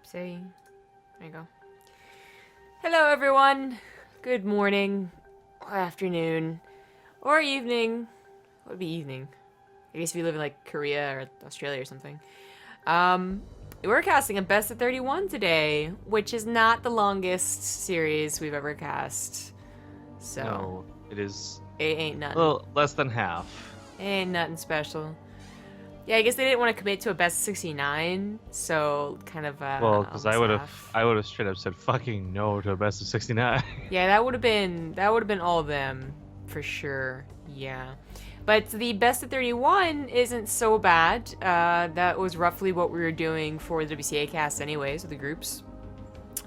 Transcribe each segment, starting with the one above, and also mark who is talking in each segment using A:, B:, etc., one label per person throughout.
A: Say, there you go. Hello, everyone. Good morning, or afternoon, or evening. What would be evening? I guess if you live in like Korea or Australia or something. We're casting a best of 31 today, which is not the longest series we've ever cast. So
B: No, it is
A: it ain't
B: a
A: nothing.
B: little less than half.
A: It ain't nothing special. Yeah, I guess they didn't want to commit to a best 69, so kind of
B: Well, because
A: almost half.
B: I would have straight up said fucking no to a best of 69.
A: Yeah, that would have been all of them for sure. Yeah. But the best of 31 isn't so bad. That was roughly what we were doing for the WCA cast anyways, with the groups.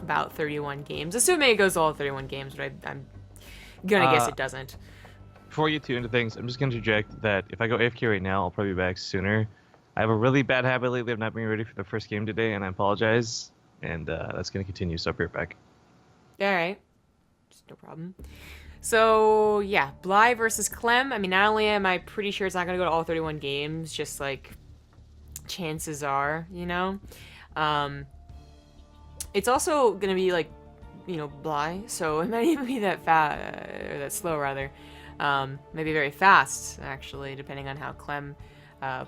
A: About 31 games. Assuming it goes all 31 games, but I'm gonna guess it doesn't.
B: Before you get too into things, I'm just going to interject that if I go AFK right now, I'll probably be back sooner. I have a really bad habit lately of not being ready for the first game today, and I apologize. And that's going to continue, so I'll be right back.
A: Alright. No problem. So, yeah, Bly versus Clem. I mean, not only am I pretty sure it's not going to go to all 31 games, just like chances are, you know? It's also going to be like, you know, Bly, so it might even be that fast, or that slow rather. Maybe very fast, actually, depending on how Clem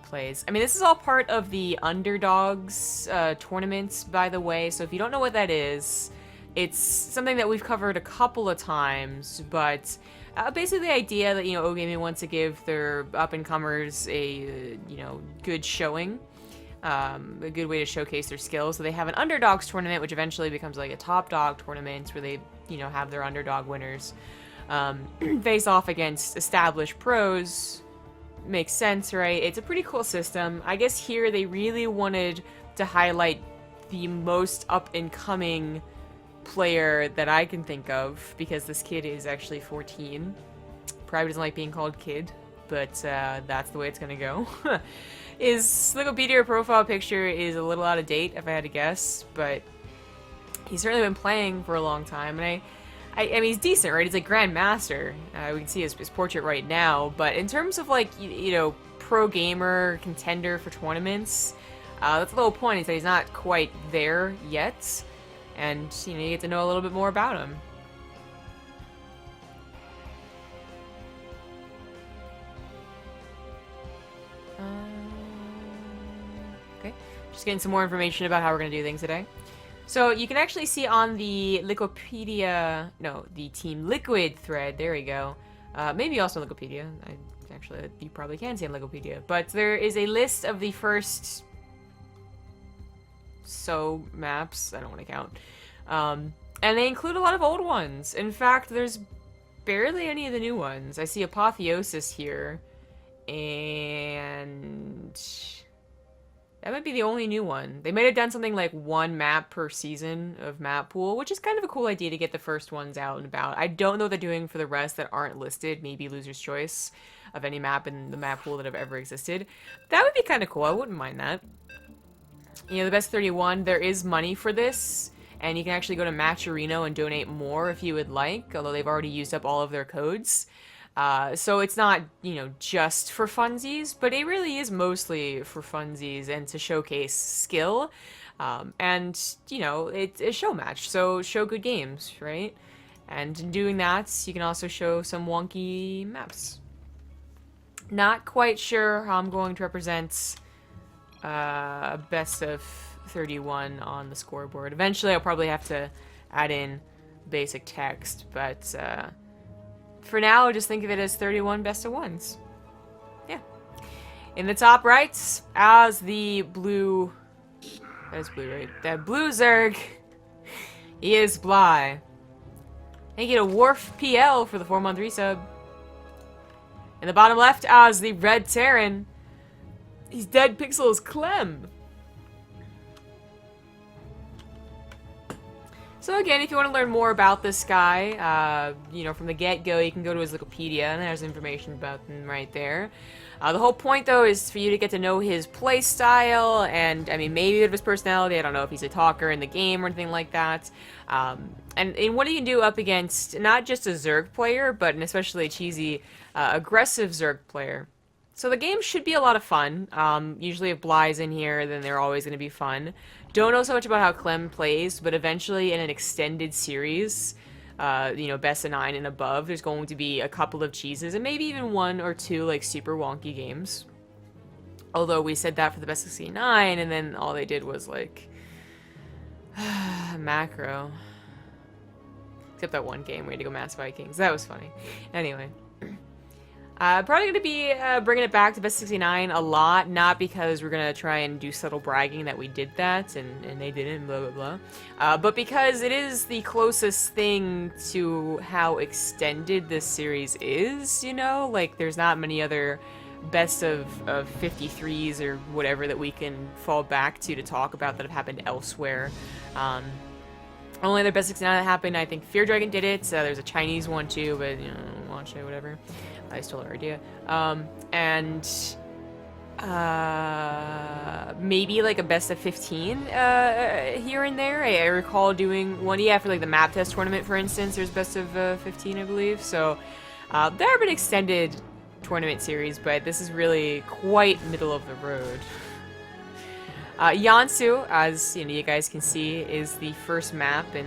A: plays. I mean, this is all part of the Underdogs tournaments, by the way, so if you don't know what that is, it's something that we've covered a couple of times, but basically the idea that, you know, O-Gaming wants to give their up-and-comers a, you know, good showing, a good way to showcase their skills. So they have an Underdogs tournament, which eventually becomes like a Top Dog tournament where they, you know, have their Underdog winners face off against established pros. Makes sense, right? It's a pretty cool system. I guess here they really wanted to highlight the most up-and-coming player that I can think of, because this kid is actually 14. Probably doesn't like being called kid, but that's the way it's gonna go. His Slickopedia profile picture is a little out of date, if I had to guess, but he's certainly been playing for a long time, and I mean, he's decent, right? He's like Grandmaster. We can see his portrait right now, but in terms of like, you know, pro gamer, contender for tournaments, that's the whole point, is that he's not quite there yet. And, you know, you get to know a little bit more about him. Okay, just getting some more information about how we're going to do things today. So you can actually see on the Liquipedia, no, the Team Liquid thread, there we go. Maybe also Liquipedia. Actually, you probably can see on Liquipedia. But there is a list of the first maps, I don't want to count. And they include a lot of old ones. In fact, there's barely any of the new ones. I see Apotheosis here, and that might be the only new one. They might have done something like one map per season of map pool, which is kind of a cool idea to get the first ones out and about. I don't know what they're doing for the rest that aren't listed. Maybe Loser's Choice of any map in the map pool that have ever existed. That would be kind of cool. I wouldn't mind that. You know, the best 31, there is money for this, and you can actually go to Matcherino and donate more if you would like, although they've already used up all of their codes. So it's not, you know, just for funsies, but it really is mostly for funsies and to showcase skill. And, you know, it's a show match, so show good games, right? And in doing that, you can also show some wonky maps. Not quite sure how I'm going to represent best of 31 on the scoreboard. Eventually I'll probably have to add in basic text, but for now just think of it as 31 best of ones. Yeah. In the top right, as the blue, that is blue, right? That blue Zerg, he is Bly. And you get a Wharf PL for the 4-month resub. In the bottom left, as the red Terran, he's Dead Pixel's Clem. So again, if you want to learn more about this guy, you know, from the get-go, you can go to his Wikipedia, and there's information about him right there. The whole point, though, is for you to get to know his play style, and, I mean, maybe a bit of his personality. I don't know if he's a talker in the game or anything like that. And what he can do up against not just a Zerg player, but an especially cheesy, aggressive Zerg player. So the game should be a lot of fun. Usually if Bly's in here, then they're always going to be fun. Don't know so much about how Clem plays, but eventually in an extended series, you know, best of 9 and above, there's going to be a couple of cheeses, and maybe even 1 or 2, like, super wonky games. Although we said that for the best of 69, and then all they did was, like, macro. Except that one game, we had to go Mass Vikings. That was funny. Anyway. Probably going to be bringing it back to best 69 a lot, not because we're going to try and do subtle bragging that we did that, and they didn't, blah, blah, blah. But because it is the closest thing to how extended this series is, you know? Like, there's not many other best of 53s or whatever that we can fall back to talk about that have happened elsewhere. Only other best 69 that happened, I think Fear Dragon did it. There's a Chinese one too, but, you know, watch it, whatever. I stole our idea. Maybe like a best of 15 here and there. I recall doing one, yeah, for like the map test tournament, for instance. There's best of 15, I believe. So there have been extended tournament series, but this is really quite middle of the road. Yansu, as you know, you guys can see, is the first map, and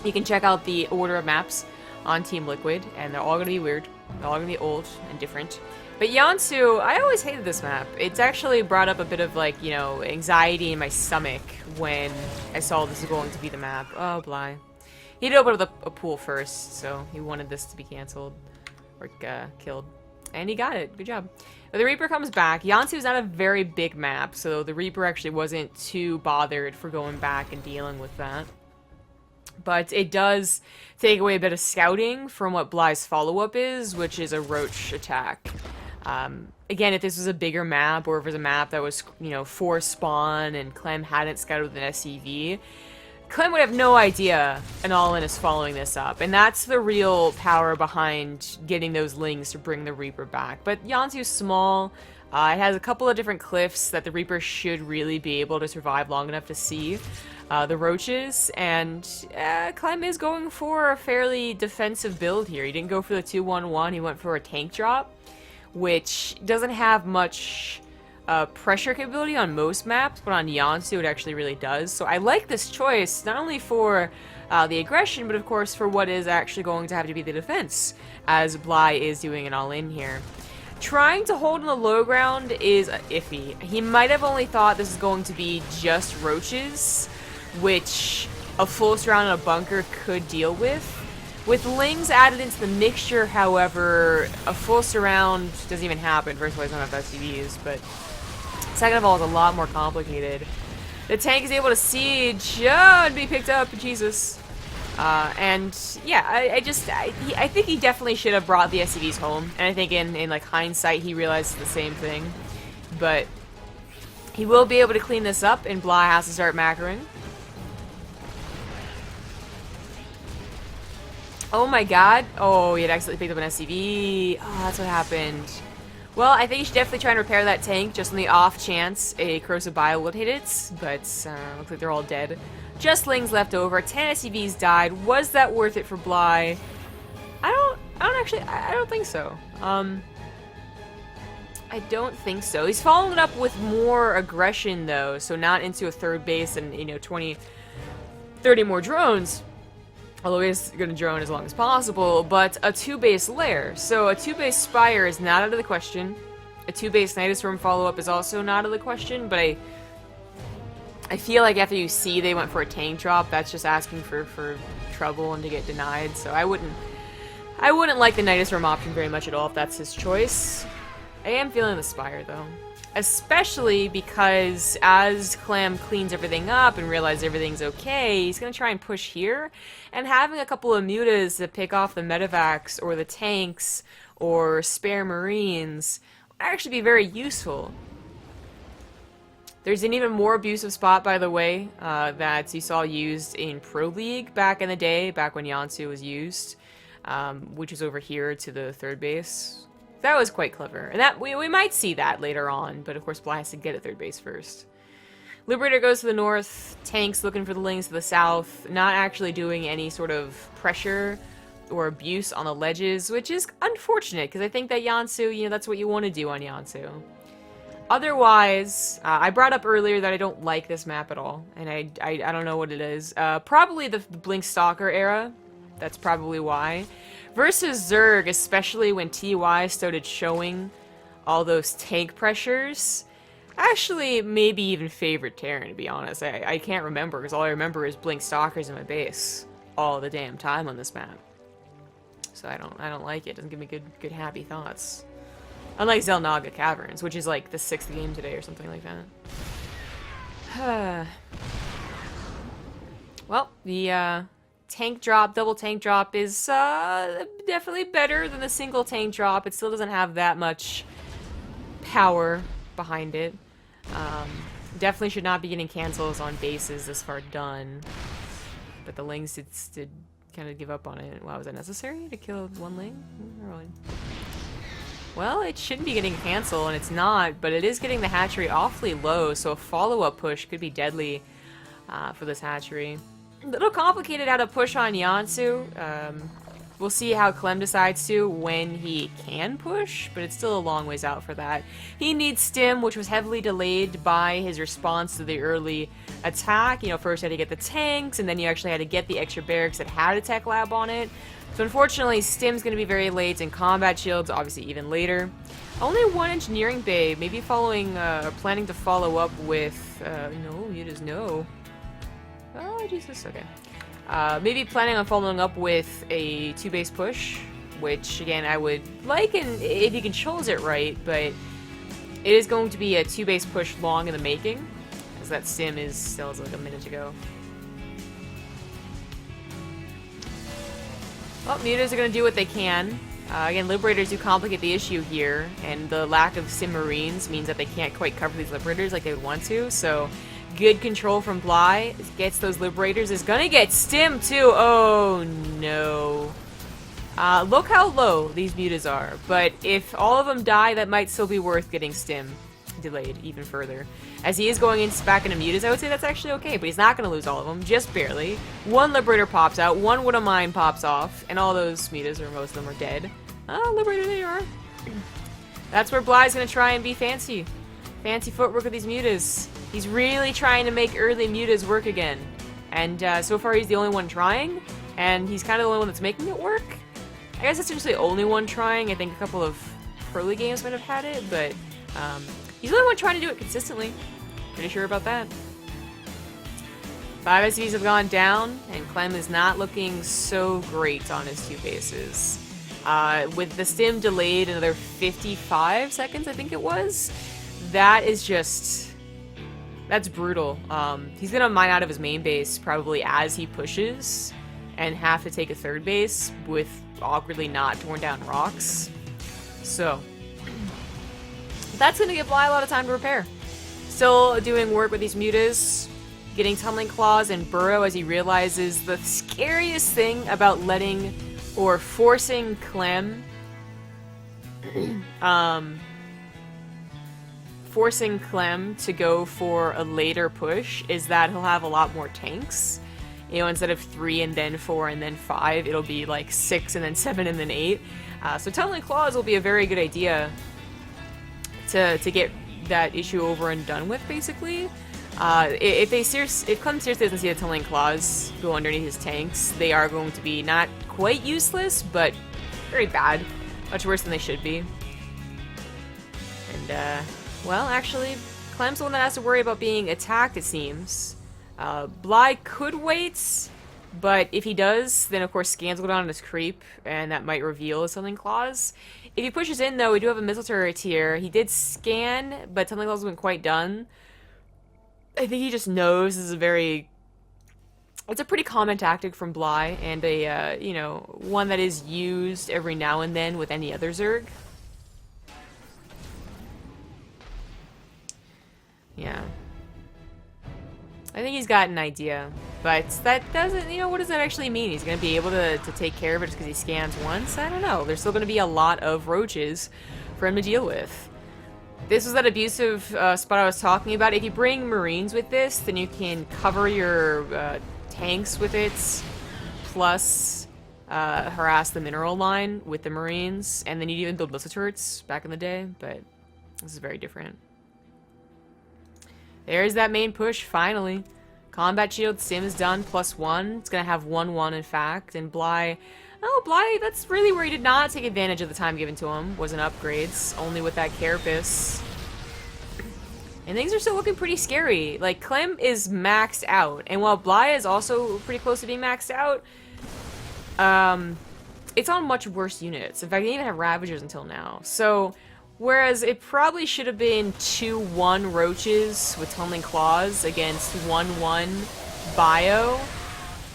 A: you can check out the order of maps on Team Liquid, and they're all going to be weird. They're all going to be old and different. But Yansu, I always hated this map. It's actually brought up a bit of, like, you know, anxiety in my stomach when I saw this was going to be the map. Oh, Bly. He did open up a pool first, so he wanted this to be canceled. Or killed. And he got it. Good job. But the Reaper comes back. Yansu is not a very big map, so the Reaper actually wasn't too bothered for going back and dealing with that. But it does take away a bit of scouting from what Bly's follow-up is, which is a roach attack. Again, if this was a bigger map, or if it was a map that was, you know, 4 spawn and Clem hadn't scouted with an SCV, Clem would have no idea an all-in is following this up. And that's the real power behind getting those lings to bring the Reaper back. But Yansu's small. It has a couple of different cliffs that the Reaper should really be able to survive long enough to see the roaches, and Clem is going for a fairly defensive build here. He didn't go for the 2-1-1, he went for a tank drop, which doesn't have much pressure capability on most maps, but on Yansu it actually really does. So I like this choice, not only for the aggression, but of course for what is actually going to have to be the defense, as Bly is doing it all in here. Trying to hold on the low ground is iffy. He might have only thought this is going to be just roaches, which a full surround in a bunker could deal with. With lings added into the mixture, however, a full surround doesn't even happen. First of all, he's not enough SCVs, but second of all, it's a lot more complicated. The tank is able to siege and be picked up, Jesus. And yeah, I think he definitely should have brought the SCVs home. And I think in like hindsight, he realized the same thing. But he will be able to clean this up, and Bly has to start macroing. Oh my god. Oh, he had accidentally picked up an SCV. Oh, that's what happened. Well, I think you should definitely try and repair that tank, just on the off chance a corrosive bile would hit it. But looks like they're all dead. Just lings left over. 10 SCVs died. Was that worth it for Bly? I don't think so. I don't think so. He's following it up with more aggression, though, so not into a third base and, you know, 20, 30 more drones. Although he's going to drone as long as possible, but a 2-base lair. So a 2-base Spire is not out of the question. A 2-base Nidustorm follow-up is also not out of the question, but I feel like after you see they went for a tank drop, that's just asking for trouble and to get denied. So I wouldn't like the Nidustorm option very much at all if that's his choice. I am feeling the Spire, though. Especially because as Clem cleans everything up and realizes everything's okay, he's going to try and push here. And having a couple of mutas to pick off the medevacs or the tanks or spare marines would actually be very useful. There's an even more abusive spot, by the way, that you saw used in Pro League back in the day, back when Yansu was used, which is over here to the third base. That was quite clever, and that we might see that later on, but of course Bly has to get at third base first. Liberator goes to the north, tanks looking for the lings to the south, not actually doing any sort of pressure or abuse on the ledges, which is unfortunate, because I think that Yansu, you know, that's what you want to do on Yansu. Otherwise, I brought up earlier that I don't like this map at all, and I don't know what it is. Probably the Blink Stalker era. That's probably why. Versus Zerg, especially when TY started showing all those tank pressures. Actually, maybe even favorite Terran, to be honest. I can't remember, because all I remember is Blink Stalkers in my base all the damn time on this map. So I don't like it. It doesn't give me good happy thoughts. Unlike Zel Naga Caverns, which is like the 6th game today or something like that. Well, the tank drop, double tank drop is definitely better than the single tank drop. It still doesn't have that much power behind it. Definitely should not be getting cancels on bases this far done. But the Lings did kind of give up on it. Wow, was that necessary to kill one Ling? Really? Well, it shouldn't be getting a cancel, and it's not, but it is getting the hatchery awfully low, so a follow-up push could be deadly for this hatchery. A little complicated how to push on Yansu. We'll see how Clem decides to when he can push, but it's still a long ways out for that. He needs Stim, which was heavily delayed by his response to the early attack. You know, first you had to get the tanks, and then you actually had to get the extra barracks that had a tech lab on it. So unfortunately, Stim's going to be very late, and combat shields, obviously, even later. Only one engineering bay, maybe following, planning to follow up with, no, you just know. Oh, Jesus, okay. Maybe planning on following up with a 2-base push, which, again, I would like if he controls it right, but it is going to be a 2-base push long in the making, as that Stim is still like a minute to go. Well, mutas are going to do what they can. Again, Liberators do complicate the issue here, and the lack of Sim Marines means that they can't quite cover these Liberators like they would want to, so good control from Bly gets those Liberators. Is going to get Stim, too. Oh, no. Look how low these mutas are, but if all of them die, that might still be worth getting Stim delayed even further. As he is going back into mutas, I would say that's actually okay, but he's not going to lose all of them, just barely. One Liberator pops out, one Wood of Mine pops off, and all those mutas, or most of them, are dead. Oh, Liberator, there you are. That's where Bly's going to try and be fancy. Fancy footwork with these mutas. He's really trying to make early mutas work again. And so far he's the only one trying, and he's kind of the only one that's making it work. I guess that's just the only one trying. I think a couple of early games might have had it, but he's the only one trying to do it consistently. Pretty sure about that. 5 SCVs have gone down, and Clem is not looking so great on his 2 bases. With the Stim delayed another 55 seconds, I think it was, that is just... that's brutal. He's gonna mine out of his main base probably as he pushes, and have to take a 3rd base with awkwardly not torn down rocks. So, that's gonna give Bly a lot of time to repair. Still doing work with these mutas, getting Tumbling Claws and Burrow as he realizes the scariest thing about letting or forcing Clem forcing Clem to go for a later push is that he'll have a lot more tanks. You know, instead of 3 and then 4 and then 5, it'll be like 6 and then 7 and then 8. So Tumbling Claws will be a very good idea to get that issue over and done with, basically. If Clem seriously doesn't see the Tumbling Claws go underneath his tanks, they are going to be not quite useless, but very bad. Much worse than they should be. And, well, actually, Clem's the one that has to worry about being attacked, it seems. Bly could wait, but if he does, then of course scans will go down on his creep, and that might reveal his Tumbling Claws. If he pushes in, though, we do have a missile turret here. He did scan, but Tumbling Claws wasn't quite done. I think he just knows this is it's a pretty common tactic from Bly, and a, you know, one that is used every now and then with any other Zerg. Yeah. I think he's got an idea, but that doesn't, you know, what does that actually mean? He's going to be able to take care of it just because he scans once? I don't know. There's still going to be a lot of roaches for him to deal with. This was that abusive spot I was talking about. If you bring Marines with this, then you can cover your tanks with it, plus harass the mineral line with the Marines, and then you'd even build missile turrets back in the day, but this is very different. There's that main push, finally. Combat shield sim is done, +1. It's gonna have 1-1 in fact, and Bly... Oh, Bly, that's really where he did not take advantage of the time given to him, was in upgrades, only with that Carapace. And things are still looking pretty scary. Like, Clem is maxed out, and while Bly is also pretty close to being maxed out, it's on much worse units. In fact, they didn't even have Ravagers until now. So, whereas it probably should have been 2-1 Roaches with Tunneling Claws against 1-1 Bio,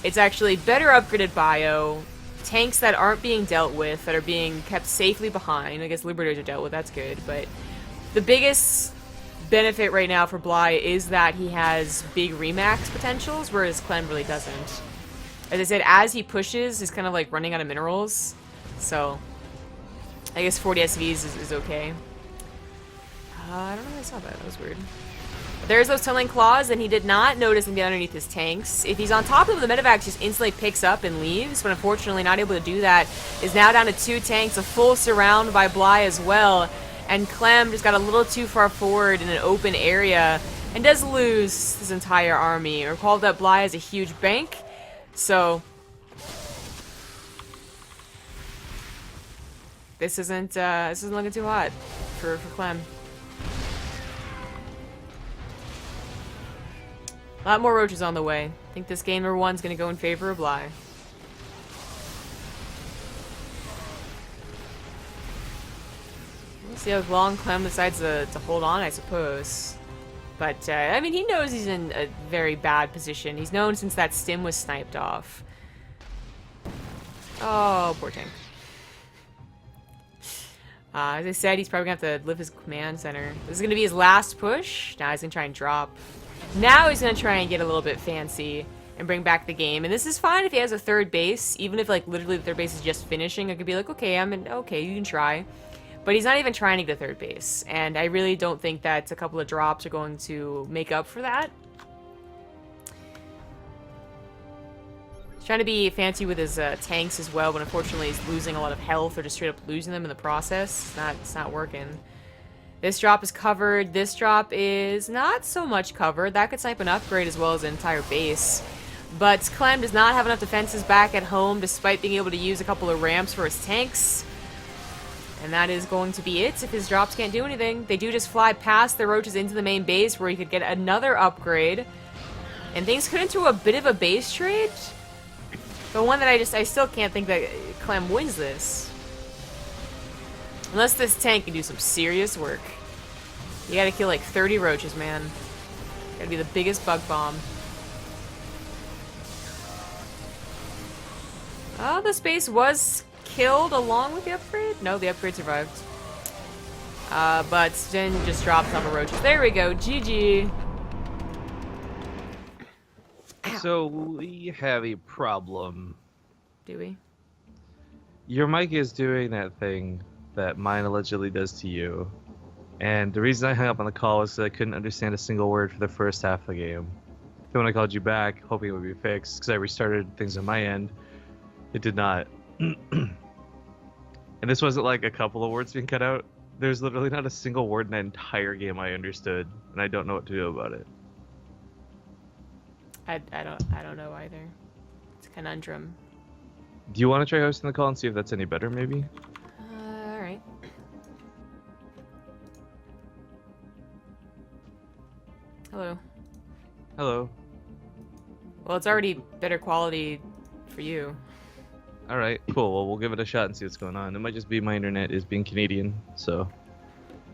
A: it's actually better upgraded Bio, tanks that aren't being dealt with, that are being kept safely behind. I guess Liberators are dealt with, that's good, but the biggest benefit right now for Bly is that he has big remax potentials, whereas Clem really doesn't. As I said, as he pushes, he's kind of like running out of minerals, so I guess 40 SVs is okay. I don't know if I saw that. That was weird. There's those Tunneling Claws, and he did not notice them get underneath his tanks. If he's on top of them, the medevac just instantly picks up and leaves, but unfortunately not able to do that. Is now down to 2 tanks, a full surround by Bly as well, and Clem just got a little too far forward in an open area and does lose his entire army. Recall that Bly has a huge bank, so this isn't looking too hot for Clem. A lot more Roaches on the way. I think this game number 1's gonna go in favor of Bly. We'll see how long Clem decides to hold on, I suppose. But, I mean, he knows he's in a very bad position. He's known since that stim was sniped off. Oh, poor tank. As I said, he's probably gonna have to lift his command center. This is gonna be his last push. Now he's gonna try and drop. Now he's gonna try and get a little bit fancy and bring back the game. And this is fine if he has a third base, even if like literally the third base is just finishing. I could be like, okay, okay, you can try. But he's not even trying to get a third base, and I really don't think that a couple of drops are going to make up for that. He's trying to be fancy with his tanks as well, but unfortunately he's losing a lot of health or just straight up losing them in the process. It's not working. This drop is covered. This drop is not so much covered. That could snipe an upgrade as well as an entire base. But Clem does not have enough defenses back at home, despite being able to use a couple of ramps for his tanks. And that is going to be it if his drops can't do anything. They do just fly past the Roaches into the main base where he could get another upgrade. And things could into a bit of a base trade. But one that I still can't think that Clem wins this. Unless this tank can do some serious work. You gotta kill like 30 Roaches, man. Gotta be the biggest bug bomb. Oh, the space was killed along with the upgrade? No, the upgrade survived. But then just dropped on the Roaches. There we go, GG.
B: So we have a problem.
A: Do we?
B: Your mic is doing that thing that mine allegedly does to you. And the reason I hung up on the call was that I couldn't understand a single word for the first half of the game. Then when I called you back, hoping it would be fixed, because I restarted things on my end, it did not. And this wasn't like a couple of words being cut out. There's literally not a single word in that entire game I understood, and I don't know what to do about it.
A: I don't know either. It's a conundrum.
B: Do you want to try hosting the call and see if that's any better, maybe?
A: Alright. Hello.
B: Hello.
A: Well, it's already better quality for you.
B: Alright, cool. Well, we'll give it a shot and see what's going on. It might just be my internet is being Canadian, so...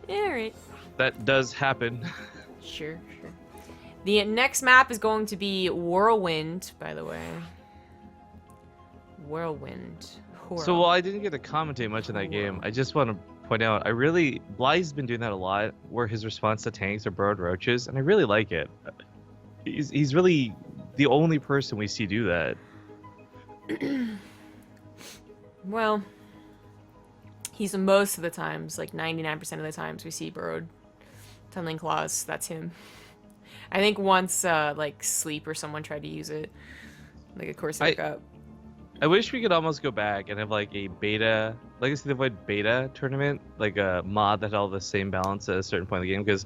A: Yeah, alright.
B: That does happen.
A: Sure. The next map is going to be Whirlwind, by the way. Whirlwind.
B: So, while I didn't get to commentate much in that game, I just want to point out, Bly's been doing that a lot, where his response to tanks are burrowed Roaches, and I really like it. He's really the only person we see do that.
A: Well, he's most of the times, like 99% of the times we see burrowed tunneling claws. That's him. I think once, like, Sleep or someone tried to use it, like a Corsair Cup.
B: I wish we could almost go back and have like a beta, Legacy of the Void beta tournament, like a mod that had all the same balance at a certain point in the game. Because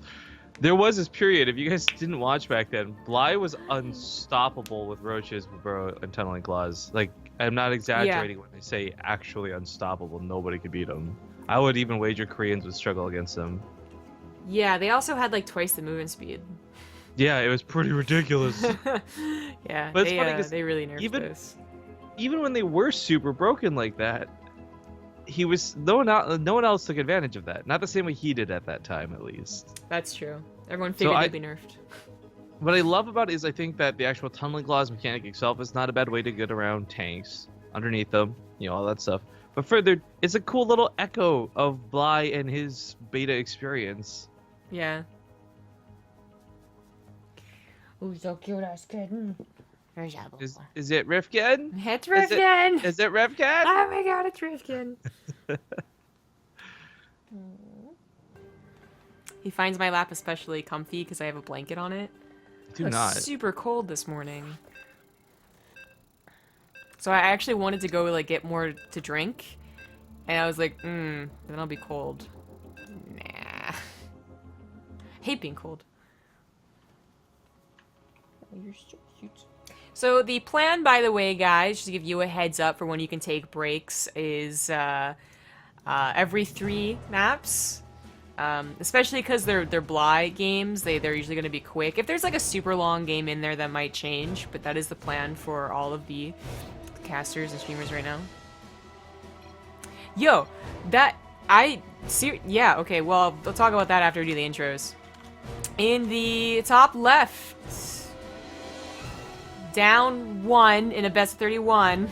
B: there was this period, if you guys didn't watch back then, Bly was unstoppable with roaches, burrow, and tunneling claws. Like, I'm not exaggerating when I say actually unstoppable. Nobody could beat him. I would even wager Koreans would struggle against him.
A: Yeah, they also had like twice the movement speed.
B: Yeah, it was pretty ridiculous.
A: Yeah,
B: But it's funny 'cause
A: they really nerfed this.
B: Even when they were super broken like that, he was no one else took advantage of that. Not the same way he did at that time, at least.
A: That's true. Everyone figured they'd be nerfed.
B: What I love about it is I think that the actual tunneling claws mechanic itself is not a bad way to get around tanks, underneath them, you know, all that stuff. But further, it's a cool little echo of Bly and his beta experience.
A: Yeah. Ooh, so cute, that's good.
B: Is it Rifkin?
A: It's Rifkin!
B: Is it Rifkin?
A: Oh my god, it's Rifkin! He finds my lap especially comfy because I have a blanket on it.
B: Do not.
A: Super cold this morning. So I actually wanted to go like get more to drink, and I was like, then I'll be cold. Nah. Hate being cold. Oh, you're so cute. So the plan, by the way, guys, just to give you a heads up for when you can take breaks, is every 3 maps. Especially because they're Bly games, they're usually going to be quick. If there's like a super long game in there, that might change, but that is the plan for all of the casters and streamers right now. Yo, yeah, okay, well, we'll talk about that after we do the intros. In the top left, down 1 in a best of 31,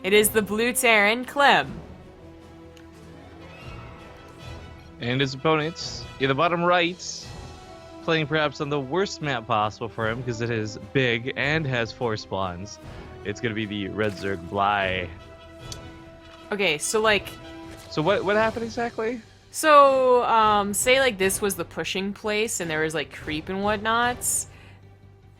A: it is the blue Terran, Clem.
B: And his opponents, in the bottom right, playing perhaps on the worst map possible for him because it is big and has 4 spawns. It's going to be the Red Zerg Bly.
A: Okay, so like...
B: So what happened exactly?
A: So, say like this was the pushing place and there was like creep and whatnot.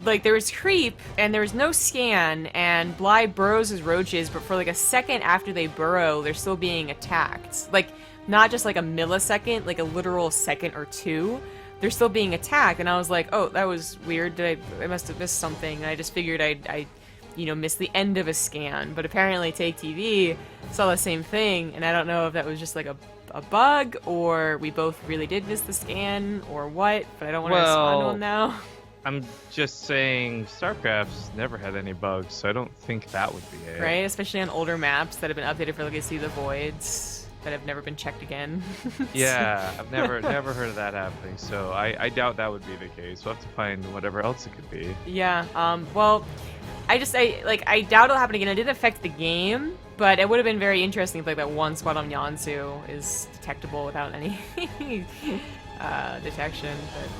A: Like there was creep and there was no scan and Bly burrows his roaches, but for like a second after they burrow, they're still being attacked. Like, not just like a millisecond, like a literal second or 2. They're still being attacked, and I was like, oh, that was weird. I must have missed something, and I just figured I missed the end of a scan. But apparently TvZ saw the same thing, and I don't know if that was just like a bug, or we both really did miss the scan, or what, but I don't want to respond to him now.
B: I'm just saying, StarCraft's never had any bugs, so I don't think that would be it.
A: Right, especially on older maps that have been updated for Legacy of the Voids. That have never been checked again.
B: Yeah, I've never heard of that happening, so I doubt that would be the case. We'll have to find whatever else it could be.
A: Yeah, well, I doubt it'll happen again. It didn't affect the game, but it would have been very interesting if like that one spot on Yansu is detectable without any detection. But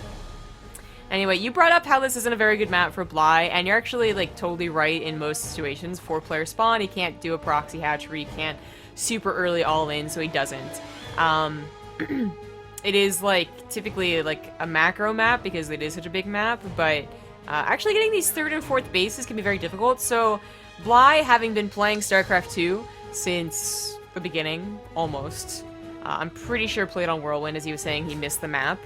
A: anyway, you brought up how this isn't a very good map for Bly, and you're actually like totally right in most situations. 4-player spawn, he can't do a proxy hatchery, he can't super early all in, so he doesn't. It is like typically like a macro map because it is such a big map, but actually getting these 3rd and 4th bases can be very difficult. So Bly, having been playing StarCraft 2 since the beginning, almost, I'm pretty sure played on Whirlwind, as he was saying he missed the map,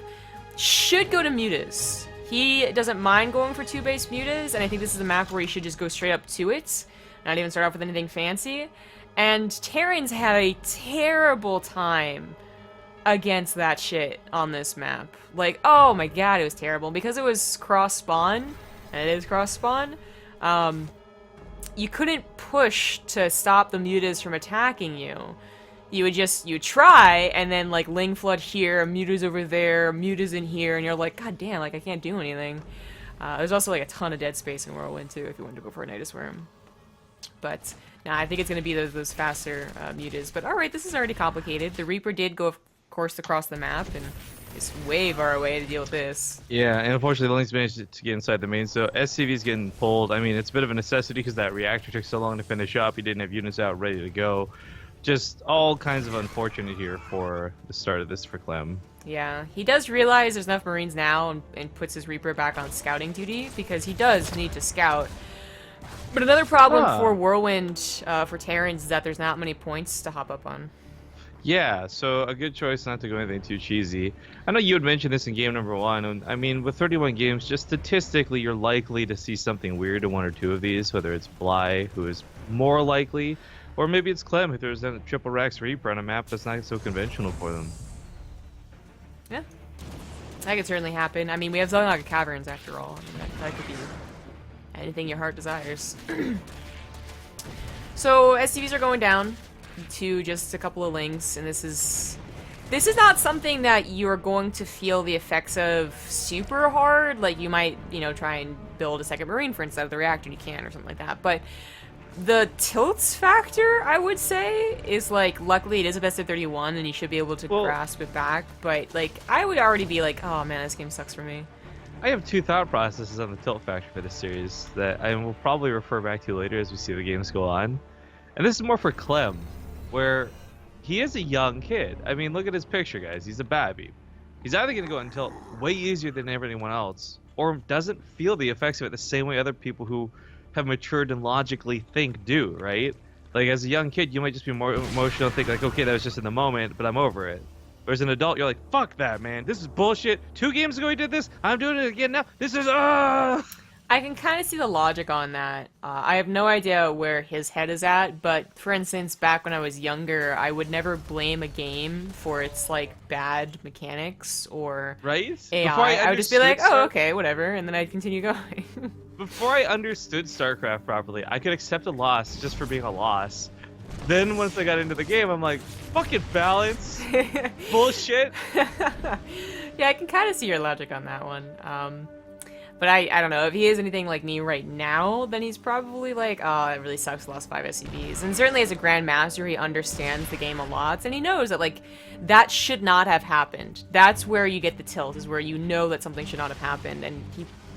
A: should go to Mutas. He doesn't mind going for 2-base Mutas, and I think this is a map where he should just go straight up to it, not even start off with anything fancy. And Terrans had a terrible time against that shit on this map. Like, oh my god, it was terrible. Because it was cross-spawn, and it is cross-spawn, you couldn't push to stop the Mutas from attacking you. You try, and then, like, Ling Flood here, Muta's over there, Muta's in here, and you're like, god damn, like, I can't do anything. There's also, like, a ton of dead space in Whirlwind, too, if you wanted to go for a Nidus Worm. But nah, I think it's going to be those faster Mutas. But alright, this is already complicated. The Reaper did go, of course, across the map, and is way far away to deal with this.
B: Yeah, and unfortunately the Lynx managed to get inside the main, so SCV's getting pulled. I mean, it's a bit of a necessity because that reactor took so long to finish up. He didn't have units out ready to go. Just all kinds of unfortunate here for the start of this for Clem.
A: Yeah, he does realize there's enough Marines now and puts his Reaper back on scouting duty because he does need to scout. But another problem
B: Huh.
A: for Whirlwind, for Terrans, is that there's not many points to hop up on.
B: Yeah, so a good choice not to go anything too cheesy. I know you had mentioned this in game number 1, and I mean, with 31 games, just statistically, you're likely to see something weird in 1 or 2 of these, whether it's Bly, who is more likely, or maybe it's Clem, who throws down a triple Rax Reaper on a map that's not so conventional for them.
A: Yeah. That could certainly happen. I mean, we have Zel Naga Caverns, after all. I mean, that could be anything your heart desires. So, SCVs are going down to just a couple of links, and this is not something that you're going to feel the effects of super hard. Like, you might, you know, try and build a second Marine, for instance, out of the reactor, and you can, or something like that. But the tilts factor, I would say, is like, luckily it is a best of 31, and you should be able to grasp it back. But, like, I would already be like, oh man, this game sucks for me.
B: I have 2 thought processes on the tilt factor for this series that I will probably refer back to later as we see the games go on. And this is more for Clem, where he is a young kid. I mean, look at his picture, guys. He's a babby. He's either going to go out and tilt way easier than anyone else, or doesn't feel the effects of it the same way other people who have matured and logically think do, right? Like, as a young kid, you might just be more emotional, think like, okay, that was just in the moment, but I'm over it. Whereas an adult, you're like, fuck that, man. This is bullshit. 2 games ago he did this. I'm doing it again now. This is,
A: I can kind of see the logic on that. I have no idea where his head is at, but for instance, back when I was younger, I would never blame a game for its, like, bad mechanics or
B: right?
A: AI. I would just be like, oh, okay, whatever, and then I'd continue going.
B: Before I understood StarCraft properly, I could accept a loss just for being a loss. Then once I got into the game, I'm like, fucking balance. Bullshit.
A: Yeah, I can kind of see your logic on that one. But I don't know, if he is anything like me right now, then he's probably like, oh, it really sucks, lost 5 SCVs. And certainly as a Grandmaster, he understands the game a lot, and he knows that, like, that should not have happened. That's where you get the tilt, is where you know that something should not have happened, and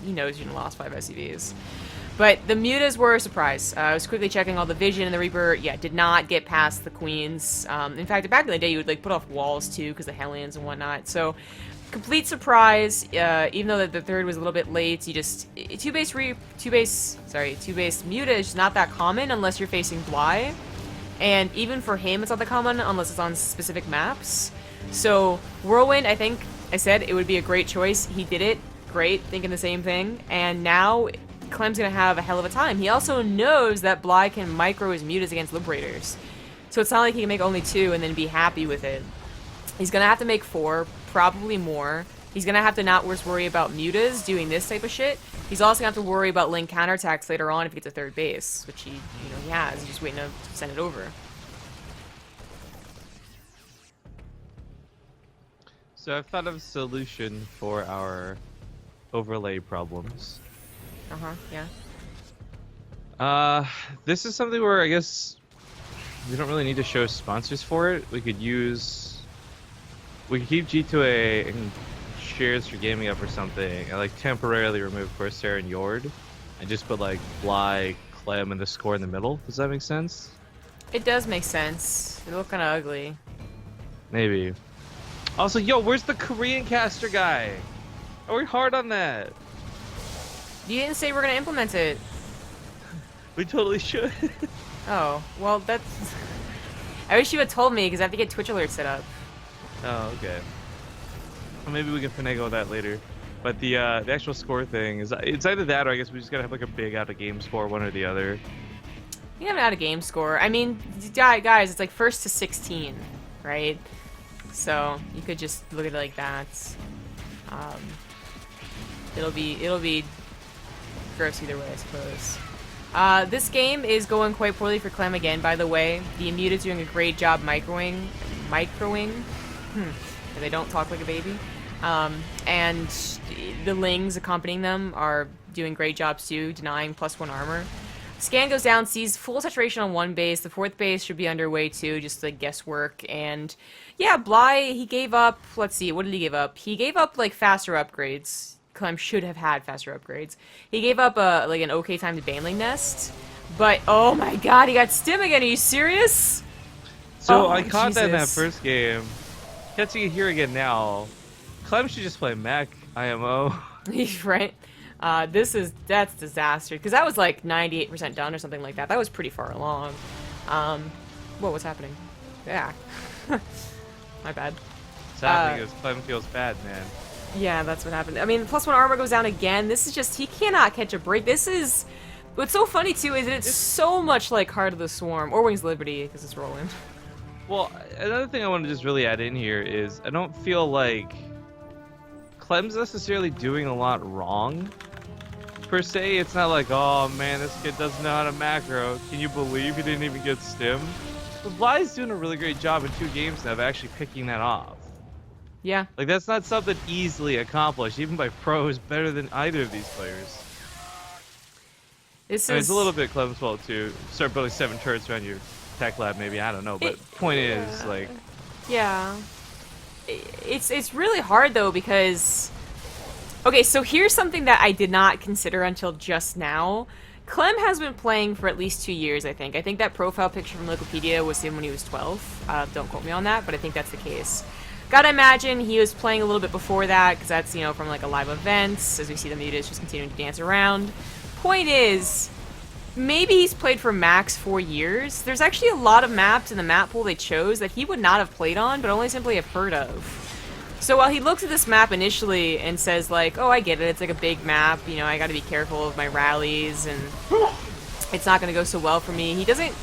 A: he knows you lost 5 SCVs. But the mutas were a surprise. I was quickly checking all the vision, and the Reaper, yeah, did not get past the Queens. In fact, back in the day, you would, like, put off walls, too, because the Hellions and whatnot. So, complete surprise, even though the third was a little bit late. You just, two-base muta is not that common unless you're facing Bly. And even for him, it's not that common unless it's on specific maps. So, Whirlwind, I think I said it would be a great choice. He did it. Great, thinking the same thing. And now Clem's gonna have a hell of a time. He also knows that Bly can micro his mutas against Liberators. So it's not like he can make only 2 and then be happy with it. He's gonna have to make 4, probably more. He's gonna have to not worry about mutas doing this type of shit. He's also gonna have to worry about link counterattacks later on if he gets a 3rd base, which he has. He's just waiting to send it over.
B: So I've thought of a solution for our overlay problems.
A: Yeah.
B: This is something where I guess we don't really need to show sponsors for it. We could keep G2A and shares for gaming up or something, and like temporarily remove Corsair and Yord, and just put like Bly, Clem, and the score in the middle. Does that make sense?
A: It does make sense. They look kind of ugly.
B: Maybe. Also, yo, where's the Korean caster guy? Are we hard on that?
A: You didn't say we're gonna implement it.
B: We totally should.
A: Oh, well, that's... I wish you had told me, because I have to get Twitch alerts set up.
B: Oh, okay. Well, maybe we can finagle that later. But the actual score thing is, it's either that or I guess we just gotta have like a big out of game score, one or the other.
A: You have an out of game score. I mean, guys, it's like 1st to 16, right? So you could just look at it like that. It'll be gross either way, I suppose. This game is going quite poorly for Clem again, by the way. The Muta's doing a great job microing. They don't talk like a baby. And the Lings accompanying them are doing great jobs too, denying +1 armor. Scan goes down, sees full saturation on 1 base. The 4th base should be underway too, just like guesswork. And yeah, Bly, he gave up, let's see, what did he give up? He gave up like faster upgrades. Clem should have had faster upgrades. He gave up like an okay time to Baneling Nest. But oh my god, he got Stim again, are you serious?
B: So
A: oh,
B: I caught that in that
A: Jesus.
B: first game. Catching it here again now. Clem should just play mech IMO.
A: Right? That's disaster, because that was like 98% done or something like that. That was pretty far along. What was happening? Yeah. My bad.
B: What's happening is Clem feels bad, man.
A: Yeah, that's what happened. I mean, +1 armor goes down again. This is just, he cannot catch a break. This is, what's so funny too is that it's so much like Heart of the Swarm, or Wings of Liberty, because it's Whirlwind.
B: Well, another thing I want to just really add in here is I don't feel like Clem's necessarily doing a lot wrong, per se. It's not like, oh man, this kid doesn't know how to macro. Can you believe he didn't even get stim? But Bly's doing a really great job in 2 games now of actually picking that off.
A: Yeah.
B: Like, that's not something easily accomplished, even by pros better than either of these players. It's a little bit Clem's fault, too. Start building 7 turrets around your tech lab, maybe. I don't know. But point is, like...
A: Yeah. It's really hard, though, because... Okay, so here's something that I did not consider until just now. Clem has been playing for at least 2 years, I think. I think that profile picture from Wikipedia was him when he was 12. Don't quote me on that, but I think that's the case. Gotta imagine he was playing a little bit before that, because that's, you know, from like a live events, as we see the mutas just continuing to dance around. Point is, maybe he's played for max 4 years. There's actually a lot of maps in the map pool they chose that he would not have played on, but only simply have heard of. So while he looks at this map initially and says like, oh, I get it, it's like a big map, you know, I gotta be careful of my rallies, and it's not gonna go so well for me, he doesn't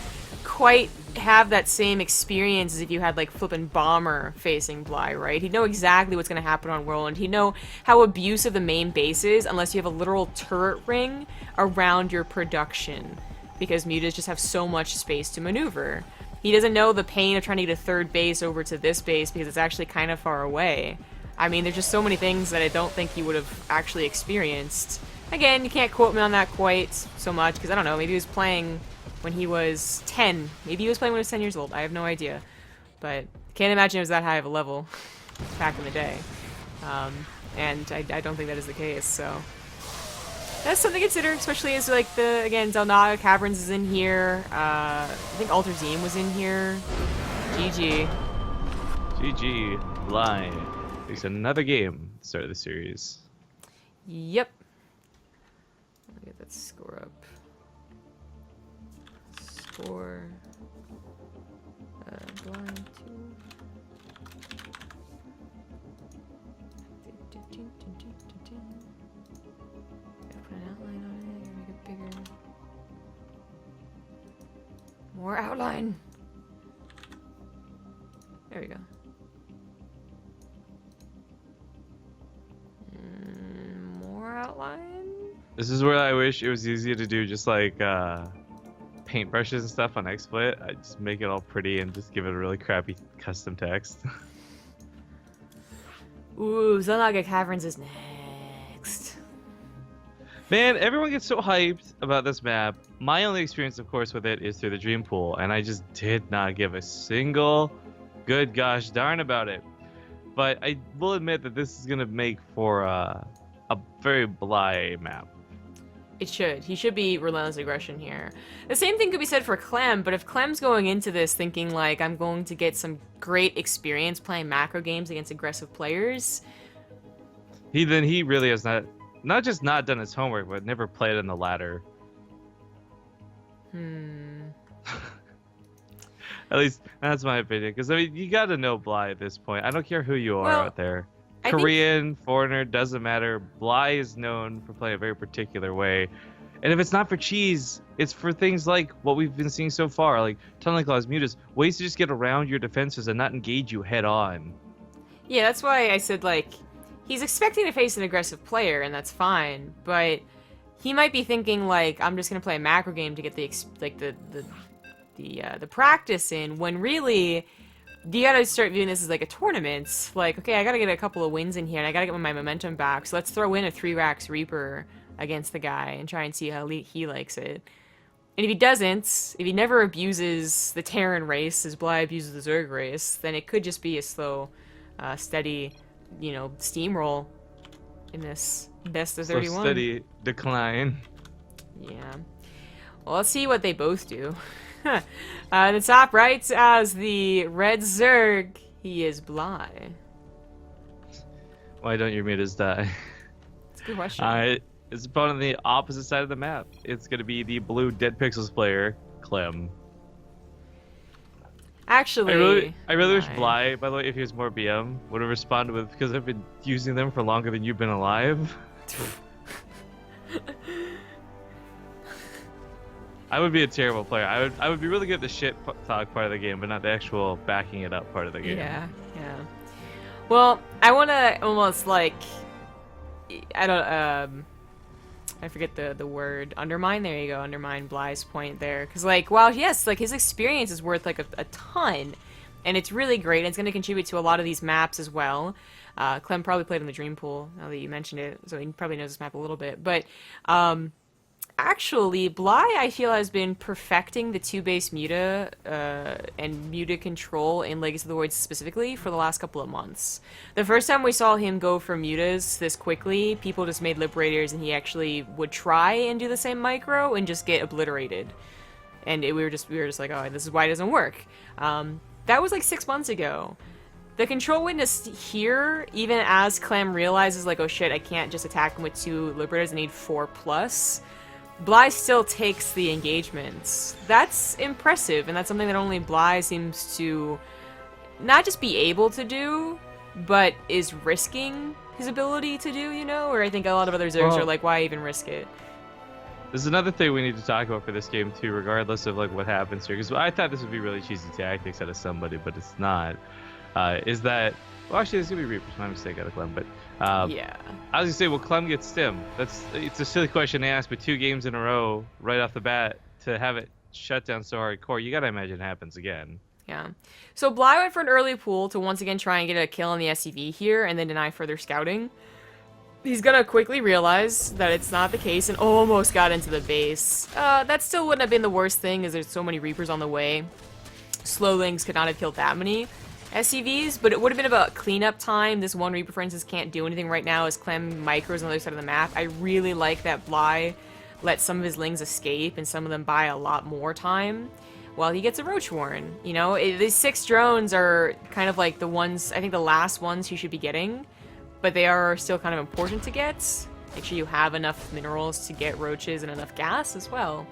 A: quite have that same experience as if you had like flippin' Bomber facing Bly, right? He'd know exactly what's gonna happen on Whirlwind. He'd know how abusive the main base is unless you have a literal turret ring around your production, because mutas just have so much space to maneuver. He doesn't know the pain of trying to get a third base over to this base because it's actually kind of far away. I mean, there's just so many things that I don't think he would have actually experienced. Again, you can't quote me on that quite so much, because I don't know, maybe he was playing when he was 10. Maybe he was playing when he was 10 years old. I have no idea. But can't imagine it was that high of a level back in the day. And I don't think that is the case, so... That's something to consider, especially as, like, again, Zel Naga Caverns is in here. I think Alterzim was in here. GG.
B: GG. Bly. There's another game at the start of the series.
A: Yep. Let me get that score up. Score. Blind 2. Put an outline on it, make it bigger. More outline. There we go. More outline.
B: This is where I wish it was easier to do just like paintbrushes and stuff on XSplit. I just make it all pretty and just give it a really crappy custom text.
A: Ooh, Zel Naga Caverns is next.
B: Man, everyone gets so hyped about this map. My only experience, of course, with it is through the Dream Pool, and I just did not give a single good gosh darn about it. But I will admit that this is going to make for a very Bly map.
A: It should. He should be Relentless Aggression here. The same thing could be said for Clem, but if Clem's going into this thinking, like, I'm going to get some great experience playing macro games against aggressive players...
B: He really has not just not done his homework, but never played on the ladder. At least, that's my opinion. Because, I mean, you got to know Bly at this point. I don't care who you are out there. Korean, foreigner, doesn't matter. Bly is known for playing a very particular way. And if it's not for cheese, it's for things like what we've been seeing so far, like tunneling claws, mutas, ways to just get around your defenses and not engage you head on. Yeah,
A: that's why I said, like, he's expecting to face an aggressive player, and that's fine, but he might be thinking, like, I'm just going to play a macro game to get the practice in, when really... You gotta start viewing this as like a tournament. Like, okay, I gotta get a couple of wins in here, and I gotta get my momentum back. So let's throw in a 3-Rax Reaper against the guy and try and see how he likes it. And if he doesn't, if he never abuses the Terran race as Bly abuses the Zerg race, then it could just be a slow, steady, you know, steamroll in this best of 31.
B: Slow, steady decline.
A: Yeah. Well, let's see what they both do. The top right as the red Zerg, he is Bly.
B: Why don't your mutas die?
A: That's a good question.
B: His opponent on the opposite side of the map. It's going to be the blue Dead Pixels player, Clem.
A: Actually,
B: I really wish Bly, by the way, if he was more BM, would have responded with, because I've been using them for longer than you've been alive. I would be a terrible player. I would be really good at the shit talk part of the game, but not the actual backing it up part of the game.
A: Yeah, yeah. Well, I want to almost like, I forget the word, undermine. There you go, undermine Bly's point there, because like, while yes, like his experience is worth like a ton, and it's really great. And it's going to contribute to a lot of these maps as well. Clem probably played in the Dream Pool, now that you mentioned it, so he probably knows this map a little bit. But actually, Bly, I feel, has been perfecting the 2-base muta and muta control in Legacy of the Void specifically for the last couple of months. The first time we saw him go for mutas this quickly, people just made Liberators, and he actually would try and do the same micro and just get obliterated. And we were just like, oh, this is why it doesn't work. That was like 6 months ago. The control witness here, even as Clem realizes, like, oh shit, I can't just attack him with 2 Liberators, I need 4+. Bly still takes the engagements. That's impressive, and that's something that only Bly seems to not just be able to do, but is risking his ability to do, you know? Or I think a lot of other Zergs are like, why even risk it?
B: There's another thing we need to talk about for this game, too, regardless of like what happens here, because I thought this would be really cheesy tactics out of somebody, but it's not. Is that... Well, actually, this is going to be Reapers. My mistake out of Clem, but...
A: yeah.
B: I was going to say, well, Clem gets stim. It's a silly question to ask, but 2 games in a row, right off the bat, to have it shut down so hardcore, you got to imagine it happens again.
A: Yeah. So Bly went for an early pool to once again try and get a kill on the SCV here, and then deny further scouting. He's going to quickly realize that it's not the case, and almost got into the base. That still wouldn't have been the worst thing, as there's so many Reapers on the way. Slowlings could not have killed that many SCVs, but it would have been about cleanup time. This one Reaper, for instance, can't do anything right now as Clem micros on the other side of the map. I really like that Bly let some of his lings escape and some of them buy a lot more time while he gets a Roach Warren. You know, these 6 drones are kind of like the ones, I think the last ones he should be getting, but they are still kind of important to get. Make sure you have enough minerals to get roaches and enough gas as well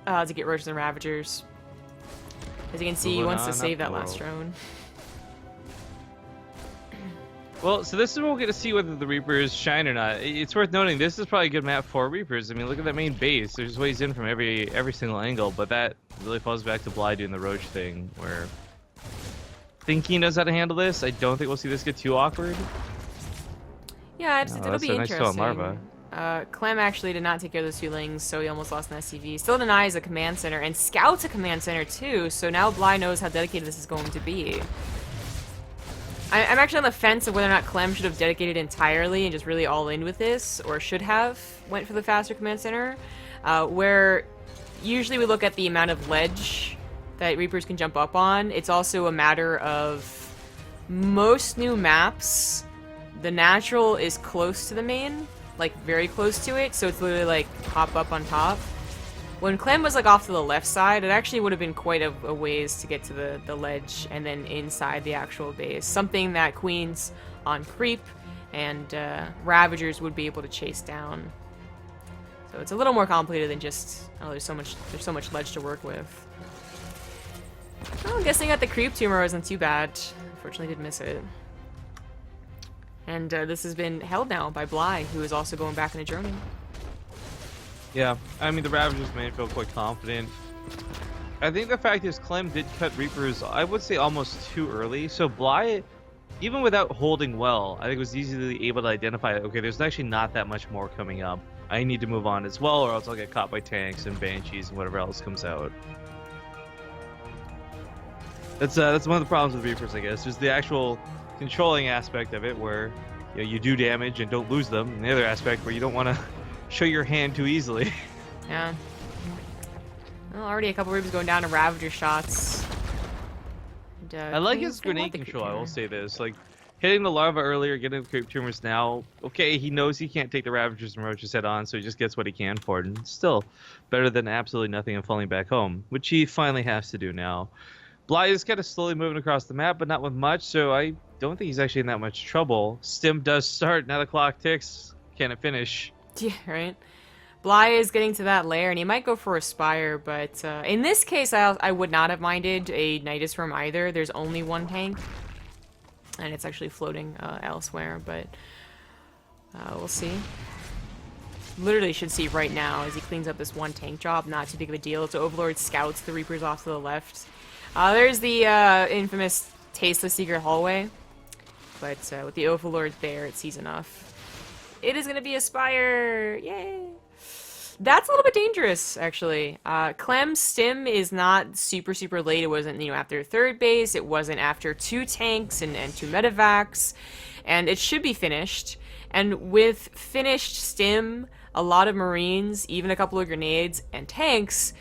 A: to get roaches and ravagers. As you can see, he wants to save that last drone.
B: Well, so this is where we'll get to see whether the Reapers shine or not. It's worth noting this is probably a good map for Reapers. I mean, look at that main base. There's ways in from every single angle, but that really falls back to Bly doing the Roach thing, where I think he knows how to handle this. I don't think we'll see this get too awkward.
A: Yeah, it'll be interesting.
B: Larva.
A: Clem actually did not take care of those 2 lings, so he almost lost an SCV. Still denies a command center, and scouts a command center too, so now Bly knows how dedicated this is going to be. I'm actually on the fence of whether or not Clem should have dedicated entirely and just really all in with this, or should have went for the faster command center, where usually we look at the amount of ledge that Reapers can jump up on. It's also a matter of most new maps, the natural is close to the main, like very close to it, so it's literally like hop up on top. When Clem was like off to the left side, it actually would have been quite a ways to get to the ledge and then inside the actual base. Something that Queens on creep and Ravagers would be able to chase down. So it's a little more complicated than just, oh, there's so much ledge to work with. Well, I'm guessing that the creep tumor wasn't too bad. Unfortunately, did miss it. And this has been held now by Bly, who is also going back into droning.
B: Yeah, I mean, the Ravagers may feel quite confident. I think the fact is Clem did cut Reapers, I would say, almost too early. So Bly, even without holding well, I think was easily able to identify, okay, there's actually not that much more coming up. I need to move on as well, or else I'll get caught by tanks and banshees and whatever else comes out. That's one of the problems with Reapers, I guess. There's the actual controlling aspect of it, where you do damage and don't lose them, and the other aspect where you don't want to show your hand too easily.
A: Yeah. Well, already a couple Reapers going down to Ravager shots. And,
B: I like his grenade control, I will say this. Like, hitting the larva earlier, getting the creep tumors now. Okay, he knows he can't take the Ravagers and Roaches head on, so he just gets what he can for it. And still, better than absolutely nothing and falling back home, which he finally has to do now. Bly is kind of slowly moving across the map, but not with much, so I don't think he's actually in that much trouble. Stim does start, now the clock ticks. Can it finish?
A: Yeah, right? Bly is getting to that lair, and he might go for a Spire, but in this case, I would not have minded a Nidus Worm either. There's only one tank, and it's actually floating elsewhere, but we'll see. Literally should see right now as he cleans up this one tank job. Not too big of a deal. It's Overlord scouts the Reapers off to the left. There's the infamous Tasteless Secret Hallway, but with the Overlord there, it sees enough. It is going to be a Spire! Yay! That's a little bit dangerous, actually. Clem's stim is not super late. It wasn't, after third base. It wasn't after 2 tanks and 2 medevacs. And it should be finished. And with finished stim, a lot of Marines, even a couple of grenades, and tanks,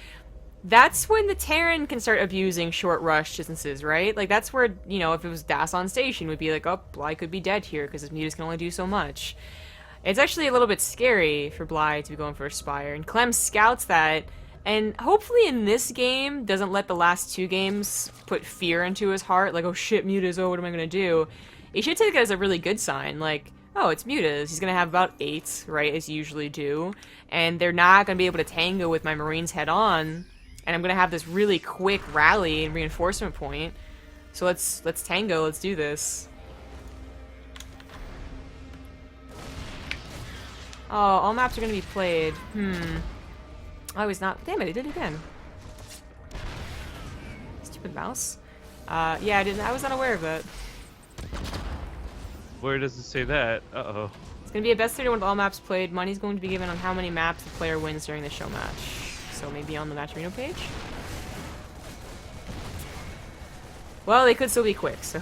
A: that's when the Terran can start abusing short rush distances, right? Like, that's where, if it was Das on station, would be like, oh, Bly could be dead here because his mutas can only do so much. It's actually a little bit scary for Bly to be going for a Spire, and Clem scouts that, and hopefully in this game doesn't let the last 2 games put fear into his heart, like, oh shit, mutas, oh, what am I gonna do? He should take it as a really good sign, like, oh, it's mutas, he's gonna have about 8, right, as you usually do, and they're not gonna be able to tango with my Marines head on, and I'm gonna have this really quick rally and reinforcement point, so let's tango, let's do this. Oh, all maps are gonna be played. Oh, he's not. Damn it, he did it again. Stupid mouse. Yeah, I was not aware of that.
B: Where does it say that? Uh-oh.
A: It's gonna be a best 31 with all maps played. Money's going to be given on how many maps the player wins during the show match. So maybe on the Matcherino page? Well, they could still be quick, so...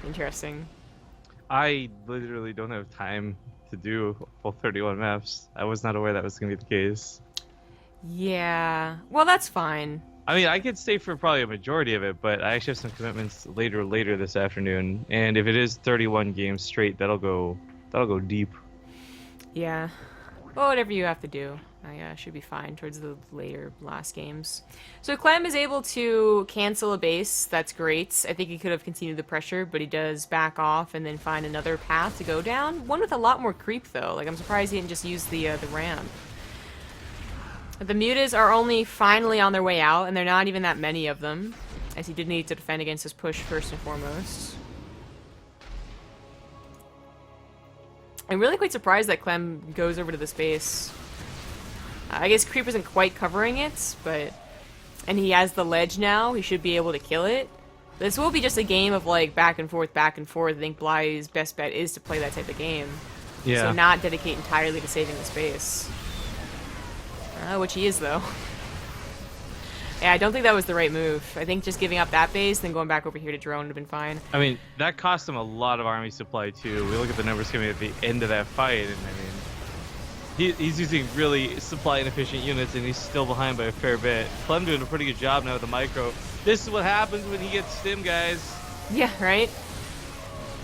A: interesting.
B: I literally don't have time to do all 31 maps. I was not aware that was going to be the case.
A: Yeah. Well, that's fine.
B: I mean, I could stay for probably a majority of it, but I actually have some commitments later this afternoon. And if it is 31 games straight, that'll go deep.
A: Yeah. Well, whatever you have to do. I should be fine towards the later last games. So Clem is able to cancel a base. That's great. I think he could have continued the pressure, but he does back off and then find another path to go down. One with a lot more creep, though. Like, I'm surprised he didn't just use the ramp. The mutas are only finally on their way out, and they're not even that many of them, as he did need to defend against his push first and foremost. I'm really quite surprised that Clem goes over to this base. I guess Creep isn't quite covering it, but... And he has the ledge now, he should be able to kill it. This will be just a game of, like, back and forth. I think Bly's best bet is to play that type of game.
B: Yeah.
A: So not dedicate entirely to saving the space. Which he is, though. Yeah, I don't think that was the right move. I think just giving up that base, then going back over here to drone would have been fine.
B: I mean, that cost him a lot of army supply, too. We look at the numbers coming at the end of that fight, and I mean... He's using really supply inefficient units, and he's still behind by a fair bit. Clem doing a pretty good job now with the micro. This is what happens when he gets stim, guys.
A: Yeah, right?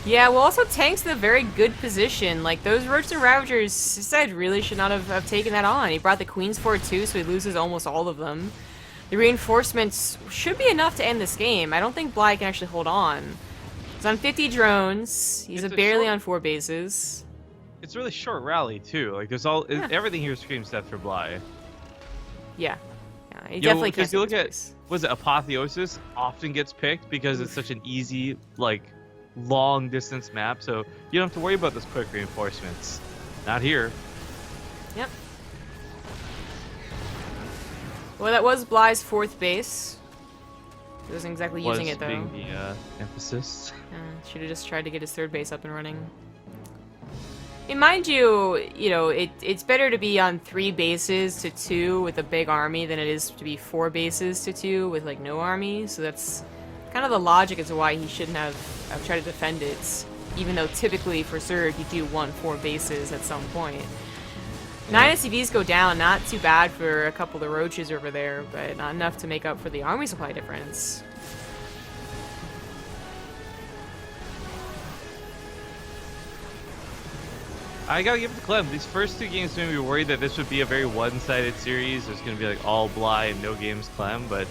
A: Yeah, well, also Tank's in a very good position. Like, those Roach and Ravagers, said really should not have taken that on. He brought the Queens forward, too, so he loses almost all of them. The reinforcements should be enough to end this game. I don't think Bly can actually hold on. He's on 50 drones. He's barely on 4 bases.
B: It's a really short rally, too. Like, there's everything here screams death for Bly.
A: Yeah. He definitely can't.
B: Because you look at, was it Apotheosis often gets picked because it's such an easy, like, long distance map, so you don't have to worry about those quick reinforcements. Not here.
A: Yep. Well, that was Bly's 4th base. He wasn't exactly using it, though.
B: Being the emphasis.
A: Should have just tried to get his 3rd base up and running. And mind you, it's better to be on 3 bases to 2 with a big army than it is to be 4 bases to 2 with, like, no army. So that's kind of the logic as to why he shouldn't have tried to defend it. Even though typically for Zerg, you do want 4 bases at some point. 9 SCVs go down, not too bad for a couple of the roaches over there, but not enough to make up for the army supply difference.
B: I gotta give it to Clem. These first 2 games made me worried that this would be a very one-sided series. There's gonna be like all Bly and no games Clem, but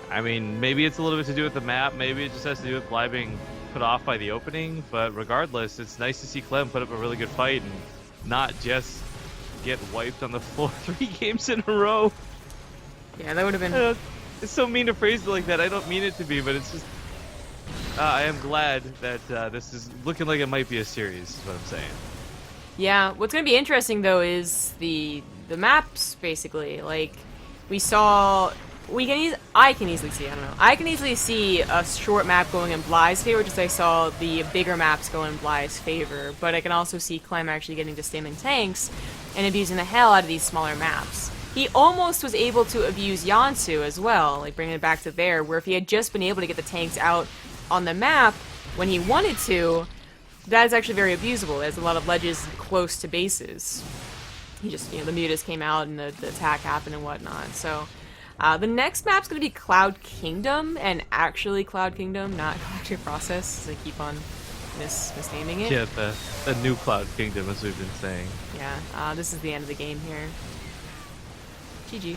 B: I mean, maybe it's a little bit to do with the map. Maybe it just has to do with Bly being put off by the opening, but regardless, it's nice to see Clem put up a really good fight and not just get wiped on the floor 3 games in a row.
A: Yeah, that would have been...
B: It's so mean to phrase it like that. I don't mean it to be, but it's just... I am glad that this is looking like it might be a series, is what I'm saying.
A: Yeah, what's going to be interesting, though, is the maps, basically. Like, we saw... I can easily see, I don't know. I can easily see a short map going in Bly's favor, just as I saw the bigger maps go in Bly's favor. But I can also see Clem actually getting to stim in tanks and abusing the hell out of these smaller maps. He almost was able to abuse Yansu as well, like bringing it back to there, where if he had just been able to get the tanks out on the map when he wanted to, that is actually very abusable. There's a lot of ledges close to bases. He just, the mutas came out and the attack happened and whatnot. So the next map's going to be Cloud Kingdom, and actually Cloud Kingdom, not Galactic Process, as I keep on misnaming it.
B: Yeah, the new Cloud Kingdom, as we've been saying.
A: Yeah, this is the end of the game here. GG.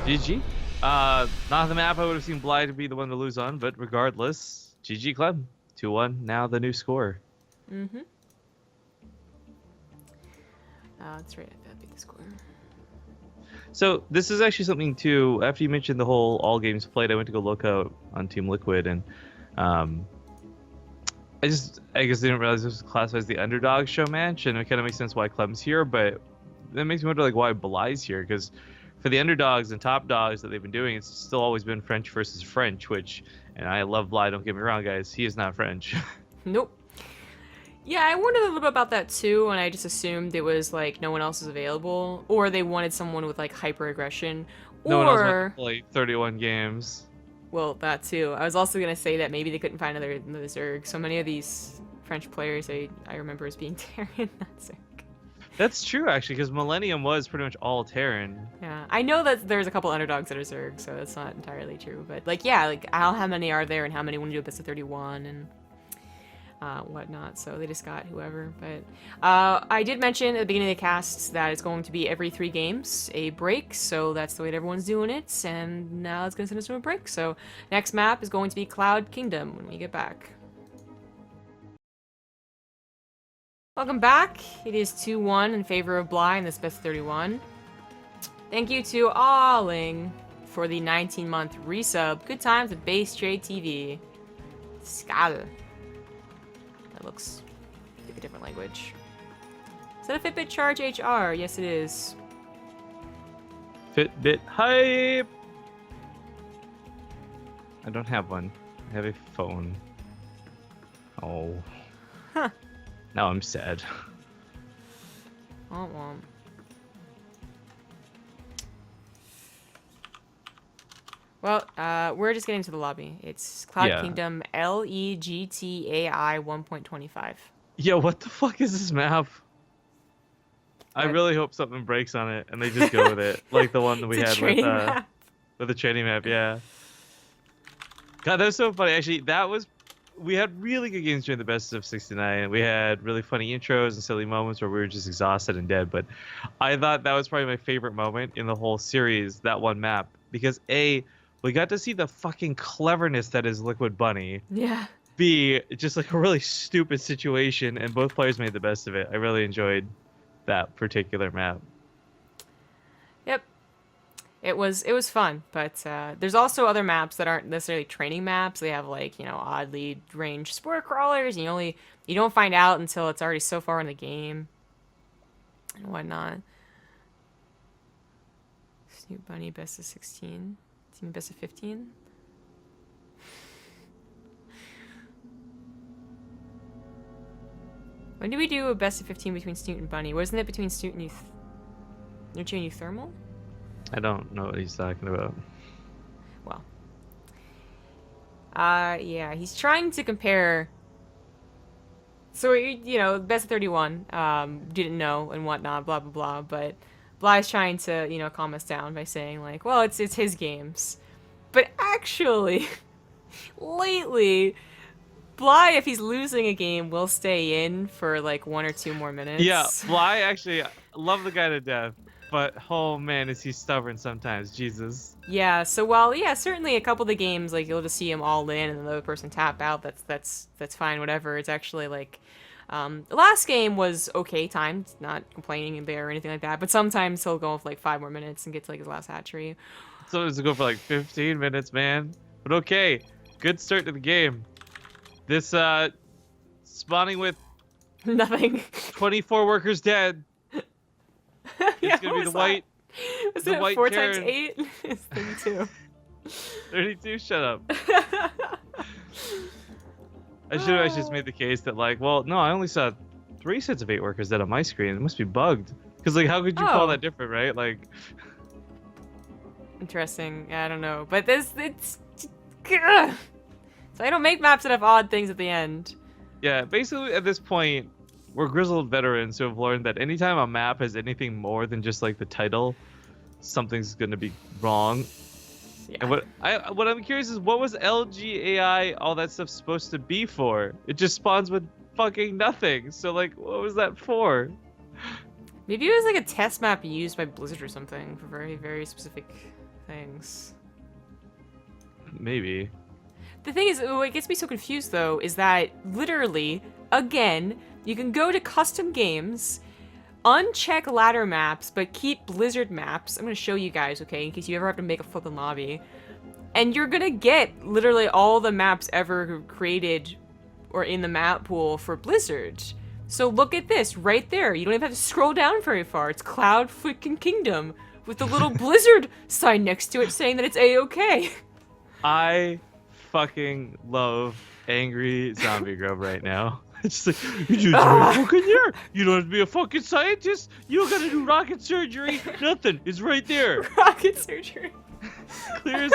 B: GG. Not the map I would have seen Bly to be the one to lose on, but regardless, GG Clem. 2-1, now the new score.
A: Mm-hmm. That's right, that'd be the score.
B: So this is actually something too, after you mentioned the whole all games played, I went to go look out on Team Liquid, and I guess didn't realize this was classified as the underdog show match, and it kind of makes sense why Clem's here, but that makes me wonder like why Bly's here, because for the underdogs and top dogs that they've been doing, it's still always been French versus French, which, and I love Bly, don't get me wrong guys, he is not French.
A: Nope. Yeah, I wondered a little bit about that too, and I just assumed it was like no one else is available, or they wanted someone with like hyper aggression,
B: No one else wants
A: or
B: to play 31 games.
A: well, that too. I was also gonna say that maybe they couldn't find another Zerg. So many of these French players I remember as being Terran, not Zerg.
B: That's true actually, because Millennium was pretty much all Terran.
A: Yeah, I know that there's a couple underdogs that are Zerg, so that's not entirely true. But like, yeah, like how many are there, and how many want to do a best of 31 and whatnot. So they just got whoever. But I did mention at the beginning of the cast that it's going to be every 3 games a break. So that's the way that everyone's doing it. And now it's going to send us to a break. So next map is going to be Cloud Kingdom when we get back. Welcome back. It is 2-1 in favor of Bly in this best of 31. Thank you to Alling for the 19-month resub. Good times at BaseTradeTV. Skal. That looks like a different language. Is that a Fitbit Charge HR? Yes, it is.
B: Fitbit hype! I don't have one. I have a phone. Oh.
A: Huh.
B: Now I'm sad.
A: Womp womp. Well, we're just getting to the lobby. It's Cloud Kingdom LEGTAI 1.25.
B: Yeah, what the fuck is this map? I really hope something breaks on it and they just go with it, like the one that we had with the training map. Yeah. God, that was so funny. Actually, we had really good games during the best of 69. We had really funny intros and silly moments where we were just exhausted and dead. But I thought that was probably my favorite moment in the whole series, that one map, because A, we got to see the fucking cleverness that is Liquid Bunny.
A: Yeah.
B: B, just like a really stupid situation, and both players made the best of it. I really enjoyed that particular map.
A: It was fun, but there's also other maps that aren't necessarily training maps. They have like, oddly ranged spore crawlers, and you don't find out until it's already so far in the game and whatnot. Snoop Bunny best of 16. Team best of 15. When did we do a best of 15 between Snoot and Bunny? Wasn't it between Snoot and Nurture and Euthermal?
B: I don't know what he's talking about.
A: Well. Yeah, he's trying to compare. So, best of 31, didn't know and whatnot, blah, blah, blah, but Bly's trying to, calm us down by saying, like, well, it's his games. But actually, lately, Bly, if he's losing a game, will stay in for, like, 1 or 2 more minutes.
B: Yeah, Bly, actually, I love the guy to death. but oh man, is he stubborn sometimes, Jesus.
A: Yeah, so while, yeah, certainly a couple of the games, like, you'll just see them all in and then the other person tap out, that's fine, whatever. It's actually, like, the last game was okay timed, not complaining there or anything like that, but sometimes he'll go for, like, 5 more minutes and get to, like, his last hatchery.
B: Sometimes it'll go for, like, 15 minutes, man. But okay, good start to the game. This, spawning with
A: Nothing.
B: 24 workers dead.
A: Yeah,
B: It's gonna be the white.
A: Was
B: the
A: it
B: white
A: 4
B: Karen.
A: times 8? It's 32.
B: 32, shut up. I should have just made the case that, like, well, no, I only saw 3 sets of 8 workers dead on my screen. It must be bugged. Because, like, how could you call
A: Oh.
B: that different, right? Like,
A: Interesting. Yeah, I don't know. But it's... Ugh. So I don't make maps that have odd things at the end.
B: yeah, basically at this point, we're grizzled veterans who have learned that anytime a map has anything more than just, like, the title, something's gonna be wrong.
A: Yeah.
B: And what I'm curious is, what was LGAI, all that stuff, supposed to be for? It just spawns with fucking nothing. So, like, what was that for?
A: Maybe it was like a test map used by Blizzard or something for very, very specific things.
B: Maybe.
A: The thing is, what gets me so confused, though, is that literally, again, you can go to custom games, uncheck ladder maps, but keep Blizzard maps. I'm going to show you guys, okay, in case you ever have to make a flippin' lobby. And you're going to get literally all the maps ever created or in the map pool for Blizzard. So look at this right there. You don't even have to scroll down very far. It's Cloud freaking Kingdom with the little Blizzard sign next to it saying that it's A-okay.
B: I fucking love angry zombie grub right now. It's like, you just right fucking there. You don't have to be a fucking scientist. You don't gotta do rocket surgery. Nothing. It's right there.
A: Rocket surgery.
B: Clear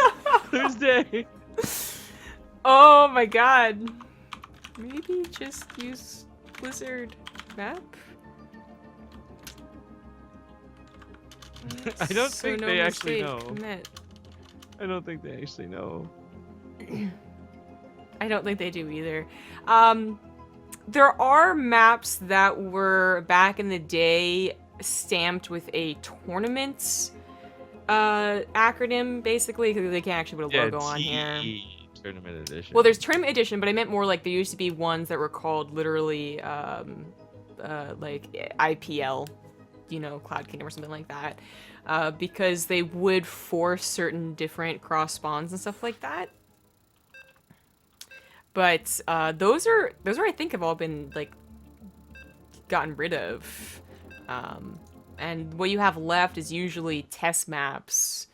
B: as day.
A: Oh my god. Maybe just use Blizzard map?
B: I don't
A: So
B: think
A: no
B: they actually
A: mistake,
B: know.
A: commit.
B: I don't think they actually know.
A: I don't think they do either. There are maps that were back in the day stamped with a tournament acronym, basically, because they can't actually put a logo on here.
B: Tournament edition.
A: Well, there's tournament edition, but I meant more like there used to be ones that were called literally like IPL, you know, Cloud Kingdom or something like that, because they would force certain different cross spawns and stuff like that. But those are I think have all been like gotten rid of, and what you have left is usually test maps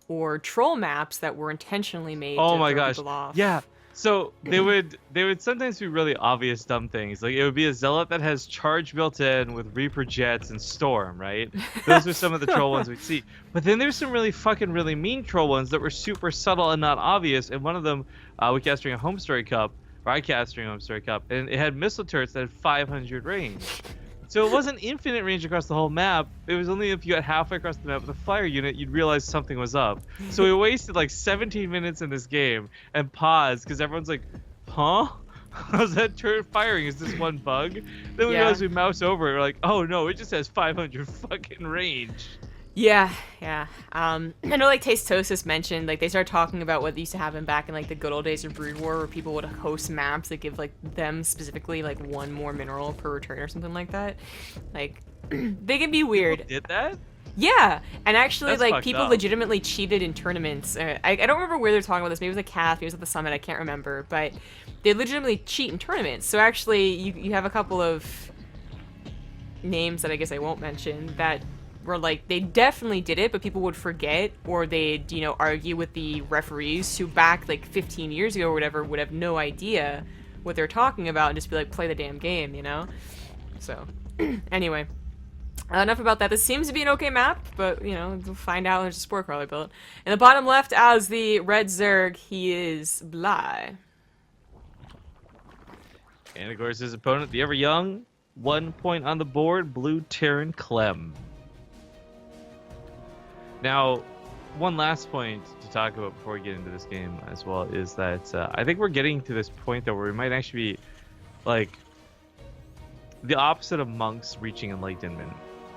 A: or troll maps that were intentionally made.
B: Oh
A: to
B: my
A: throw
B: gosh!
A: people off.
B: Yeah. So they would sometimes be really obvious dumb things. Like it would be a zealot that has charge built in with Reaper jets and Storm, right? Those are some of the troll ones we'd see. But then there's some really mean troll ones that were super subtle and not obvious. And one of them, we cast during a Home Story Cup, or I cast during a Home Story Cup, and it had missile turrets that had 500 range. So it wasn't infinite range across the whole map. It was only if you got halfway across the map with a fire unit, you'd realize something was up. So we wasted like 17 minutes in this game and paused because everyone's like, huh? How's that turret firing? Is this one bug? Then we realized we mouse over it. We're like, oh no, it just has 500 fucking range.
A: Yeah. I know, like, Tastosis mentioned, like, they started talking about what used to happen back in, like, the good old days of Brood War, where people would host maps that give, like, them specifically, like, 1 more mineral per return or something like that. Like, they can be weird.
B: People did that?
A: Yeah, and actually,
B: That's
A: like,
B: fucked
A: people
B: up.
A: legitimately cheated in tournaments. I don't remember where they're talking about this. Maybe it was at CAF, maybe it was at the Summit, I can't remember. But they legitimately cheat in tournaments. So actually, you have a couple of names that I guess I won't mention that were like, they definitely did it, but people would forget, or they'd, you know, argue with the referees who back, like, 15 years ago or whatever would have no idea what they're talking about and just be like, play the damn game, you know? So, anyway. Enough about that. This seems to be an okay map, but, you know, we'll find out. There's a spore crawler built. In the bottom left, as the red Zerg, he is Bly.
B: And of course, his opponent, the ever young, 1 point on the board, blue Terran Clem. Now, one last point to talk about before we get into this game as well is that I think we're getting to this point that where we might actually be, like, the opposite of monks reaching enlightenment.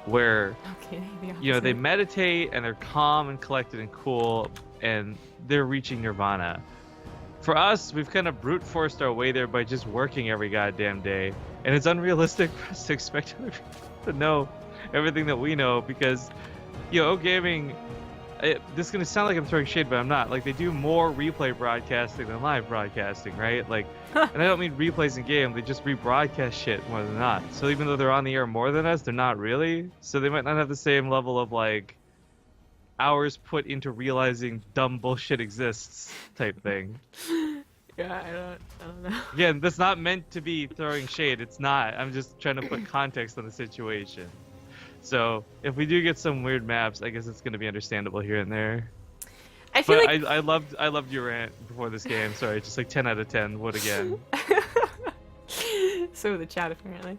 B: where
A: Okay, the
B: you know, they
A: opposite.
B: meditate and they're calm and collected and cool, and they're reaching nirvana. For us, we've kind of brute forced our way there by just working every goddamn day, and it's unrealistic for us to expect other people to know everything that we know because, you know, gaming. This is gonna sound like I'm throwing shade, but I'm not. Like, they do more replay broadcasting than live broadcasting, right? Like, and I don't mean replays in game. They just rebroadcast shit more than not. So even though they're on the air more than us, they're not really. So they might not have the same level of like hours put into realizing dumb bullshit exists type thing.
A: Yeah, I don't know.
B: Again, that's not meant to be throwing shade. It's not. I'm just trying to put context on the situation. So if we do get some weird maps, I guess it's going to be understandable here and there.
A: I feel
B: But
A: like
B: I loved your rant before this game. Sorry, just like 10 out of 10 would again.
A: so the chat apparently.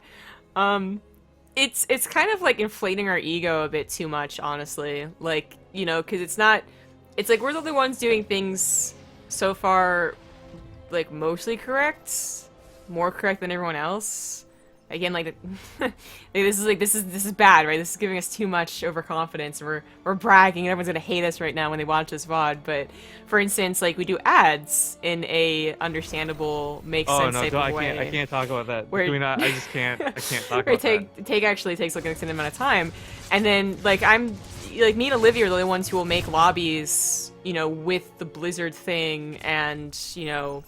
A: It's kind of like inflating our ego a bit too much, honestly. Like, you know, because it's not. It's like we're the only ones doing things so far, like mostly correct, more correct than everyone else. Again, like, this is bad, right? This is giving us too much overconfidence. We're bragging, and everyone's gonna hate us right now when they watch this VOD. But for instance, like we do ads in a understandable, makes sense type of way.
B: I can't talk about that.
A: Where,
B: Can we not? I just can't. I can't talk
A: where
B: about that.
A: take actually takes like an extended amount of time, and then like me and Olivia are the only ones who will make lobbies, you know, with the Blizzard thing, and you know,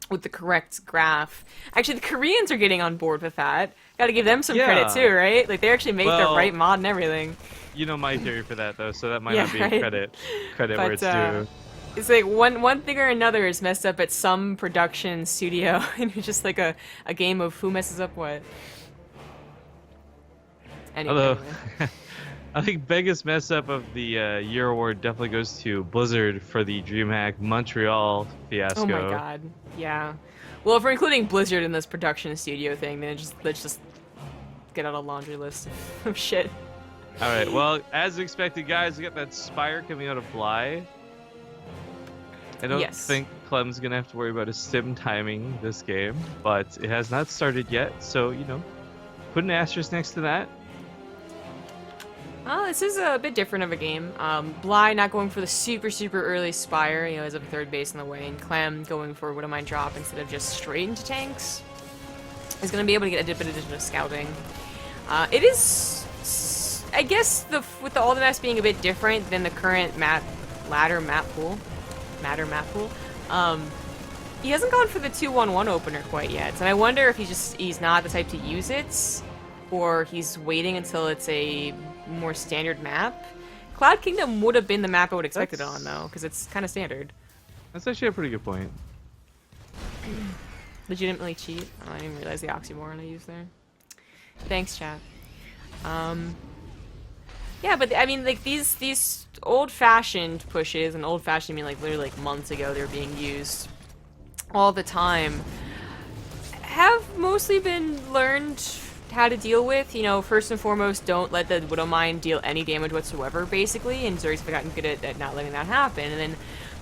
A: with the correct graph. Actually, the Koreans are getting on board with that. Gotta give them some credit too, right? Like, they actually make their right mod and everything.
B: You know my theory for that, though, so that might not be
A: right?
B: credit
A: But,
B: where it's due.
A: It's like one thing or another is messed up at some production studio, and it's just like a game of who messes up what. Anyway.
B: I think biggest mess up of the year award definitely goes to Blizzard for the DreamHack Montreal fiasco.
A: Oh my god, yeah. Well, if we're including Blizzard in this production studio thing, then let's just get out a laundry list of shit.
B: All right, well, as expected, guys, we got that Spire coming out of Bly. I don't think Clem's gonna have to worry about his sim timing this game, but it has not started yet, so you know, put an asterisk next to that.
A: Well, this is a bit different of a game. Bly not going for the super early Spire, you know, as a third base in the way, and Clem going for What Am I drop instead of just straight into tanks. Is going to be able to get a bit of scouting. It is, I guess, with the Ultimax being a bit different than the current matter map pool. He hasn't gone for the 2-1-1 opener quite yet, and I wonder if he's not the type to use it, or he's waiting until it's a more standard map. Cloud Kingdom would have been the map I would expect it on, though, because it's kind of standard.
B: That's actually a pretty good point.
A: Legitimately cheat. Oh, I didn't even realize the oxymoron I used there. Thanks, chat. Yeah, but I mean, like these old-fashioned pushes, and old-fashioned I mean like literally like months ago they were being used all the time, have mostly been learned how to deal with. You know, first and foremost, don't let the Widow Mine deal any damage whatsoever, basically, and Zuri's gotten good at not letting that happen. And then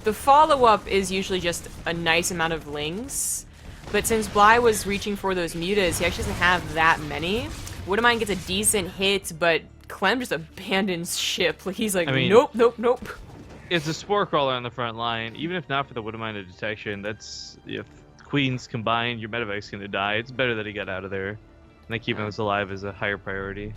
A: the follow-up is usually just a nice amount of lings, but since Bly was reaching for those mutas, he actually doesn't have that many. Widow Mine gets a decent hit, but Clem just abandons ship. Like, he's like, I mean, nope.
B: It's a Spore Crawler on the front line. Even if not for the Widow Mine of detection, that's, if Queens combined, your Medevac's gonna die. It's better that he got out of there. And like keeping us alive is a higher priority.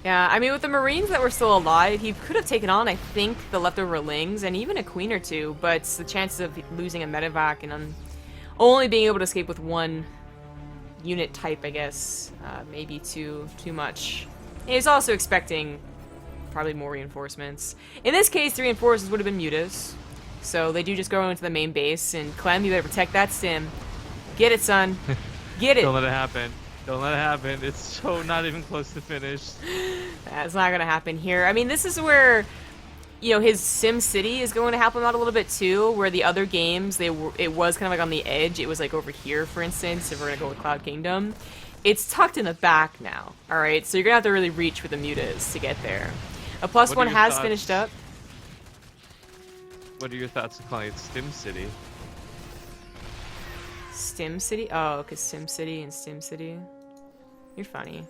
A: Yeah, I mean, with the Marines that were still alive, he could have taken on, I think, the leftover Lings, and even a Queen or two, but the chances of losing a Medevac and only being able to escape with one unit type, I guess, maybe too much. And he's also expecting probably more reinforcements. In this case, the reinforcements would have been mutas, so they do just go into the main base, and Clem, you better protect that stim. Get it, son. Get it.
B: Don't let it happen. Don't let it happen. It's so not even close to finished.
A: That's not going to happen here. I mean, this is where, you know, his Sim City is going to help him out a little bit too, where the other games, it was kind of like on the edge. It was like over here, for instance, if we're going to go with Cloud Kingdom. It's tucked in the back now, alright? So you're going to have to really reach with the mutas to get there. A +1 has finished up.
B: What are your thoughts on calling it Stim City?
A: Stim City? Oh, because Sim City and Stim City. You're funny.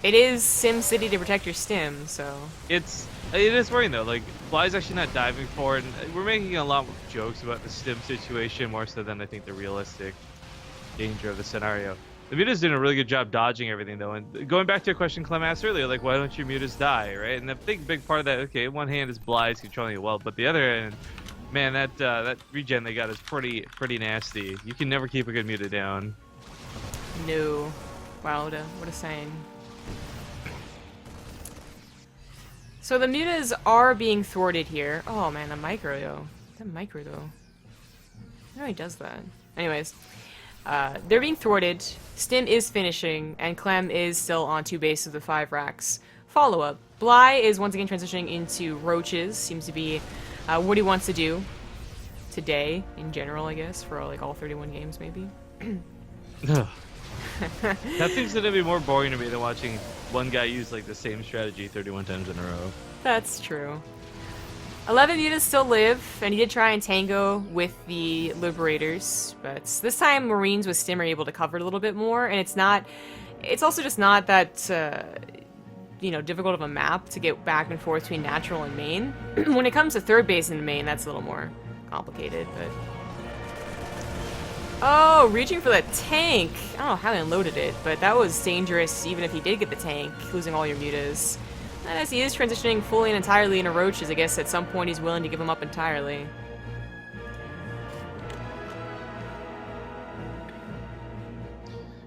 A: It is Sim City to protect your stim, so...
B: It is worrying though. Like, Bly's actually not diving for it, and we're making a lot of jokes about the stim situation more so than I think the realistic danger of the scenario. The Muta's doing a really good job dodging everything though, and going back to a question Clem asked earlier, like why don't your Mutas die, right? And the big part of that, okay, one hand is Bly's controlling it well, but the other hand, man, that regen they got is pretty nasty. You can never keep a good Muta down.
A: No. Wow, what a saying. So the Mutas are being thwarted here. Oh man, the micro though. That micro though. I know he does that. Anyways. They're being thwarted, Stim is finishing, and Clem is still on 2 base of the 5 racks. Follow-up. Bly is once again transitioning into roaches, seems to be what he wants to do today, in general, I guess, for like all 31 games, maybe.
B: That seems to be more boring to me than watching one guy use like the same strategy 31 times in a row.
A: That's true. 11 Mutas still live, and he did try and tango with the Liberators, but this time Marines with Stim are able to cover it a little bit more, and it's also just not that, you know, difficult of a map to get back and forth between natural and main. When it comes to third base and main, that's a little more complicated, but... Oh, reaching for the tank! I don't know how he unloaded it, but that was dangerous even if he did get the tank, losing all your Mutas. And as he is transitioning fully and entirely into roaches, I guess at some point he's willing to give them up entirely.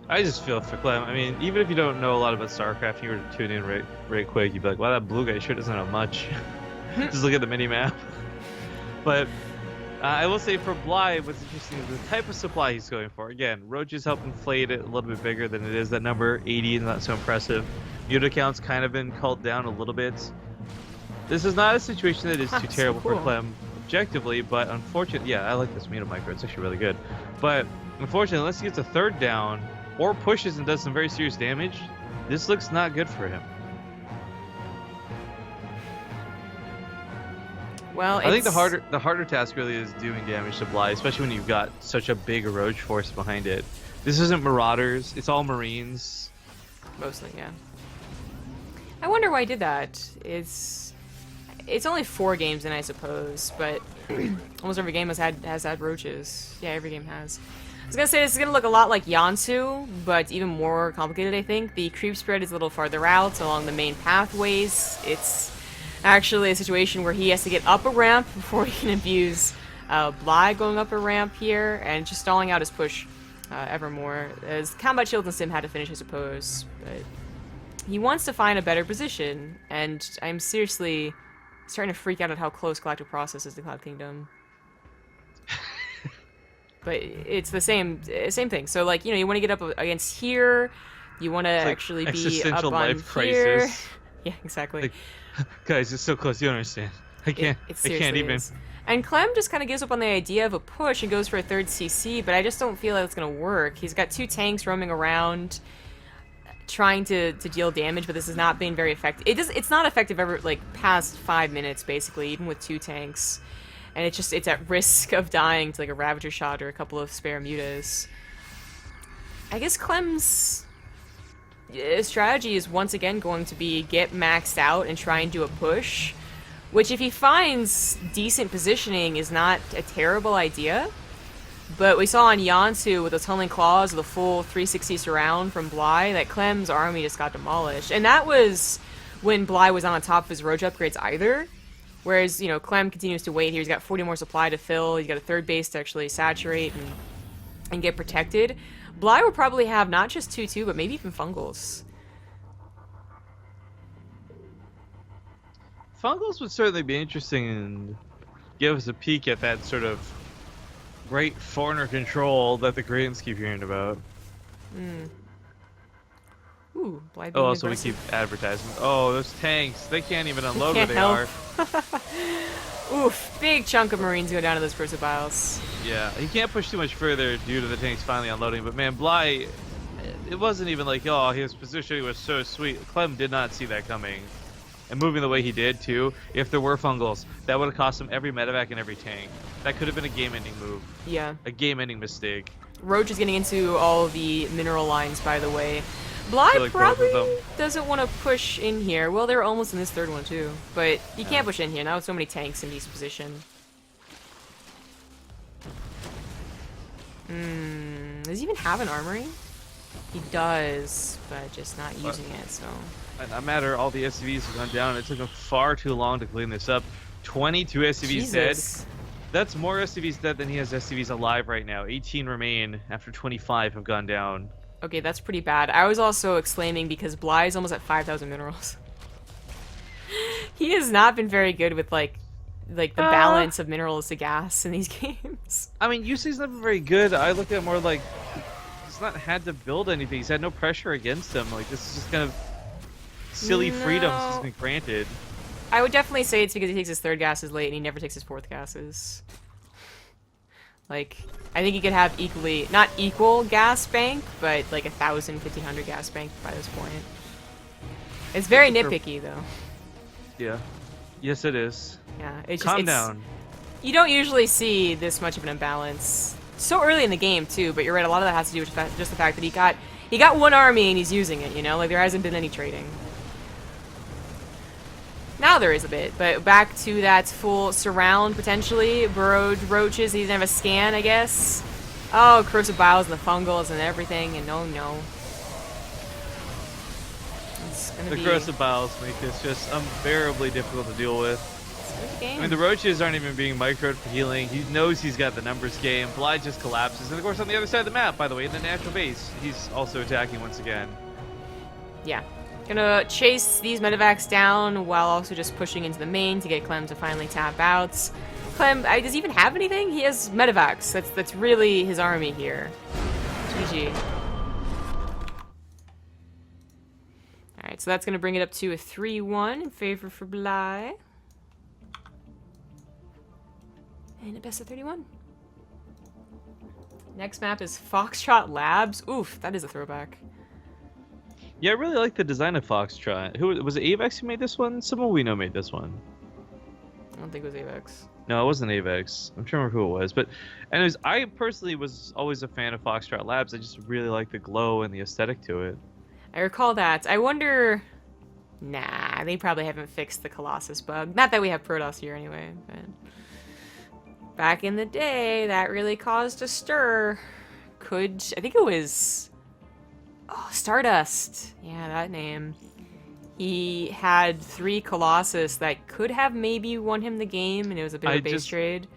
B: I just feel for Clem. I mean, even if you don't know a lot about StarCraft, you were to tune in right quick, you'd be like, wow, that blue guy sure doesn't have much. Just look at the mini-map. But I will say for Bly, what's interesting is the type of supply he's going for. Again, roaches help inflate it a little bit bigger than it is. That number 80 is not so impressive. Muta count's kind of been culled down a little bit. This is not a situation that is too terrible for Clem objectively, but unfortunately, yeah, I like this Muta micro. It's actually really good. But unfortunately, unless he gets a third down or pushes and does some very serious damage, this looks not good for him.
A: Well,
B: I think the harder task really is doing damage to Bly, especially when you've got such a big roach force behind it. This isn't Marauders; it's all Marines.
A: Mostly, yeah. I wonder why he did that. It's only 4 games in, I suppose, but almost every game has had roaches. Yeah, every game has. I was gonna say this is gonna look a lot like Yansu, but even more complicated, I think. The creep spread is a little farther out along the main pathways. It's actually a situation where he has to get up a ramp before he can abuse Bly going up a ramp here, and just stalling out his push evermore. As Combat Shield and Sim had to finish, I suppose, but he wants to find a better position, and I'm seriously starting to freak out at how close Galactic Process is to Cloud Kingdom. But it's the same thing. So, like, you know, you want to get up against here, you want to actually be up on
B: life
A: here.
B: Crisis.
A: Yeah, exactly.
B: Like, guys, it's so close. You don't understand. I can't even.
A: Is. And Clem just kind of gives up on the idea of a push and goes for a third CC, but I just don't feel like it's going to work. He's got 2 tanks roaming around, trying to deal damage, but this is not being very effective. It's not effective ever, like, past 5 minutes, basically, even with 2 tanks. And it's at risk of dying to, like, a Ravager shot or a couple of spare Mutas. I guess Clem's strategy is once again going to be get maxed out and try and do a push, which if he finds decent positioning is not a terrible idea. But we saw on Yansu with the Tunneling Claws with a full 360 surround from Bly that Clem's army just got demolished. And that was when Bly was on top of his roach upgrades either. Whereas, you know, Clem continues to wait here. He's got 40 more supply to fill. He's got a third base to actually saturate and get protected. Bly will probably have not just 2-2, but maybe even Fungals.
B: Fungals would certainly be interesting and give us a peek at that sort of great foreigner control that the Koreans keep hearing about.
A: Ooh, Bly being
B: oh, also
A: aggressive.
B: we keep advertising. Oh, those tanks, they can't even unload where they are.
A: Oof, big chunk of Marines go down to those Percibiles.
B: Yeah, he can't push too much further due to the tanks finally unloading, but man, Bly, it wasn't even like, oh, his positioning was so sweet. Clem did not see that coming. And moving the way he did, too, if there were Fungals, that would have cost him every medevac and every tank. That could have been a game-ending move.
A: Yeah.
B: A game-ending mistake.
A: Roach is getting into all the mineral lines, by the way. Bly
B: like both of
A: probably
B: them.
A: doesn't want to push in here. Well, they're almost in this third one too, but you can't push in here now with so many tanks in each position. Does he even have an armory? He does, but just not using it, so...
B: No matter, all the SCVs have gone down. It took them far too long to clean this up. 22 SCVs dead. That's more SCVs dead than he has SCVs alive right now. 18 remain after 25 have gone down.
A: Okay, that's pretty bad. I was also exclaiming because Bly is almost at 5,000 minerals. He has not been very good with, like the balance of minerals to gas in these games.
B: I mean, UC's not been very good. I look at it more like he's not had to build anything. He's had no pressure against him. Like, this is just kind of silly freedoms he's been granted.
A: I would definitely say it's because he takes his third gases late and he never takes his fourth gases. Like, I think he could have equally, not equal gas bank, but like 1,000, 1,500 gas bank by this point. It's very nitpicky though.
B: Yeah. Yes, it is.
A: Yeah, it's just,
B: Calm down.
A: You don't usually see this much of an imbalance so early in the game too, but you're right, a lot of that has to do with just the fact that he got one army and he's using it, you know? Like, there hasn't been any trading. Now there is a bit, but back to that full surround, potentially. Burrowed roaches, he doesn't have a scan, I guess. Oh, corrosive biles and the fungals and everything, and no. It's gonna
B: The
A: be...
B: corrosive biles make this just unbearably difficult to deal with.
A: Game.
B: I mean, the roaches aren't even being microed for healing. He knows he's got the numbers game. Bly just collapses. And of course, on the other side of the map, by the way, in the natural base, he's also attacking once again.
A: Yeah. Gonna chase these medevacs down while also just pushing into the main to get Clem to finally tap out. Clem, does he even have anything? He has medevacs. That's really his army here. GG. Alright, so that's gonna bring it up to a 3-1 in favor for Bly. And a best of 31. Next map is Foxtrot Labs. Oof, that is a throwback.
B: Yeah, I really like the design of Foxtrot. Who was it? Avex who made this one? Someone we know made this one.
A: I don't think it was Avex.
B: No, it wasn't Avex. I'm trying to remember who it was. But anyways, I personally was always a fan of Foxtrot Labs. I just really like the glow and the aesthetic to it.
A: I recall that. I wonder... Nah, they probably haven't fixed the Colossus bug. Not that we have Protoss here anyway, but... Back in the day, that really caused a stir. I think it was... Oh, Stardust. Yeah, that name. He had 3 Colossus that could have maybe won him the game, and it was a bit of a base trade.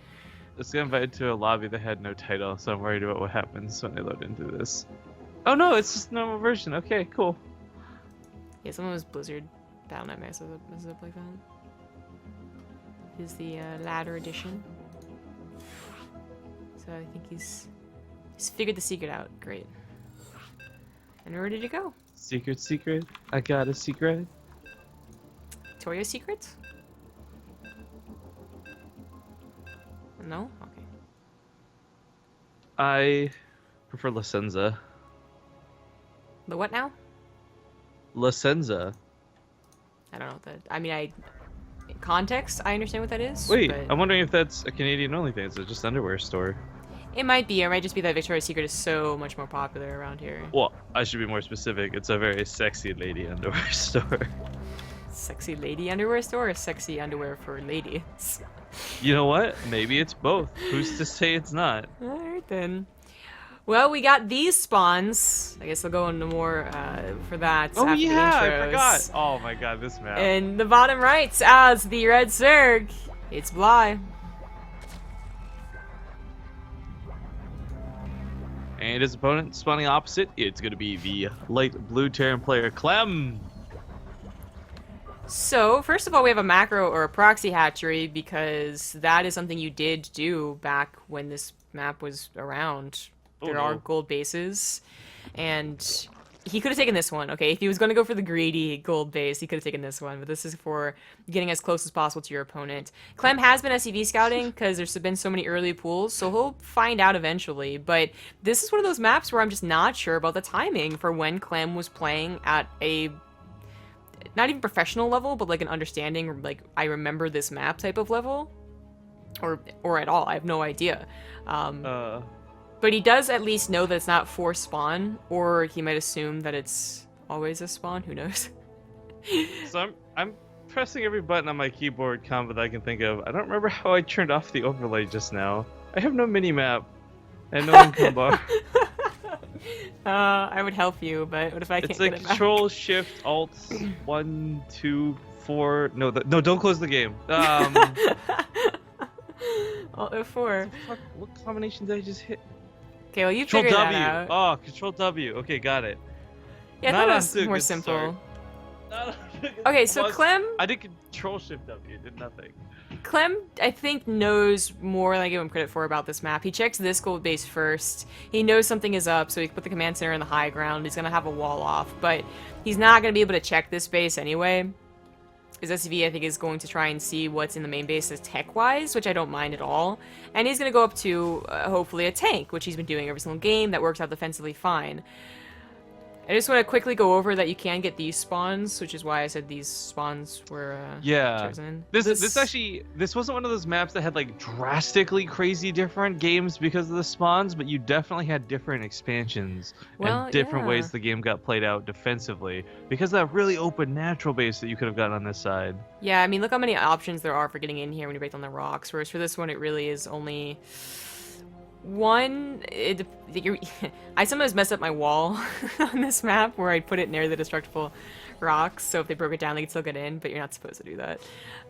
B: I was invited to a lobby that had no title, so I'm worried about what happens when I load into this. Oh no, it's just a normal version. Okay, cool.
A: Yeah, someone was Blizzard Battle.net messes up like that. Is the ladder edition. So I think he's figured the secret out. Great. And we're ready to go.
B: Secret. I got a secret.
A: Victoria's Secret? No? Okay.
B: I prefer La Senza.
A: The what now?
B: La Senza.
A: I don't know what that... I mean, in context, I understand what that is.
B: Wait,
A: but...
B: I'm wondering if that's a Canadian only thing. Is it just underwear store?
A: It might be, or it might just be that Victoria's Secret is so much more popular around here.
B: Well, I should be more specific. It's a very sexy lady underwear store.
A: Sexy lady underwear store or sexy underwear for ladies?
B: You know what? Maybe it's both. Who's to say it's not?
A: Alright then. Well, we got these spawns. I guess I'll go into more for that
B: Oh
A: after
B: yeah,
A: the intros.
B: I forgot. Oh my god, this map.
A: In the bottom right, as the red Zerg, it's Bly.
B: And his opponent spawning opposite, it's going to be the light blue Terran player, Clem.
A: So, first of all, we have a macro or a proxy hatchery because that is something you did do back when this map was around. There are gold bases, and he could have taken this one, okay? If he was going to go for the greedy gold base, he could have taken this one, but this is for getting as close as possible to your opponent. Clem has been SCV scouting because there's been so many early pools, so he'll find out eventually, but this is one of those maps where I'm just not sure about the timing for when Clem was playing at a, not even professional level, but like an understanding, like I remember this map type of level, or at all, I have no idea.
B: Uh,
A: But he does at least know that it's not forced spawn, or he might assume that it's always a spawn. Who knows?
B: So I'm pressing every button on my keyboard combo that I can think of. I don't remember how I turned off the overlay just now. I have no mini map and no income bar.
A: I would help you, but what if I can't
B: It's
A: get
B: like
A: it back?
B: Control Shift Alt 1 2 4. No, no, don't close the game.
A: Alt F4.
B: Fuck, what combination did I just hit?
A: Okay, well you
B: Control
A: figured
B: W.
A: that out.
B: Oh, Control W. Okay, got it.
A: Yeah, I
B: Not
A: thought it
B: off
A: was
B: to a
A: more
B: good
A: simple.
B: start. Not off to a good
A: Okay, so
B: start.
A: Clem,
B: I did Control Shift W. Did nothing.
A: Clem, I think knows more than I give him credit for about this map. He checks this gold base first. He knows something is up, so he put the command center in the high ground. He's gonna have a wall off, but he's not gonna be able to check this base anyway. His SCV, I think, is going to try and see what's in the main base as tech-wise, which I don't mind at all. And he's going to go up to, hopefully, a tank, which he's been doing every single game. That works out defensively fine. I just want to quickly go over that you can get these spawns, which is why I said these spawns were chosen.
B: This wasn't one of those maps that had like drastically crazy different games because of the spawns, but you definitely had different expansions and different ways the game got played out defensively because of that really open natural base that you could have gotten on this side.
A: Yeah, I mean, look how many options there are for getting in here when you break down the rocks, whereas for this one it really is only one. I sometimes mess up my wall on this map where I put it near the destructible rocks, so if they broke it down they could still get in, but you're not supposed to do that.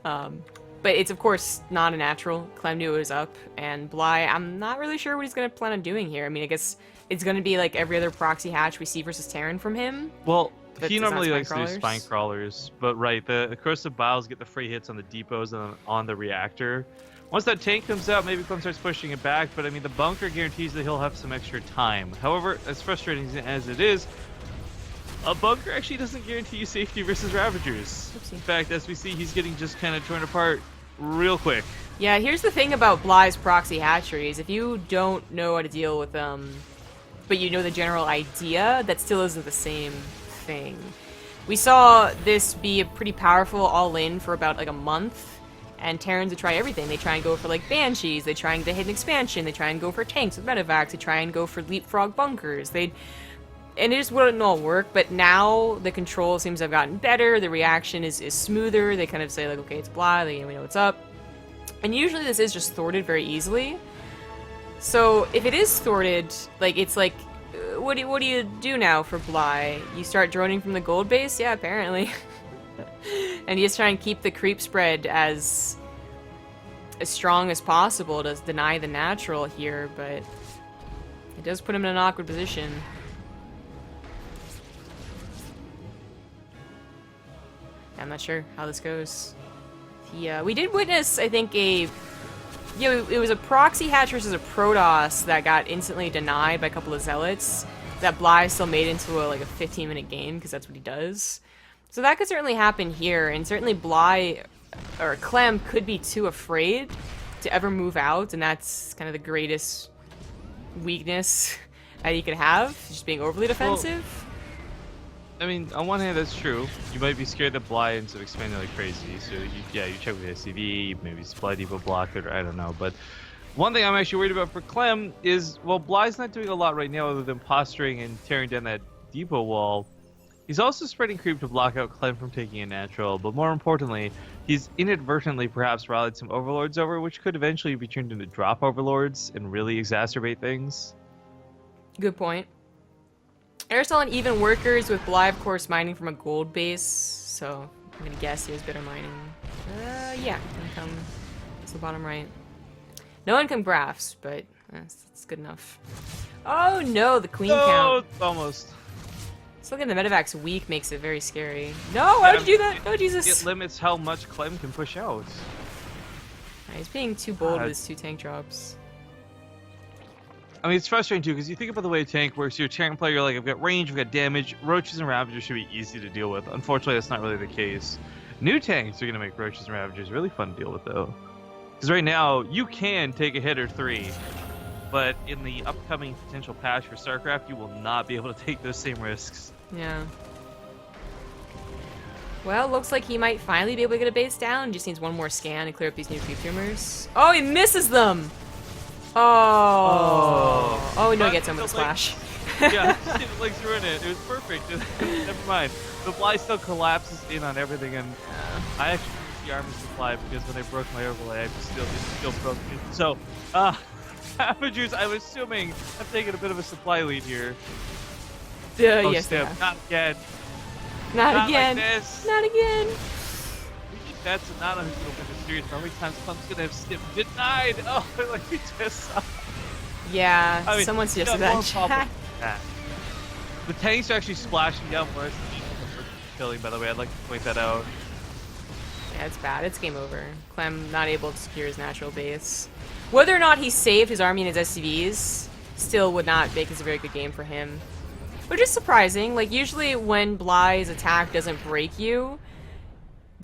A: But it's of course not a natural. Clem knew it was up, and Bly, I'm not really sure what he's going to plan on doing here. I mean, I guess it's going to be like every other proxy hatch we see versus Terran from him.
B: Well,
A: But
B: he
A: it's not
B: normally
A: spine
B: likes to do
A: crawlers.
B: spine crawlers, but right, the corrosive biles get the free hits on the depots and on the reactor. Once that tank comes out, maybe Clem starts pushing it back, but I mean, the bunker guarantees that he'll have some extra time. However, as frustrating as it is, a bunker actually doesn't guarantee you safety versus Ravagers.
A: Oopsie.
B: In fact, as we see, he's getting just kind of torn apart real quick.
A: Yeah, here's the thing about Bly's proxy hatcheries. If you don't know how to deal with them, but you know the general idea, that still isn't the same thing. We saw this be a pretty powerful all-in for about like a month, and Terrans would try everything. They try and go for like Banshees, they try and hit an expansion, they try and go for tanks with medevacs, they try and go for leapfrog bunkers. And it just wouldn't all work, but now the control seems to have gotten better, the reaction is smoother, they kind of say like, okay, it's Bly, we know what's up. And usually this is just thwarted very easily. So if it is thwarted, like it's like, what do you do now for Bly? You start droning from the gold base? Yeah, apparently. And you just try and keep the creep spread as strong as possible to deny the natural here, but it does put him in an awkward position. I'm not sure how this goes. We did witness, I think, it was a proxy hatch versus a Protoss that got instantly denied by a couple of zealots that Bly still made into a 15-minute game, because that's what he does. So that could certainly happen here, and certainly Bly or Clem could be too afraid to ever move out, and that's kind of the greatest weakness that he could have, just being overly defensive.
B: I mean, on one hand, that's true. You might be scared that Bly ends up expanding like crazy, so you check with the SCV, maybe Supply Depot block it, or I don't know. But one thing I'm actually worried about for Clem is, well, Bly's not doing a lot right now other than posturing and tearing down that depot wall. He's also spreading creep to block out Clem from taking a natural, but more importantly, he's inadvertently perhaps rallied some overlords over, which could eventually be turned into drop overlords and really exacerbate things.
A: Good point. Aerosol and even workers, with Bly, of course, mining from a gold base, so I'm gonna guess he has better mining. Yeah, income. It's the bottom right. No income graphs, but that's good enough. Oh no, the queen count.
B: Oh, almost.
A: Just looking at the medevac's weak makes it very scary. No, why would you do that? Oh, Jesus.
B: It limits how much Clem can push out.
A: He's being too bold with his 2 tank drops.
B: I mean, it's frustrating too, because you think about the way a tank works. You're a tank player, you're like, I've got range, I've got damage. Roaches and Ravagers should be easy to deal with. Unfortunately, that's not really the case. New tanks are going to make Roaches and Ravagers really fun to deal with, though. Because right now, you can take a hit or 3, but in the upcoming potential patch for StarCraft, you will not be able to take those same risks.
A: Yeah. Well, looks like he might finally be able to get a base down. Just needs one more scan to clear up these new creep tumors. Oh, he misses them! Oh, no, he gets him with a splash.
B: Yeah, I just didn't like ruin it. It was perfect. Never mind. The Bly still collapses in on everything, and I actually used the armor supply because when I broke my overlay, it still broke it. So, Avengers, I'm assuming I'm taking a bit of a supply lead here. Oh,
A: Yes,
B: snap. Not again.
A: Not again.
B: Like this.
A: Not again.
B: We need bets and not on who's going to win the series. How many times Clem's going to have Stim denied? Oh, like we just saw.
A: Yeah,
B: I mean,
A: someone suggested that in chat.
B: The tanks are actually splashing down worse than killing, by the way. I'd like to point that out.
A: Yeah, it's bad. It's game over. Clem not able to secure his natural base. Whether or not he saved his army and his SCVs still would not make this a very good game for him. Which is surprising. Like, usually when Bly's attack doesn't break you,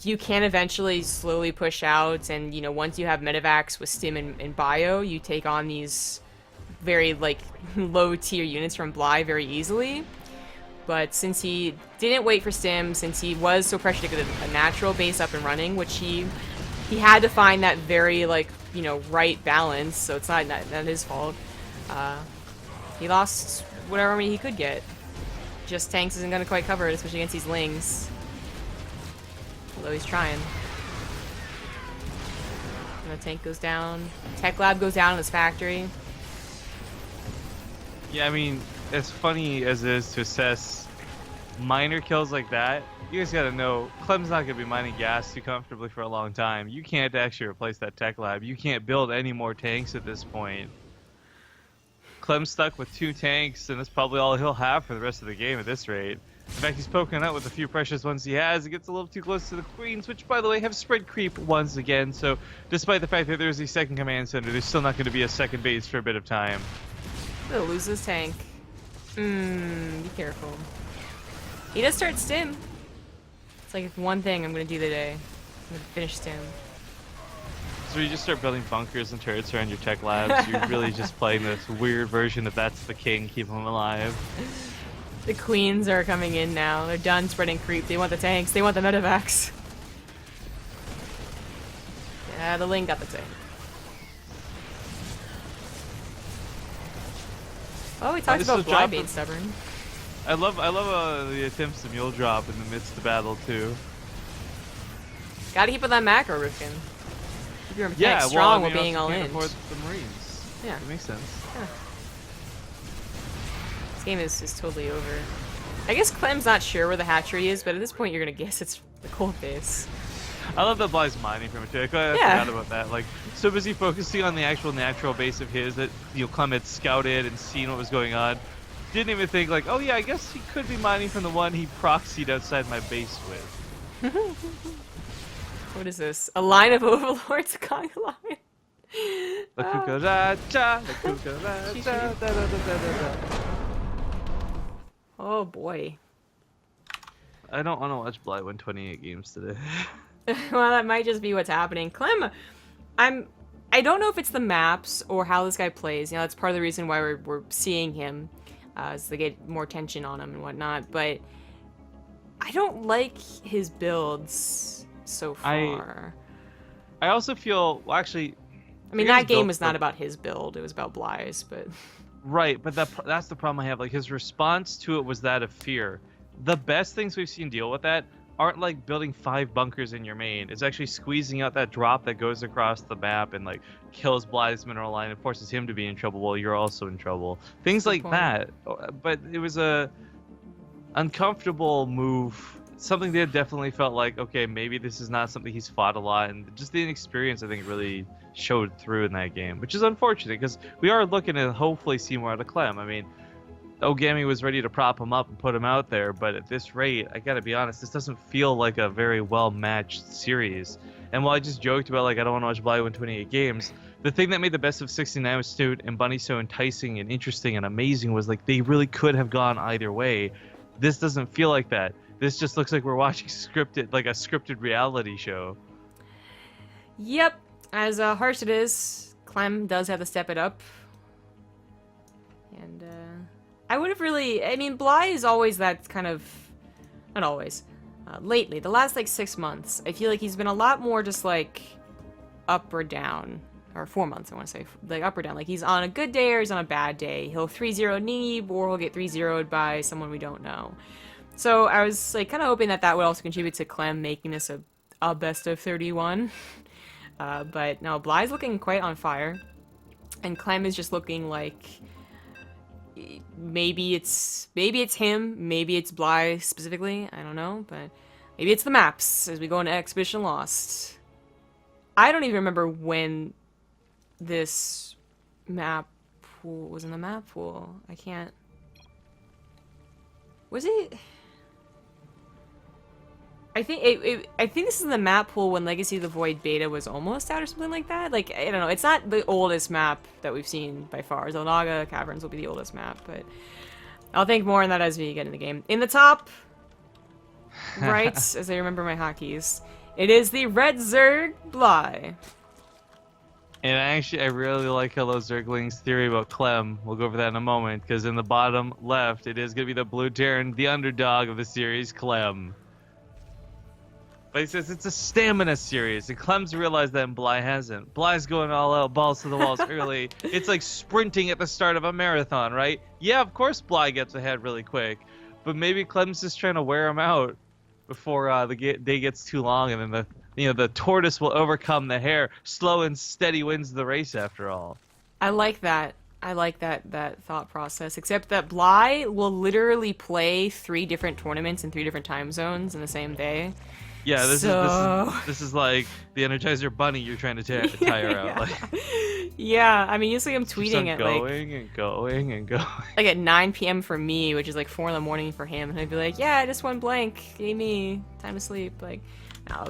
A: you can eventually slowly push out, and, you know, once you have medevacs with Stim and Bio, you take on these very, like, low-tier units from Bly very easily. But since he didn't wait for Stim, since he was so pressured to get a natural base up and running, which he had to find that very, like, you know, right balance, so it's not his fault. He lost whatever army he could get. Just tanks isn't going to quite cover it, especially against these lings. Although he's trying. And the tank goes down. Tech lab goes down in his factory.
B: Yeah, I mean, as funny as it is to assess minor kills like that, you guys gotta know, Clem's not gonna be mining gas too comfortably for a long time. You can't actually replace that tech lab. You can't build any more tanks at this point. Clem's stuck with 2 tanks, and that's probably all he'll have for the rest of the game at this rate. In fact, he's poking out with the few precious ones he has. It gets a little too close to the queens, which, by the way, have spread creep once again. So, despite the fact that there's a second command center, there's still not going to be a second base for a bit of time.
A: He'll lose his tank. Be careful. He does start Stim. It's like one thing I'm going to do today. I'm going to finish Stim.
B: So you just start building bunkers and turrets around your tech labs. You're really just playing this weird version of that's the king, keep him alive.
A: The queens are coming in now. They're done spreading creep. They want the tanks. They want the medevacs. Yeah, the Ling got the tank. Oh, he talked about Bly being stubborn.
B: I love the attempts to mule drop in the midst of battle too.
A: Gotta keep with that macro, Rifkin. Keep your tanks strong while being all in.
B: The Marines.
A: Yeah.
B: That makes sense.
A: Yeah. This game is totally over. I guess Clem's not sure where the hatchery is, but at this point you're gonna guess it's the cold base.
B: I love that Bly's mining from it too. I forgot about that. Like, so busy focusing on the actual natural base of his that, you know, Clem had scouted and seen what was going on. Didn't even think like, oh yeah, I guess he could be mining from the one he proxied outside my base with.
A: What is this? A line of overlords? Conga line?
B: La cucaracha, la cucaracha, da da da da da.
A: Oh boy.
B: I don't want to watch Bly win 28 games today.
A: Well, that might just be what's happening. Clem, I don't know if it's the maps or how this guy plays. You know, that's part of the reason why we're seeing him, as they get more tension on him and whatnot. But I don't like his builds so far.
B: I also feel, well, actually,
A: I mean, that game was not about his build. It was about Bly's, but...
B: Right, but that's the problem I have. Like, his response to it was that of fear. The best things we've seen deal with that aren't like building 5 bunkers in your main. It's actually squeezing out that drop that goes across the map and like kills Bly's mineral line and forces him to be in trouble while you're also in trouble. Things like that. But it was a uncomfortable move. Something that definitely felt like, okay, maybe this is not something he's fought a lot, and just the inexperience I think really showed through in that game, which is unfortunate because we are looking to hopefully see more out of Clem. I mean, Ogami was ready to prop him up and put him out there, but at this rate, I gotta be honest, this doesn't feel like a very well-matched series. And while I just joked about, like, I don't want to watch Bly win 28 games, the thing that made the best of 69 with Snoot and Bunny so enticing and interesting and amazing was, like, they really could have gone either way. This doesn't feel like that. This just looks like we're watching a scripted reality show.
A: Yep. As harsh it is, Clem does have to step it up. And, I would have really... I mean, Bly is always that kind of... Not always. Lately, the last, like, 6 months, I feel like he's been a lot more just, like, up or down. or 4 months, I want to say, like up or down. Like he's on a good day or he's on a bad day. He'll 3-0 Nini, or he'll get 3-0'd by someone we don't know. So I was like kind of hoping that that would also contribute to Clem making this a best of 31. But no, Bly's looking quite on fire, and Clem is just looking like maybe it's him, maybe it's Bly specifically. I don't know, but maybe it's the maps as we go into Expedition Lost. I don't even remember when this map pool was in the map pool. I can't. Was it? I think I think this is the map pool when Legacy of the Void beta was almost out or something like that. Like, I don't know. It's not the oldest map that we've seen by far. Zel Naga Caverns will be the oldest map, but I'll think more on that as we get in the game. In the top right, as I remember my hotkeys, it is the Red Zerg Bly.
B: And I really like Hello Zergling's theory about Clem. We'll go over that in a moment, because in the bottom left, it is going to be the Blue Terran, the underdog of the series, Clem. But he says it's a stamina series, and Clem's realized that and Bly hasn't. Bly's going all out, balls to the walls early. It's like sprinting at the start of a marathon, right? Yeah, of course Bly gets ahead really quick, but maybe Clem's just trying to wear him out before the day gets too long, and then the tortoise will overcome the hare. Slow and steady wins the race, after all.
A: I like that. I like that thought process, except that Bly will literally play 3 different tournaments in 3 different time zones in the same day.
B: Yeah, this is like the Energizer Bunny you're trying to tire out. Like,
A: yeah, I mean, usually I'm tweeting at
B: going and going and going.
A: Like at 9 p.m. for me, which is like 4 in the morning for him, and I'd be like, yeah, I just went blank. Gave me time to sleep. Like, no,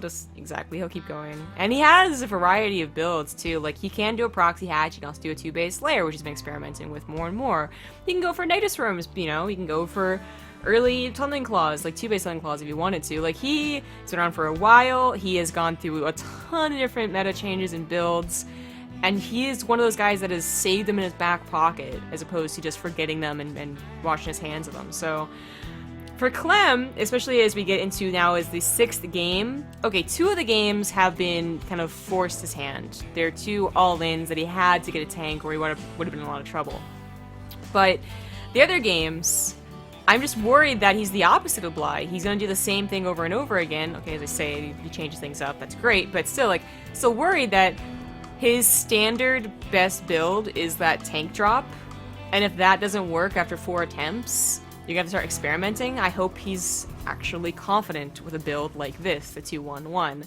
A: he'll keep going. And he has a variety of builds too. Like, he can do a proxy hatch. He can also do a 2-base layer, which he's been experimenting with more and more. He can go for Nidus rooms, he can go for early tunneling claws, like 2-base tunneling claws if he wanted to. Like, he's been around for a while. He has gone through a ton of different meta changes and builds, and he is one of those guys that has saved them in his back pocket as opposed to just forgetting them and washing his hands of them. So for Clem, especially as we get into now is the 6th game, okay, 2 of the games have been kind of forced his hand. They're 2 all-ins that he had to get a tank or he would have been in a lot of trouble. But the other games, I'm just worried that he's the opposite of Bly. He's going to do the same thing over and over again. Okay, as I say, he changes things up. That's great. But still, still worried that his standard best build is that tank drop. And if that doesn't work after 4 attempts, you're going to start experimenting. I hope he's actually confident with a build like this, the 2-1-1.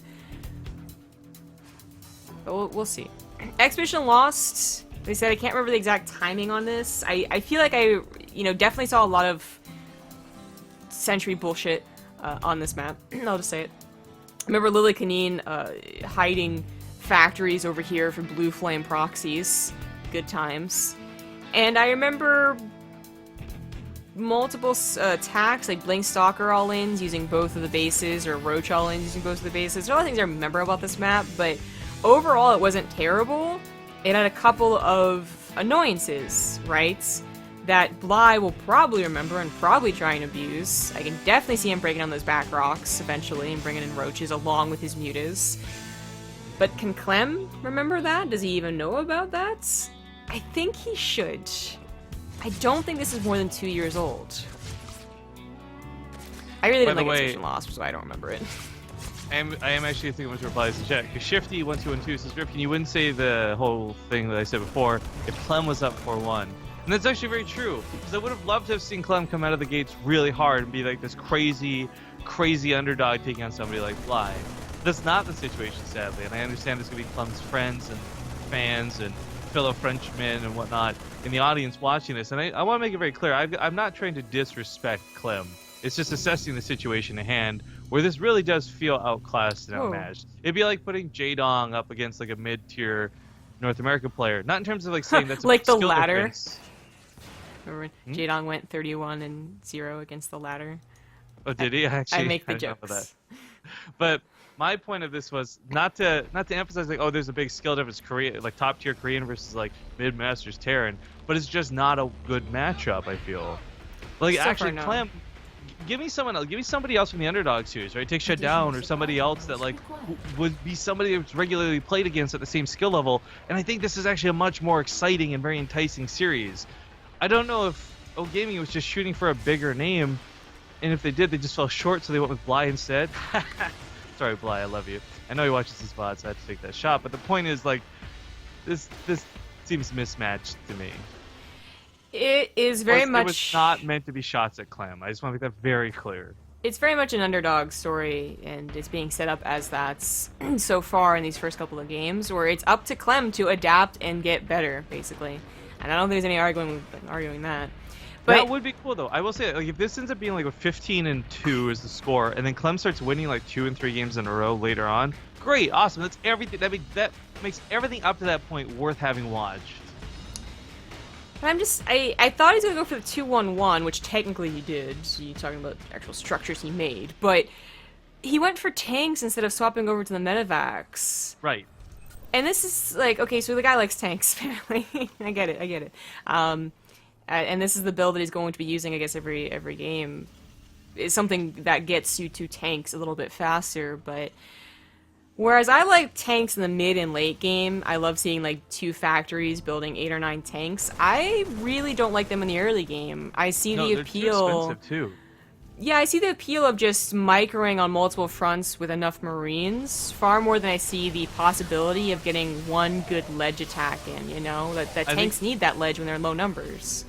A: But we'll see. Expedition Lost, they said, I can't remember the exact timing on this. I feel like I definitely saw a lot of Sentry bullshit on this map. I'll just say it. I remember Lily Canine hiding factories over here for Blue Flame proxies. Good times. And I remember multiple attacks, like Blink Stalker all-ins using both of the bases, or Roach all-ins using both of the bases. There are a lot of things I remember about this map, but overall it wasn't terrible. It had a couple of annoyances, right? That Bly will probably remember and probably try and abuse. I can definitely see him breaking down those back rocks eventually and bringing in roaches along with his mutas. But can Clem remember that? Does he even know about that? I think he should. I don't think this is more than 2 years old. I really didn't like Expedition Lost, so I don't remember it.
B: I am actually thinking of replies to chat. Because Shifty1212 says, Ripkin, you wouldn't say the whole thing that I said before if Clem was up 4-1. And that's actually very true, because I would have loved to have seen Clem come out of the gates really hard and be like this crazy underdog taking on somebody like Bly. That's not the situation, sadly, and I understand there's going to be Clem's friends and fans and fellow Frenchmen and whatnot in the audience watching this, and I want to make it very clear, I'm not trying to disrespect Clem. It's just assessing the situation at hand, where this really does feel outclassed and outmatched. It'd be like putting Jaedong up against like a mid-tier North American player, not in terms of like saying that's
A: like
B: a
A: the
B: skill
A: ladder.
B: difference.
A: Remember when Jaedong went 31-0 against the ladder?
B: Oh, did he? Actually,
A: I make the jokes.
B: That. But my point of this was not to emphasize like, oh, there's a big skill difference, Korea, like top tier Korean versus like mid masters Terran, but it's just not a good matchup. I feel like
A: So
B: actually
A: far, no.
B: Clem, give me someone else. Give me somebody else from the underdog series, right? Take Shutdown or somebody else that like would be somebody that's regularly played against at the same skill level. And I think this is actually a much more exciting and very enticing series. I don't know if O Gaming was just shooting for a bigger name, and if they did, they just fell short, so they went with Bly instead. Sorry, Bly, I love you. I know he watches these VODs, so I had to take that shot. But the point is, like, this seems mismatched to me.
A: It is very much...
B: It was not meant to be shots at Clem. I just want to make that very clear.
A: It's very much an underdog story, and it's being set up as that so far in these first couple of games, where it's up to Clem to adapt and get better, basically. And I don't think there's any arguing that. But
B: that would be cool, though. I will say, like, if this ends up being like a 15-2 is the score, and then Clem starts winning like 2 and 3 games in a row later on, great, awesome. That's everything. That makes everything up to that point worth having watched.
A: But I thought he was gonna go for the 2-1-1, which technically he did. You're talking about actual structures he made, but he went for tanks instead of swapping over to the medevacs.
B: Right.
A: And this is like, okay, so the guy likes tanks, apparently. I get it. And this is the build that he's going to be using, I guess, every game. It's something that gets you to tanks a little bit faster, but... Whereas I like tanks in the mid and late game, I love seeing, like, 2 factories building 8 or 9 tanks. I really don't like them in the early game. I see the appeal...
B: They're too expensive, too.
A: Yeah, I see the appeal of just microing on multiple fronts with enough Marines, far more than I see the possibility of getting one good ledge attack in, you know? That tanks need that ledge when they're in low numbers.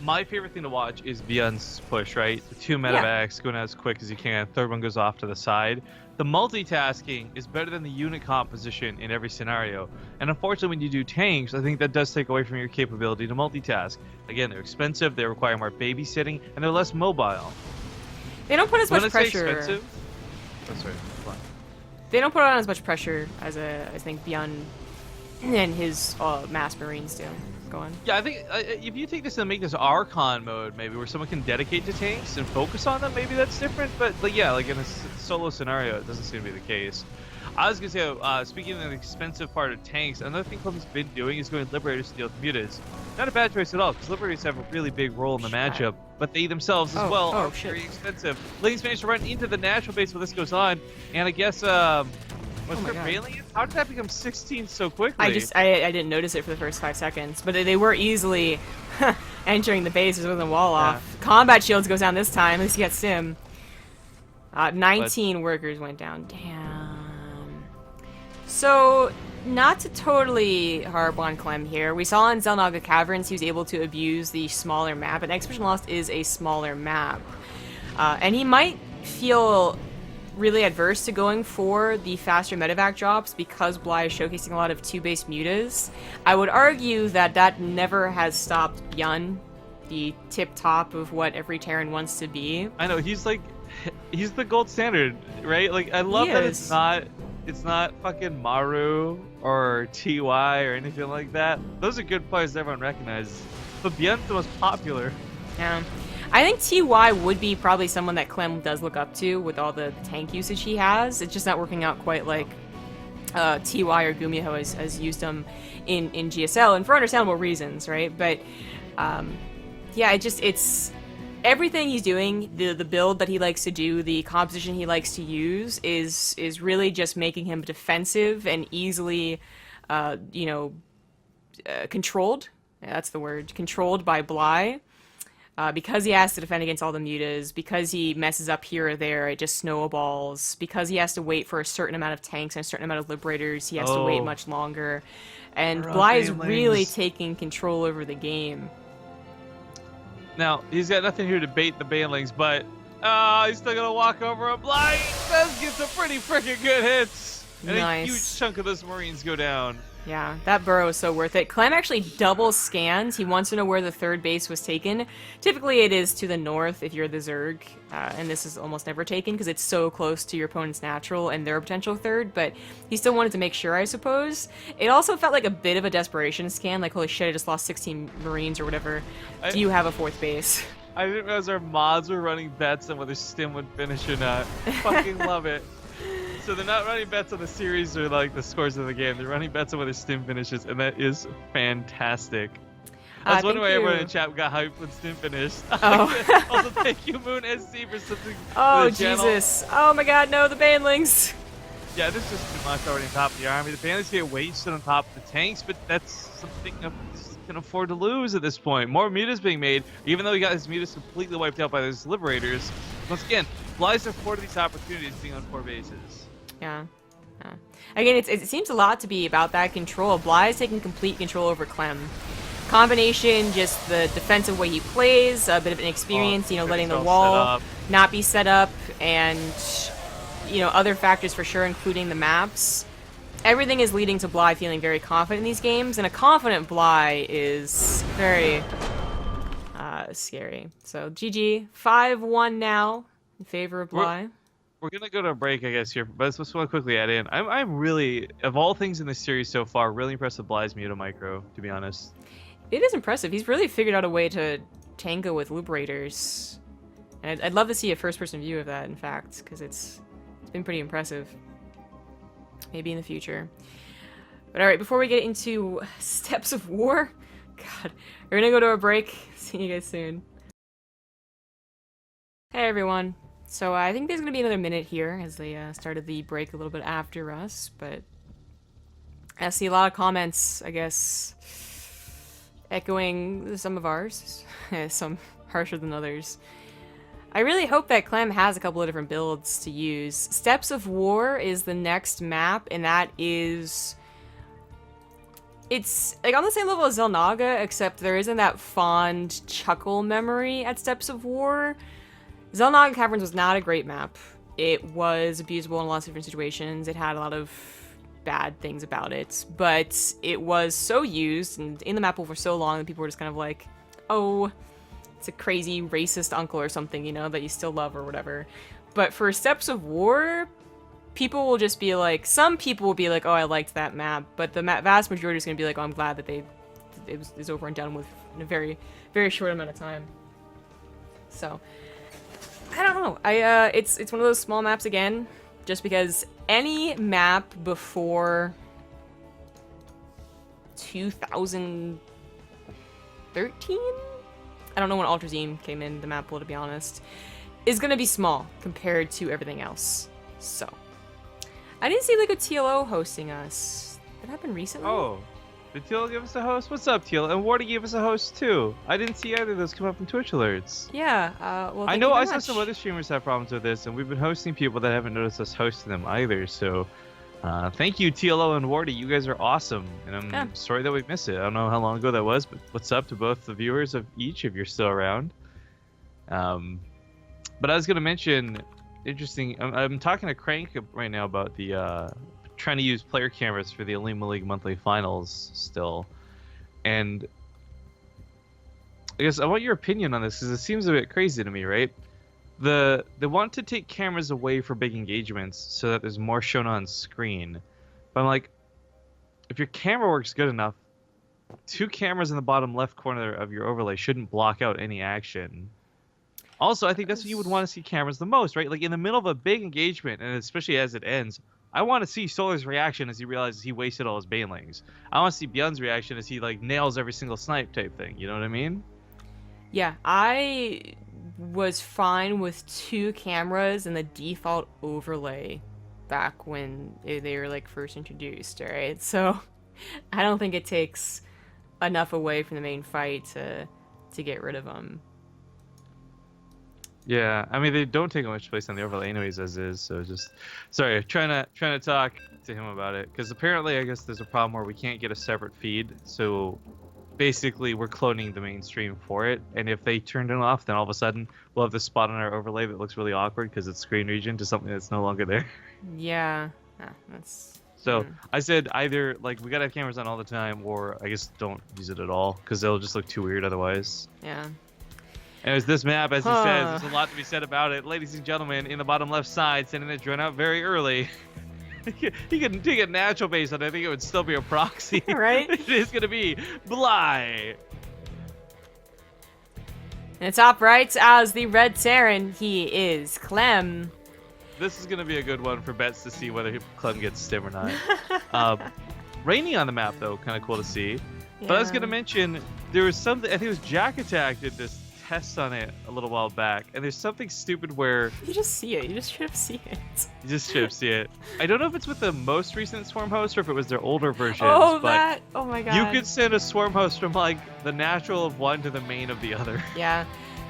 B: My favorite thing to watch is Beyond's push, right? The 2 medevacs going out as quick as you can, third one goes off to the side. The multitasking is better than the unit composition in every scenario. And unfortunately, when you do tanks, I think that does take away from your capability to multitask. Again, they're expensive, they require more babysitting, and they're less mobile.
A: They don't put as much pressure.
B: Expensive, oh, sorry.
A: They don't put on as much pressure as I think Beyond and his mass Marines do. Go on.
B: Yeah, I think if you take this and make this Archon mode, maybe where someone can dedicate to tanks and focus on them, maybe that's different. But like, yeah, like in a solo scenario, it doesn't seem to be the case. I was gonna say, speaking of the expensive part of tanks, another thing Clem's been doing is going Liberators to deal with mutas. Not a bad choice at all, because Liberators have a really big role in the matchup, but they themselves as well are very expensive. Ladies managed to run into the natural base while this goes on, and I guess was there aliens? How did that become 16 so quickly?
A: I didn't notice it for the first 5 seconds, but they were easily entering the bases with a wall off. Combat shields goes down this time, at least you got Sim. 19 workers went down. Damn. So, not to totally harp on Clem here, we saw in Zel Naga Caverns he was able to abuse the smaller map, and Expedition Lost is a smaller map. And he might feel really adverse to going for the faster medevac drops because Bly is showcasing a lot of 2-base mutas. I would argue that never has stopped Bjorn, the tip-top of what every Terran wants to be.
B: I know, he's the gold standard, right? Like, I love that it's not fucking Maru or TY or anything like that. Those are good players that everyone recognizes. But Bjorn's the most popular.
A: Yeah. I think TY would be probably someone that Clem does look up to with all the tank usage he has. It's just not working out quite like TY or Gumiho has used him in GSL, and for understandable reasons, right? But yeah, it's everything he's doing, the build that he likes to do, the composition he likes to use is really just making him defensive and easily, controlled. Yeah, that's the word. Controlled by Bly. Because he has to defend against all the mutas, because he messes up here or there, it just snowballs. Because he has to wait for a certain amount of tanks and a certain amount of liberators, he has to wait much longer. And Bly is really taking control over the game.
B: Now, he's got nothing here to bait the banelings, but he's still gonna walk over a Bly. Does get some pretty freaking good hits. And a huge chunk of those Marines go down.
A: Yeah, that burrow is so worth it. Clem actually double scans. He wants to know where the third base was taken. Typically it is to the north if you're the Zerg, and this is almost never taken because it's so close to your opponent's natural and their potential third, but he still wanted to make sure, I suppose. It also felt like a bit of a desperation scan, like, holy shit, I just lost 16 Marines or whatever. Do you have a fourth base?
B: I didn't realize our mods were running bets on whether Stim would finish or not. Fucking love it. So they're not running bets on the series or like the scores of the game. They're running bets on whether Stim finishes, and that is fantastic. I was wondering why
A: thank
B: everyone in
A: you.
B: the chat got hyped when Stim finished.
A: Oh.
B: Also, thank you, Moon SC, for something.
A: Oh,
B: the channel.
A: Jesus. Oh my god, no, the banlings.
B: Yeah, this is too much already on top of the army. The banlings get wasted on top of the tanks, but that's something that can afford to lose at this point. More mutas being made, even though he got his mutas completely wiped out by his liberators. Once again, Bly's afforded these opportunities being on 4 bases.
A: Yeah. Again, it seems a lot to be about that control. Bly's taking complete control over Clem. Combination, just the defensive way he plays, a bit of inexperience, you know, letting the wall not be set up, and, you know, other factors for sure, including the maps. Everything is leading to Bly feeling very confident in these games, and a confident Bly is very scary. So, GG. 5-1 now in favor of Bly.
B: We're gonna go to a break, I guess, here, but I just want to quickly add in. I'm really, of all things in this series so far, really impressed with Bly's Muta Micro, to be honest.
A: It is impressive. He's really figured out a way to tango with liberators. And I'd love to see a first-person view of that, in fact, because it's been pretty impressive. Maybe in the future. But alright, before we get into Steps of War, God, we're gonna go to a break. See you guys soon. Hey everyone. So I think there's gonna be another minute here, as they started the break a little bit after us, but I see a lot of comments, I guess, echoing some of ours, some harsher than others. I really hope that Clem has a couple of different builds to use. Steps of War is the next map, and that is... It's like on the same level as Zel Naga, except there isn't that fond chuckle memory at Steps of War. Zel Naga Caverns was not a great map. It was abusable in lots of different situations. It had a lot of bad things about it, but it was so used and in the map pool for so long that people were just kind of like, oh, it's a crazy racist uncle or something, you know, that you still love or whatever. But for Steps of War, people will just be like, some people will be like, oh, I liked that map, but the vast majority is going to be like, oh, I'm glad that it's over and done with in a very, very short amount of time. So, I don't know. It's one of those small maps again, just because any map before 2013? I don't know when Alterzim came in the map pool, to be honest, is going to be small compared to everything else. So, I didn't see like a TLO hosting us. That happened recently?
B: Oh, did TLO give us a host? What's up, TLO? And Wardy gave us a host too. I didn't see either of those come up in Twitch alerts.
A: Yeah, well,
B: I know I saw some other streamers have problems with this, and we've been hosting people that haven't noticed us hosting them either, so thank you, TLO and Wardy. You guys are awesome, and I'm sorry that we missed it. I don't know how long ago that was, but what's up to both the viewers of each, if you're still around. But I was going to mention, interesting, I'm talking to Crank right now about the trying to use player cameras for the Elima League monthly finals still, and I guess I want your opinion on this, because it seems a bit crazy to me, right? They want to take cameras away for big engagements so that there's more shown on screen. But I'm like, if your camera works good enough, 2 cameras in the bottom left corner of your overlay shouldn't block out any action. Also, I think that's what you would want to see cameras the most, right? Like in the middle of a big engagement, and especially as it ends, I want to see Solar's reaction as he realizes he wasted all his banelings. I want to see Bjorn's reaction as he like nails every single snipe type thing. You know what I mean?
A: Yeah, I was fine with 2 cameras and the default overlay back when they were like first introduced, alright? So I don't think it takes enough away from the main fight to get rid of them.
B: Yeah, I mean they don't take much place on the overlay anyways as is, so just sorry, trying to talk to him about it, because apparently I guess there's a problem where we can't get a separate feed, so basically we're cloning the mainstream for it, and if they turned it off, then all of a sudden we'll have this spot on our overlay that looks really awkward because it's screen region to something that's no longer there.
A: Yeah, that's...
B: So I said either like we gotta have cameras on all the time, or I guess don't use it at all, because it'll just look too weird otherwise.
A: Yeah.
B: Anyways, this map, as he says, there's a lot to be said about it. Ladies and gentlemen, in the bottom left side, sending it drawn out very early. He could take a natural base, and I think it would still be a proxy.
A: Right?
B: It is going to be Bly.
A: And top right, as the Red Terran, he is Clem.
B: This is going to be a good one for bets to see whether Clem gets stim or not. Rainy on the map, though, kind of cool to see. But I was gonna mention there was something. I think it was Jack Attack did this test on it a little while back, and there's something stupid where
A: You just see it. You just should have seen it.
B: you just should see it. I don't know if it's with the most recent Swarm host or if it was their older versions.
A: Oh,
B: but
A: that! Oh my god.
B: you could send a Swarm host from like the natural of one to the main of the other.
A: Yeah.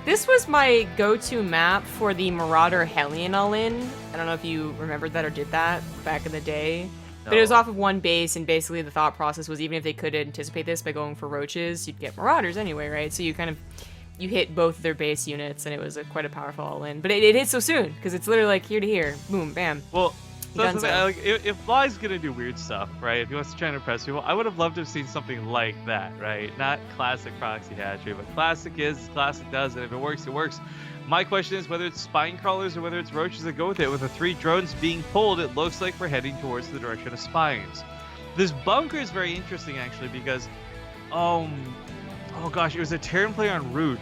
A: This was my go-to map for the Marauder Hellion all-in. I don't know if you remembered that or did that back in the day. But it was off of one base, and basically the thought process was even if they could anticipate this by going for roaches, you'd get Marauders anyway, right? So you kind of, you hit both their base units, and it was quite a powerful all-in. But it hit so soon, because it's literally like here to here, boom, bam.
B: Well, so that's the thing,
A: Dunzo.
B: like, if Bly's gonna do weird stuff, right? If he wants to try and impress people, I would have loved to have seen something like that, right? Not classic proxy hatchery, but classic is, classic does, and if it works, it works. My question is whether it's spine crawlers or whether it's roaches that go with it. With the 3 drones being pulled, it looks like we're heading towards the direction of spines. This bunker is very interesting, actually, because, oh gosh, it was a Terran player on Root.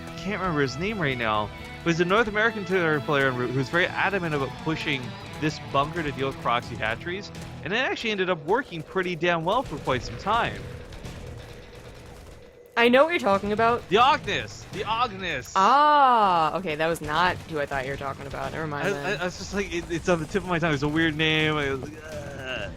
B: I can't remember his name right now. It was a North American Terran player on Root who was very adamant about pushing this bunker to deal with proxy hatcheries, and it actually ended up working pretty damn well for quite some time.
A: I know what you're talking about.
B: The Ognis! The Ognis!
A: Ah, okay, that was not who I thought you were talking about. Never mind then.
B: I was just like, it's on the tip of my tongue. It's a weird name. I was like,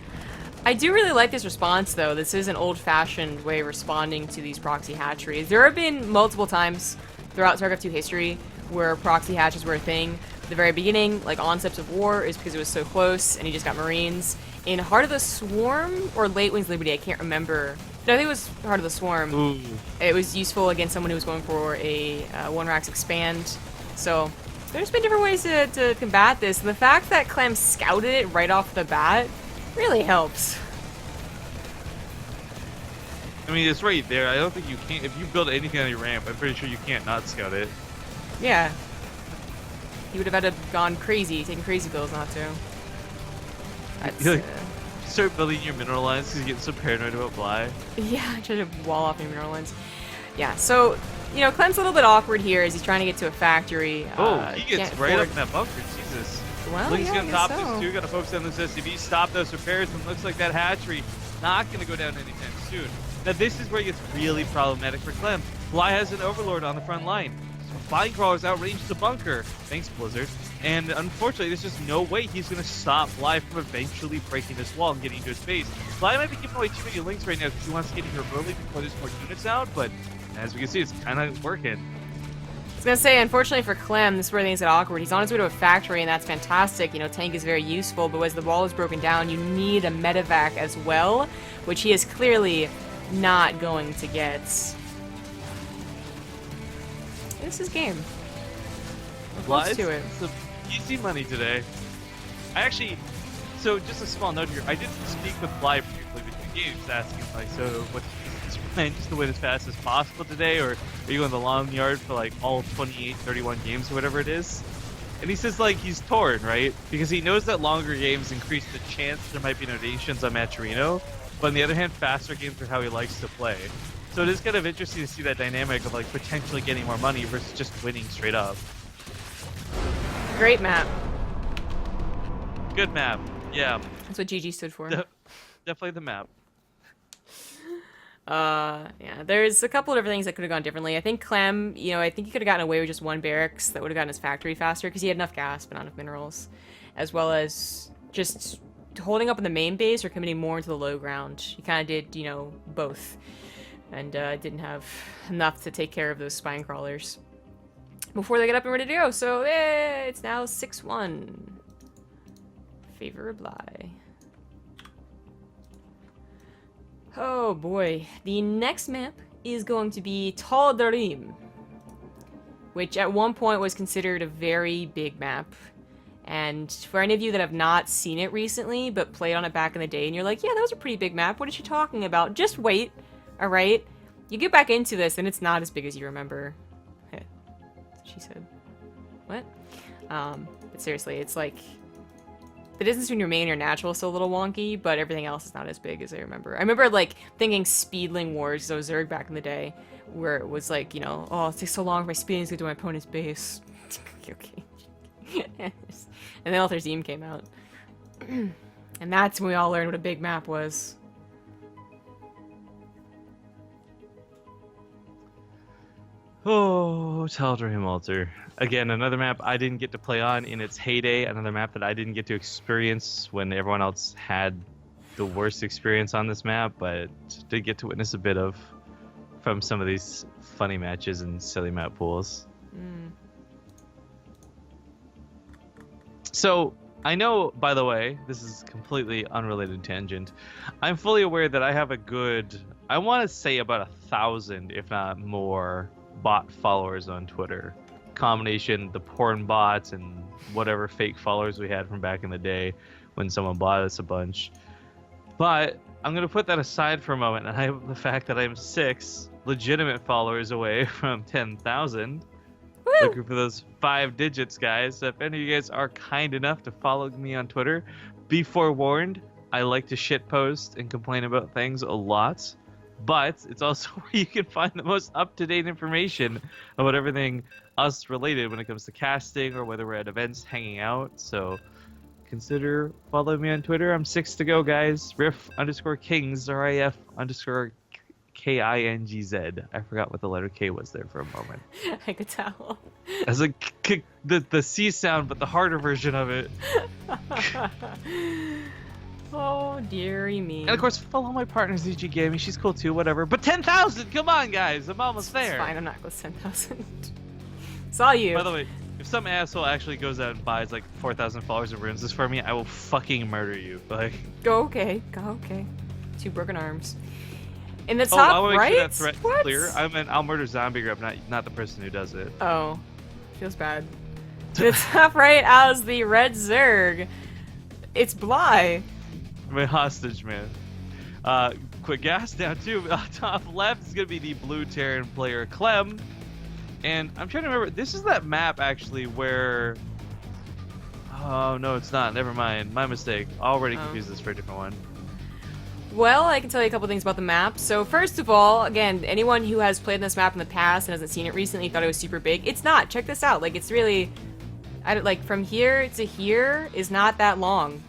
A: I do really like this response, though. This is an old-fashioned way of responding to these proxy hatcheries. There have been multiple times throughout StarCraft 2 history where proxy hatches were a thing. At the very beginning, like on Steps of War, is because it was so close, and you just got Marines. In Heart of the Swarm or Late Wings Liberty, I can't remember. No, I think it was Heart of the Swarm.
B: Ooh.
A: It was useful against someone who was going for a 1-Rax expand. So there's been different ways to combat this. And the fact that Clem scouted it right off the bat really helps.
B: I mean, it's right there. I don't think you can. If you build anything on your ramp, I'm pretty sure you can't not scout it.
A: Yeah. He would have had to have gone crazy, taking crazy pills not to. That's,
B: You start building your mineral lines because you get so paranoid about Bly.
A: yeah, try to wall off your mineral lines. Yeah, so, you know, Clem's a little bit awkward here as he's trying to get to a factory.
B: He gets
A: can't
B: right up
A: afford-
B: in that bunker. Jesus.
A: Well,
B: Looks
A: yeah,
B: gonna
A: I
B: top
A: guess so.
B: this too. Gotta focus on this SCV. Stop those repairs. And looks like that hatchery not gonna go down anytime soon. Now this is where it gets really problematic for Clem. Bly has an overlord on the front line. Spine crawlers outrange the bunker. Thanks, Blizzard. And unfortunately, there's just no way he's going to stop Bly from eventually breaking this wall and getting into his base. Bly might be giving away too many links right now because he wants to get here early before there's more units out, but as we can see, it's kind of working.
A: I was gonna say, unfortunately for Clem, this is where things get awkward. He's on his way to a factory, and that's fantastic. You know, tank is very useful, but as the wall is broken down, you need a medevac as well, which he is clearly not going to get. This is game. We're close
B: Bly's
A: to it.
B: some easy money today. I actually, so just a small note here, I did speak with Bly briefly between games, asking like, so what's his plan, just to win as fast as possible today, or are you on the long yard for like all 28, 31 games or whatever it is? And he says like he's torn, right? Because he knows that longer games increase the chance there might be notations on Maturino, but on the other hand, faster games are how he likes to play. So it is kind of interesting to see that dynamic of like potentially getting more money versus just winning straight up.
A: Great map.
B: Good map. Yeah.
A: That's what GG stood for.
B: Definitely the map.
A: Yeah, there's a couple of different things that could have gone differently. I think Clem, you know, I think he could have gotten away with just one barracks that would have gotten his factory faster because he had enough gas but not enough minerals, as well as just holding up in the main base or committing more into the low ground. He kind of did, you know, both, and didn't have enough to take care of those spine crawlers before they get up and ready to go. So it's now 6-1. Favor Bly. Oh boy, the next map is going to be Alterzim, which at one point was considered a very big map. And for any of you that have not seen it recently, but played on it back in the day, and you're like, yeah, that was a pretty big map, what is she talking about? Just wait, alright? You get back into this, and it's not as big as you remember. She said. What? But seriously, it's like, the distance between your main and your natural is still a little wonky, but everything else is not as big as I remember. I remember, like, thinking Speedling Wars, because I was Zerg back in the day, where it was like, you know, oh, it takes so long for my speedlings to get to my opponent's base. Okay. And then Alterzim came out. And that's when we all learned what a big map was.
B: Oh, Alterzim Alter. Again, another map I didn't get to play on in its heyday. Another map that I didn't get to experience when everyone else had the worst experience on this map, but did get to witness a bit of from some of these funny matches and silly map pools. So, I know, by the way, this is completely unrelated tangent. I'm fully aware that I have a good, I want to say about 1,000, if not more, bot followers on Twitter. Combination, the porn bots and whatever fake followers we had from back in the day when someone bought us a bunch. But I'm going to put that aside for a moment, and I have the fact that I'm 6 legitimate followers away from 10,000. Looking for those 5 digits, guys. So if any of you guys are kind enough to follow me on Twitter, be forewarned, I like to shitpost and complain about things a lot. But it's also where you can find the most up-to-date information about everything us related when it comes to casting or whether we're at events hanging out. So consider following me on Twitter. I'm 6 to go, guys. Riff_Kings, RIF_KINGZ. I forgot what the letter K was there for a moment.
A: I could tell.
B: As a the C sound, but the harder version of it.
A: Oh, dearie me.
B: And of course, follow my partner ZG Gaming. She's cool too, whatever. But 10,000! Come on, guys! I'm almost there.
A: It's fine, I'm not close to 10,000. Saw you.
B: By the way, if some asshole actually goes out and buys like 4,000 followers and ruins this for me, I will fucking murder you. Like,
A: Go okay. 2 broken arms. In the
B: I
A: top
B: want to make
A: right?
B: sure that threat
A: What?
B: clear. I mean, I'll murder Zombie Grub, not the person who does it.
A: Oh, feels bad. In the top right as the red Zerg. It's Bly.
B: I'm a hostage, man. Quick gas down too. Top left is gonna be the blue Terran player Clem, and I'm trying to remember. This is that map actually where. Oh no, it's not. Never mind. My mistake. Already confused this for a different one.
A: Well, I can tell you a couple things about the map. So first of all, again, anyone who has played this map in the past and hasn't seen it recently thought it was super big. It's not. Check this out. Like, it's really, like from here to here is not that long.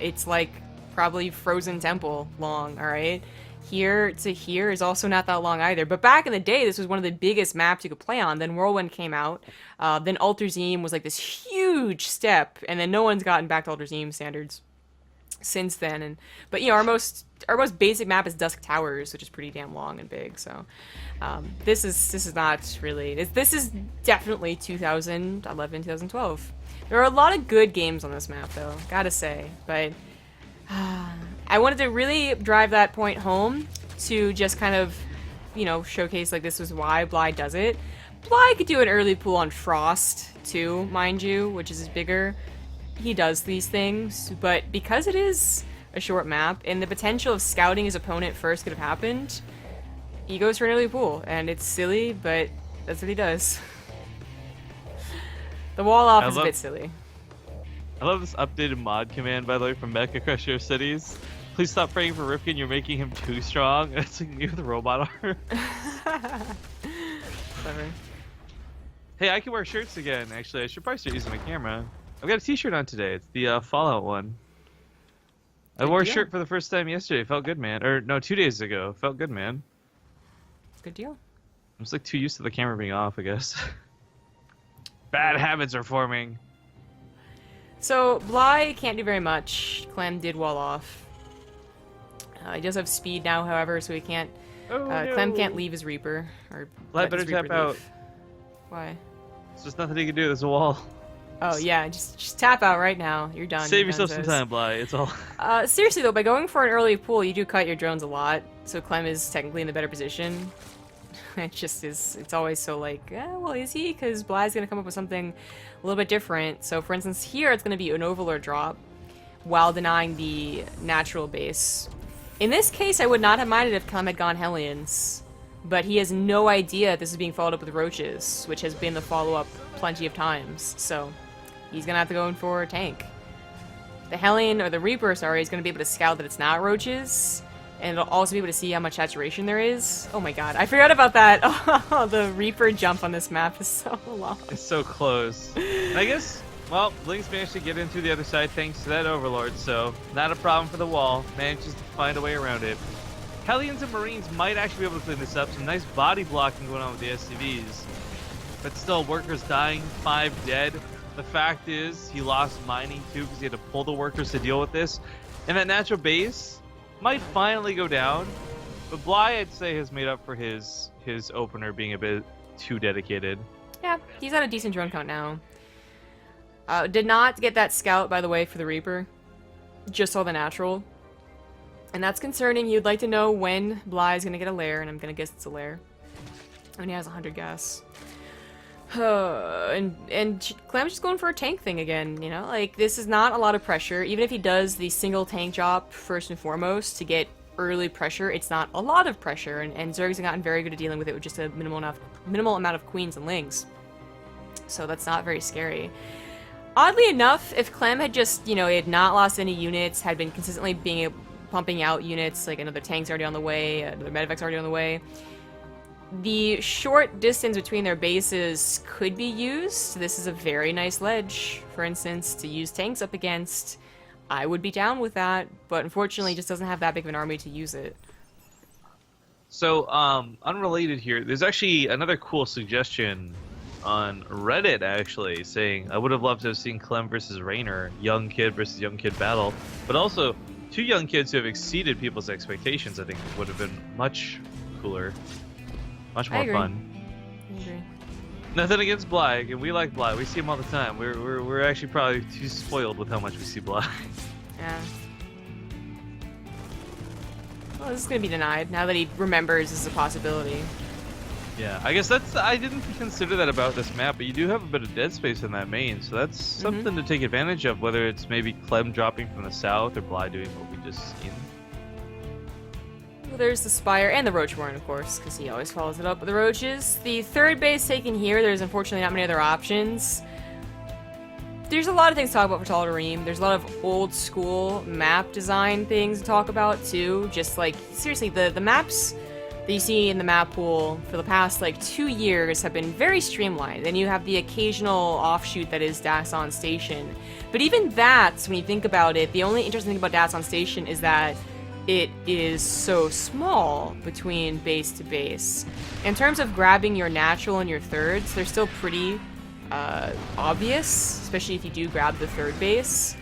A: It's like probably Frozen Temple long. All right. Here to here is also not that long either. But back in the day, this was one of the biggest maps you could play on. Then Whirlwind came out. Then Alterzim was like this huge step, and then no one's gotten back to Alterzim standards since then. But you know, our most basic map is Dusk Towers, which is pretty damn long and big. So this is not really. This is definitely 2011, 2012. There are a lot of good games on this map, though, gotta say. But I wanted to really drive that point home to just kind of, you know, showcase like this is why Bly does it. Bly could do an early pool on Frost too, mind you, which is bigger. He does these things, but because it is a short map and the potential of scouting his opponent first could have happened, he goes for an early pool, and it's silly, but that's what he does. The wall off is a bit silly.
B: I love this updated mod command, by the way, from Mecha Crusher Cities. Please stop praying for Rifkin, you're making him too strong. It's like me with the robot arm.
A: Clever.
B: Hey, I can wear shirts again, actually. I should probably start using my camera. I've got a t-shirt on today. It's the Fallout one. I wore a shirt for the first time yesterday. It felt good, man. Or, no, 2 days ago. It felt good, man.
A: Good deal.
B: I'm just like too used to the camera being off, I guess. Bad habits are forming.
A: So, Bly can't do very much. Clem did wall off. He does have speed now, however, so he can't... Clem can't leave his Reaper. Or
B: Bly better tap out.
A: Why?
B: There's just nothing he can do. There's a wall.
A: Oh, yeah, just tap out right now. You're done.
B: Save yourself some time, Bly. It's all...
A: Seriously, though, by going for an early pool, you do cut your drones a lot, so Clem is technically in the better position. It just is... It's always so, like, well, is he? Because Bly's going to come up with something a little bit different. So, for instance, here it's going to be an Overlord drop while denying the natural base. In this case, I would not have minded if Clem had gone Hellions, but he has no idea this is being followed up with Roaches, which has been the follow-up plenty of times, so he's gonna have to go in for a tank. The Hellion, or the Reaper, sorry, is gonna be able to scout that it's not Roaches, and it'll also be able to see how much saturation there is. Oh my god, I forgot about that. Oh, the Reaper jump on this map is so long.
B: It's so close. I guess... Well, Link's managed to get in through the other side thanks to that Overlord, so not a problem for the wall. Manages to find a way around it. Hellions and Marines might actually be able to clean this up. Some nice body blocking going on with the SCVs. But still, workers dying, 5 dead. The fact is, he lost mining too because he had to pull the workers to deal with this. And that natural base might finally go down. But Bly, I'd say, has made up for his opener being a bit too dedicated.
A: Yeah, he's at a decent drone count now. Did not get that scout, by the way, for the Reaper. Just saw the natural. And that's concerning. You'd like to know when Bly is going to get a lair, and I'm going to guess it's a lair. When he has 100 gas. And Clem's just going for a tank thing again, you know? Like, this is not a lot of pressure. Even if he does the single tank job first and foremost to get early pressure, it's not a lot of pressure. And Zerg's gotten very good at dealing with it with just a minimal amount of queens and lings. So that's not very scary. Oddly enough, if Clem had just, you know, he had not lost any units, had been consistently pumping out units, like another tank's already on the way, another medevac's already on the way, the short distance between their bases could be used. This is a very nice ledge, for instance, to use tanks up against. I would be down with that, but unfortunately he just doesn't have that big of an army to use it.
B: So, unrelated here, there's actually another cool suggestion on Reddit, actually, saying, I would have loved to have seen Clem versus Raynor, young kid versus young kid battle, but also 2 young kids who have exceeded people's expectations. I think would have been much cooler, much more fun.
A: I agree.
B: Nothing against Bly. We like Bly. We see him all the time. We're actually probably too spoiled with how much we see Bly.
A: Yeah. Well, this is gonna be denied now that he remembers this is a possibility.
B: Yeah, I guess I didn't consider that about this map, but you do have a bit of dead space in that main, so that's something to take advantage of, whether it's maybe Clem dropping from the south or Bly doing what we just seen.
A: Well, there's the Spire and the Roach Warren, of course, because he always follows it up with the Roaches. The third base taken here, there's unfortunately not many other options. There's a lot of things to talk about for Alterzim. There's a lot of old school map design things to talk about, too. Just like, seriously, the maps that you see in the map pool for the past like 2 years have been very streamlined. And you have the occasional offshoot that is Daxon Station. But even that, when you think about it, the only interesting thing about Daxon Station is that it is so small between base to base. In terms of grabbing your natural and your thirds, they're still pretty obvious, especially if you do grab the third base.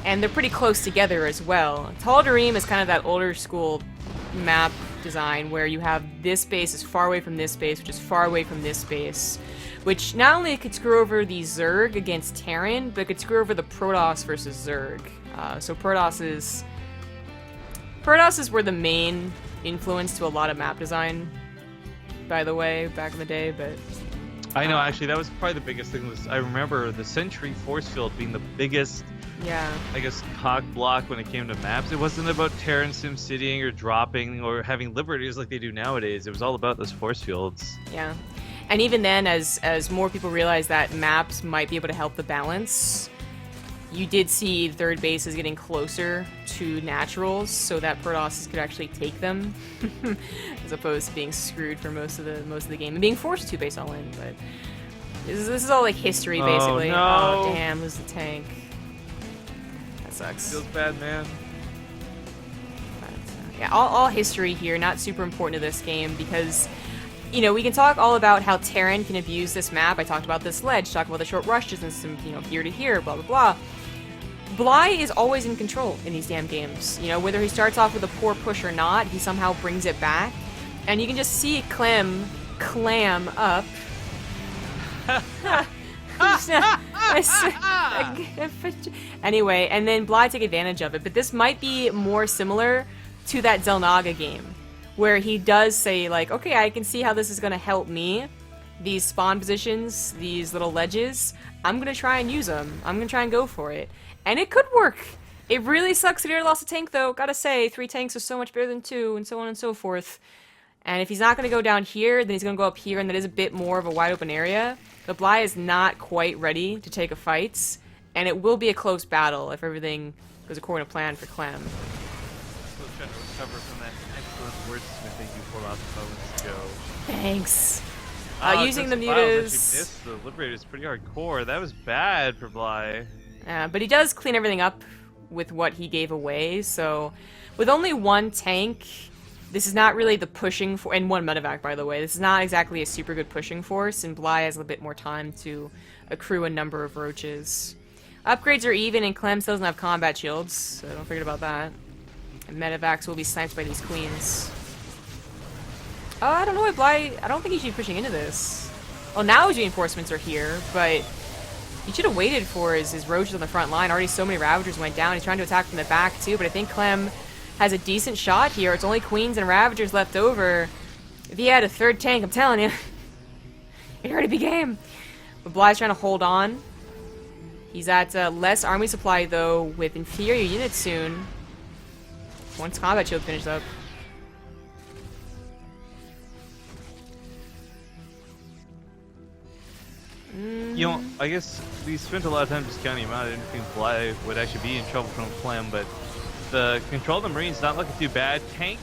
A: And they're pretty close together as well. Tal'Darim is kind of that older school map design where you have this base is far away from this base, which is far away from this base, which not only could screw over the Zerg against Terran, but could screw over the Protoss versus Zerg. So Protosses were the main influence to a lot of map design, by the way, back in the day, but...
B: I know, actually, that was probably the biggest thing. I remember the Sentry Force Field being the biggest, I guess, cock block when it came to maps. It wasn't about Terran SimCitying or dropping or having liberties like they do nowadays. It was all about those force fields.
A: Yeah. And even then, as more people realized that maps might be able to help the balance, you did see third bases getting closer to naturals so that Protosses could actually take them, as opposed to being screwed for most of the game and being forced to base all in. But this is all like history, basically.
B: No.
A: Oh damn, this is the tank. That sucks.
B: Feels bad, man.
A: But, yeah, all history here, not super important to this game because, you know, we can talk all about how Terran can abuse this map. I talked about this ledge, talked about the short rushes and some, you know, here to here, blah blah blah. Bly is always in control in these damn games. You know, whether he starts off with a poor push or not, he somehow brings it back. And you can just see Clem clam up. Anyway, and then Bly take advantage of it. But this might be more similar to that Zel Naga game, where he does say, like, okay, I can see how this is going to help me. These spawn positions, these little ledges, I'm going to try and use them. I'm going to try and go for it. And it could work. It really sucks that he lost a tank, though. Gotta say, 3 tanks is so much better than 2, and so on and so forth. And if he's not going to go down here, then he's going to go up here, and that is a bit more of a wide open area. But Bly is not quite ready to take a fight, and it will be a close battle if everything goes according to plan for Clem.
B: Still trying to recover from that excellent wordsmithing you pulled off moments ago.
A: Thanks. Using the mutas.
B: The Liberator is pretty hardcore. That was bad for Bly.
A: But he does clean everything up with what he gave away, so with only 1 tank, This is not really the pushing for, and one medevac, by the way. This is not exactly a super good pushing force, and Bly has a bit more time to accrue a number of roaches. Upgrades are even, and Clem still doesn't have combat shields, so don't forget about that. And medevacs will be sniped by these queens. I don't know why Bly... I don't think he should be pushing into this. Well, now his reinforcements are here, but he should have waited for his roaches on the front line. Already so many Ravagers went down. He's trying to attack from the back, too, but I think Clem has a decent shot here. It's only queens and Ravagers left over. If he had a third tank, I'm telling you, it already be game. But Bly's trying to hold on. He's at less army supply, though, with inferior units soon. Once combat shield finishes up.
B: You know, I guess we spent a lot of time discounting him out. I didn't think Bly would actually be in trouble from Clem, but the control of the Marines not looking too bad. Tank,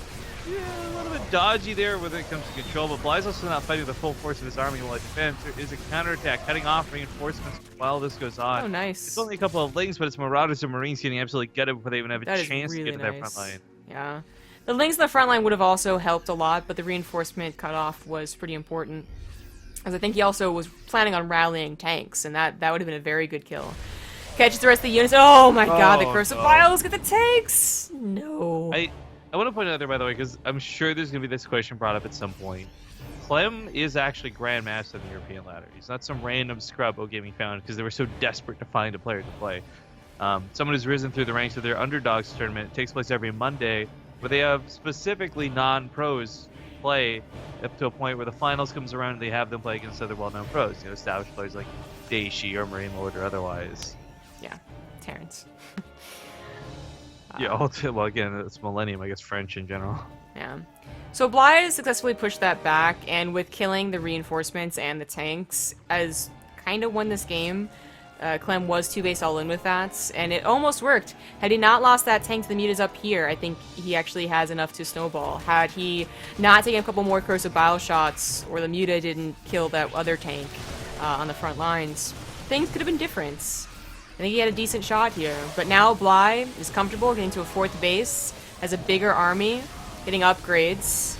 B: yeah, a little bit dodgy there when it comes to control, but Bly's also not fighting the full force of his army while it defends. There is a counterattack, cutting off reinforcements while this goes on.
A: Oh, nice.
B: It's only a couple of lings, but it's Marauders and Marines getting absolutely gutted before they even have a chance
A: really
B: to get to their front line.
A: Yeah. The lings in the front line would have also helped a lot, but the reinforcement cutoff was pretty important. As I think he also was planning on rallying tanks, and that would have been a very good kill. Catches the rest of the units. Oh my god, the Curse of Vials get the tanks! No.
B: I want to point out there, by the way, because I'm sure there's going to be this question brought up at some point. Clem is actually Grandmaster in the European ladder. He's not some random scrub gaming found because they were so desperate to find a player to play. Someone who's risen through the ranks of their Underdogs tournament. It takes place every Monday, where they have specifically non-pros play up to a point where the finals comes around and they have them play against other well-known pros, you know, established players like Daishi or Marine Lord or otherwise.
A: Yeah, Terrence.
B: Yeah, well, again, it's Millennium, I guess French in general.
A: Yeah. So Bly successfully pushed that back, and with killing the reinforcements and the tanks, as kind of won this game, Clem was 2-base all in with that, and it almost worked. Had he not lost that tank to the mutas up here, I think he actually has enough to snowball. Had he not taken a couple more Corsair Bile shots, or the muta didn't kill that other tank on the front lines, things could have been different. I think he had a decent shot here. But now Bly is comfortable getting to a 4th base, has a bigger army, getting upgrades.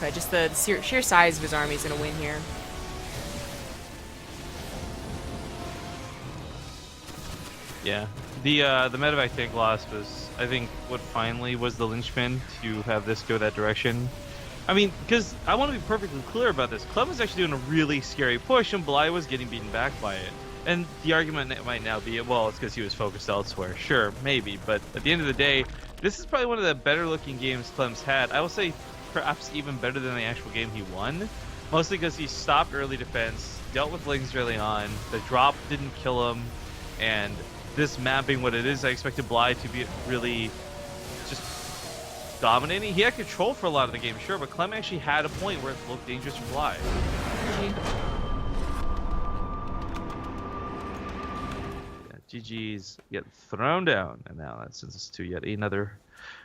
A: But just the sheer size of his army is going to win here.
B: Yeah, the medevac tank loss was, I think, what finally was the linchpin to have this go that direction. I mean, because I want to be perfectly clear about this. Clem was actually doing a really scary push, and Bly was getting beaten back by it. And the argument might now be, well, it's because he was focused elsewhere. Sure, maybe, but at the end of the day, this is probably one of the better-looking games Clem's had. I will say, perhaps even better than the actual game he won, mostly because he stopped early defense, dealt with lings early on, the drop didn't kill him, and this map being what it is, I expected Bly to be really just dominating. He had control for a lot of the game, sure, but Clem actually had a point where it looked dangerous for Bly. Yeah, GG's get thrown down, and now that sends us to yet another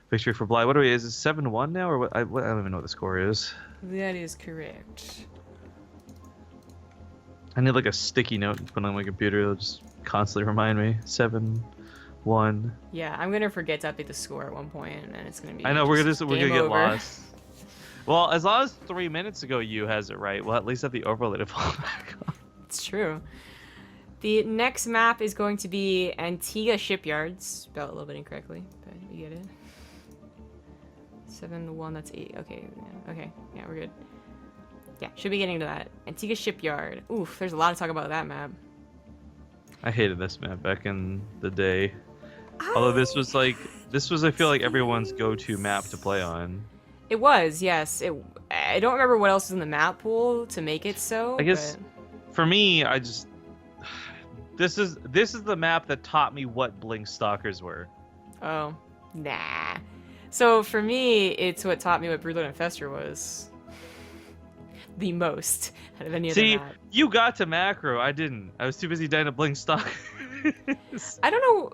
B: victory for Bly. What are we? Is it 7-1 now, or what? I don't even know what the score is.
A: That is correct.
B: I need like a sticky note to put on my computer. It'll just constantly remind me. 7-1.
A: Yeah, I'm gonna forget to update the score at one point, and it's gonna be.
B: I know we're gonna get
A: over.
B: lost. Well, as long as 3 minutes ago you has it right, we'll at least have the overlay to fall back on.
A: It's true. The next map is going to be Antiga Shipyard. Spelled a little bit incorrectly, but you get it. 7-1. That's 8. Okay. Yeah, okay. Yeah, we're good. Yeah, should be getting to that. Antiga Shipyard. Oof, there's a lot to talk about that map.
B: I hated this map back in the day. Although this was I feel like everyone's go-to map to play on.
A: It was, yes. I don't remember what else was in the map pool to make it so.
B: I guess for me, this is the map that taught me what Blink Stalkers were.
A: Oh, nah. So for me, it's what taught me what Broodlord Infestor was. The most out of any other map.
B: You got to macro. I didn't. I was too busy dying to Blink Stalkers.
A: I don't know.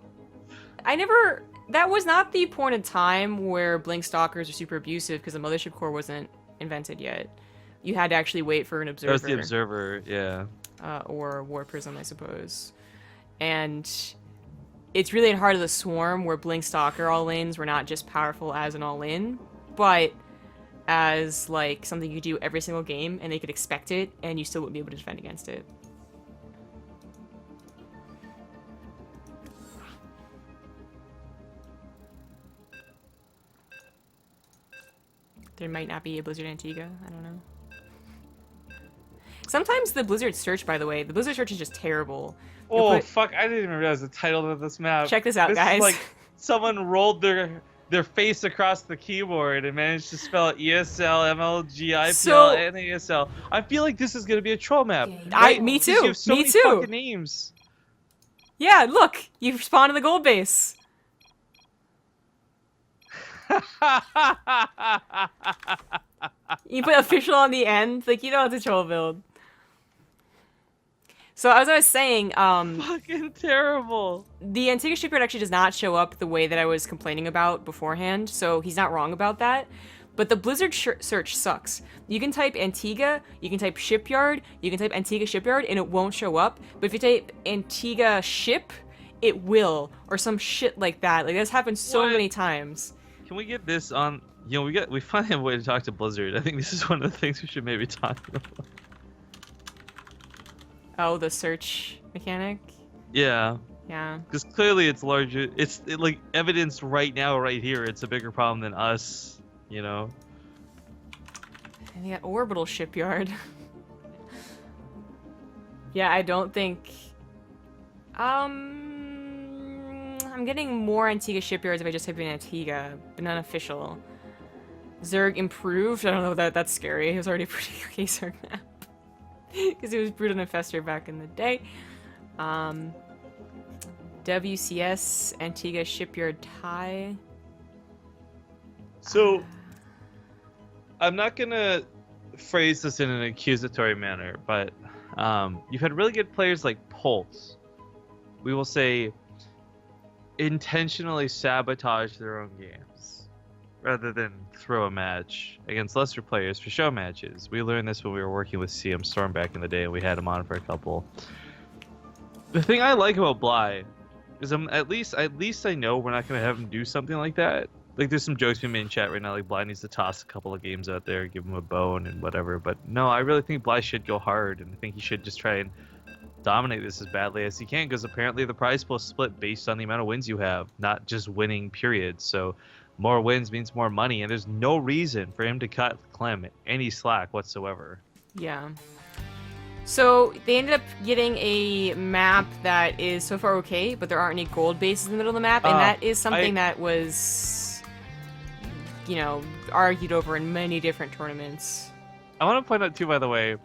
A: That was not the point in time where Blink Stalkers are super abusive because the Mothership Core wasn't invented yet. You had to actually wait for an observer.
B: That was the observer, yeah.
A: Or War Prism, I suppose. And it's really in Heart of the Swarm where Blink Stalker all-ins were not just powerful as an all-in, but as like something you do every single game, and they could expect it, and you still wouldn't be able to defend against it. There might not be a Blizzard Antigua. I don't know. Sometimes the Blizzard search, by the way, the Blizzard search is just terrible.
B: Oh, fuck, I didn't even realize the title of this map.
A: Check this out, guys.
B: Is like someone rolled their face across the keyboard and managed to spell ESL, MLG, IPL, and ASL. I feel like this is going to be a troll map. Right?
A: Me too.
B: You have so many fucking names.
A: Yeah, look, you spawned in the gold base. You put official on the end, like, you know it's a troll build. So as I was saying,
B: fucking terrible.
A: The Antiga Shipyard actually does not show up the way that I was complaining about beforehand, so he's not wrong about that. But the Blizzard search sucks. You can type Antiga, you can type Shipyard, you can type Antiga Shipyard, and it won't show up. But if you type Antiga Ship, it will, or some shit like that. Like, that's happened so many times.
B: Can we get this on? You know, we finally have a way to talk to Blizzard. I think this is one of the things we should maybe talk about.
A: Oh, the search mechanic?
B: Yeah.
A: Yeah.
B: Because clearly it's larger. It's like evidenced right now, right here. It's a bigger problem than us, you know?
A: And you got Orbital Shipyard. Yeah, I don't think... I'm getting more Antiga Shipyards if I just type in Antiga, but not official. Zerg improved? I don't know, that's scary. It was already a pretty okay Zerg map. Because it was Brood and Infestor back in the day. WCS, Antiga Shipyard tie.
B: So, I'm not gonna phrase this in an accusatory manner, but you've had really good players like Pulse. We will say intentionally sabotage their own games rather than throw a match against lesser players for show matches. We learned this when we were working with CM Storm back in the day, and we had him on for a couple. The thing I like about Bly is at least I know we're not going to have him do something like that. Like, there's some jokes being made in chat right now, like Bly needs to toss a couple of games out there, give him a bone and whatever, but no, I really think Bly should go hard, and I think he should just try and dominate this as badly as he can, because apparently the prize pool is split based on the amount of wins you have, not just winning, period. So more wins means more money, and there's no reason for him to cut Clem any slack whatsoever.
A: Yeah. So they ended up getting a map that is so far okay, but there aren't any gold bases in the middle of the map, and that is something that was, you know, argued over in many different tournaments.
B: I want to point out too, by the way,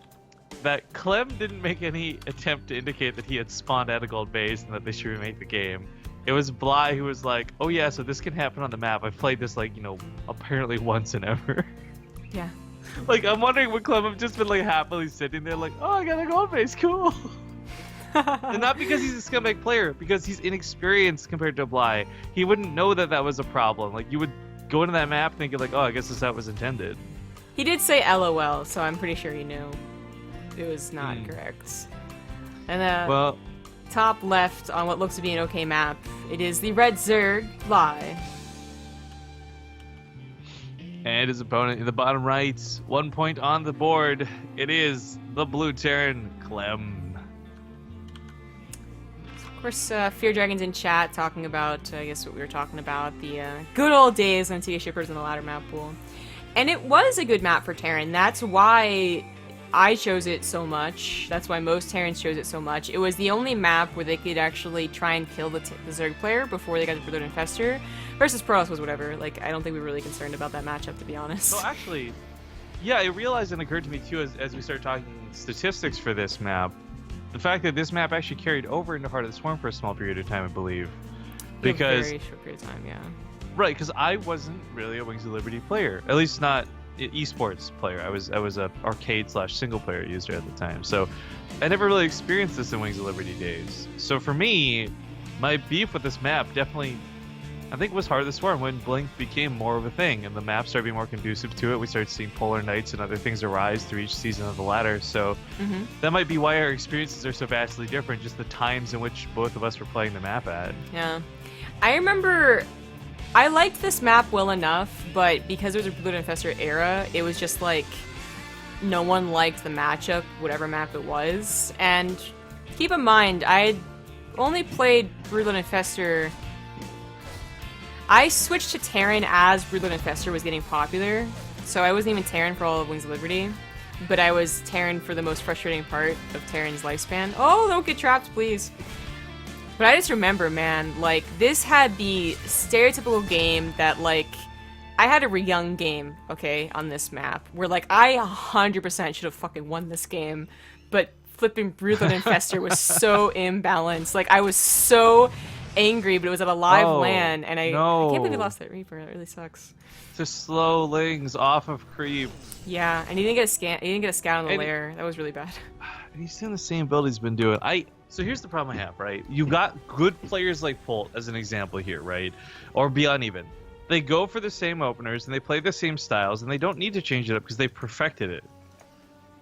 B: that Clem didn't make any attempt to indicate that he had spawned at a gold base and that they should remake the game. It was Bly who was like, oh yeah, so this can happen on the map. I've played this, like, you know, apparently once and ever.
A: Yeah.
B: Like, I'm wondering would Clem have just been, like, happily sitting there like, oh, I got a gold base, cool. And not because he's a scumbag player, because he's inexperienced compared to Bly. He wouldn't know that that was a problem. Like, you would go into that map thinking, like, oh, I guess this is how it was intended.
A: He did say LOL, so I'm pretty sure he knew it was not correct. And well, top left on what looks to be an okay map, it is the red Zerg, Bly.
B: And his opponent in the bottom right, 1 point on the board, it is the blue Terran, Clem.
A: Of course, Fear Dragon's in chat talking about, I guess what we were talking about, the good old days when Antiga Shippers in the ladder map pool. And it was a good map for Terran. That's why I chose it so much. That's why most Terrans chose it so much. It was the only map where they could actually try and kill the Zerg player before they got to Brood and Infestor. Versus Protoss was whatever. Like, I don't think we were really concerned about that matchup, to be honest.
B: So actually, yeah, it realized and occurred to me too as we started talking statistics for this map. The fact that this map actually carried over into Heart of the Swarm for a small period of time, I believe. Because,
A: a very short period of time, yeah.
B: Right, because I wasn't really a Wings of Liberty player. At least not esports player. I was a arcade / single player user at the time. So I never really experienced this in Wings of Liberty days. So for me, my beef with this map definitely, I think, was Heart of the Swarm when Blink became more of a thing and the map started being more conducive to it. We started seeing Polar Knights and other things arise through each season of the ladder. So that might be why our experiences are so vastly different, just the times in which both of us were playing the map at.
A: Yeah. I remember I liked this map well enough, but because it was a Broodlord Infestor era, it was just like no one liked the matchup, whatever map it was. And keep in mind, I had only played Broodlord Infestor. I switched to Terran as Broodlord Infestor was getting popular, so I wasn't even Terran for all of Wings of Liberty, but I was Terran for the most frustrating part of Terran's lifespan. Oh, don't get trapped, please. But I just remember, man, like, this had the stereotypical game that, like, I had a young game, okay, on this map, where, like, I 100% should have fucking won this game, but flipping Broodlord Infestor was so imbalanced. Like, I was so angry, but it was at a live LAN, and I can't believe we lost that Reaper. That really sucks.
B: To slow Lings off of creep.
A: Yeah, and he didn't get a scan. He didn't get a scout on the lair. That was really bad.
B: And he's doing the same build he's been doing. So here's the problem I have, right? You've got good players like Polt as an example here, right? Or Beyond even. They go for the same openers and they play the same styles, and they don't need to change it up because they've perfected it.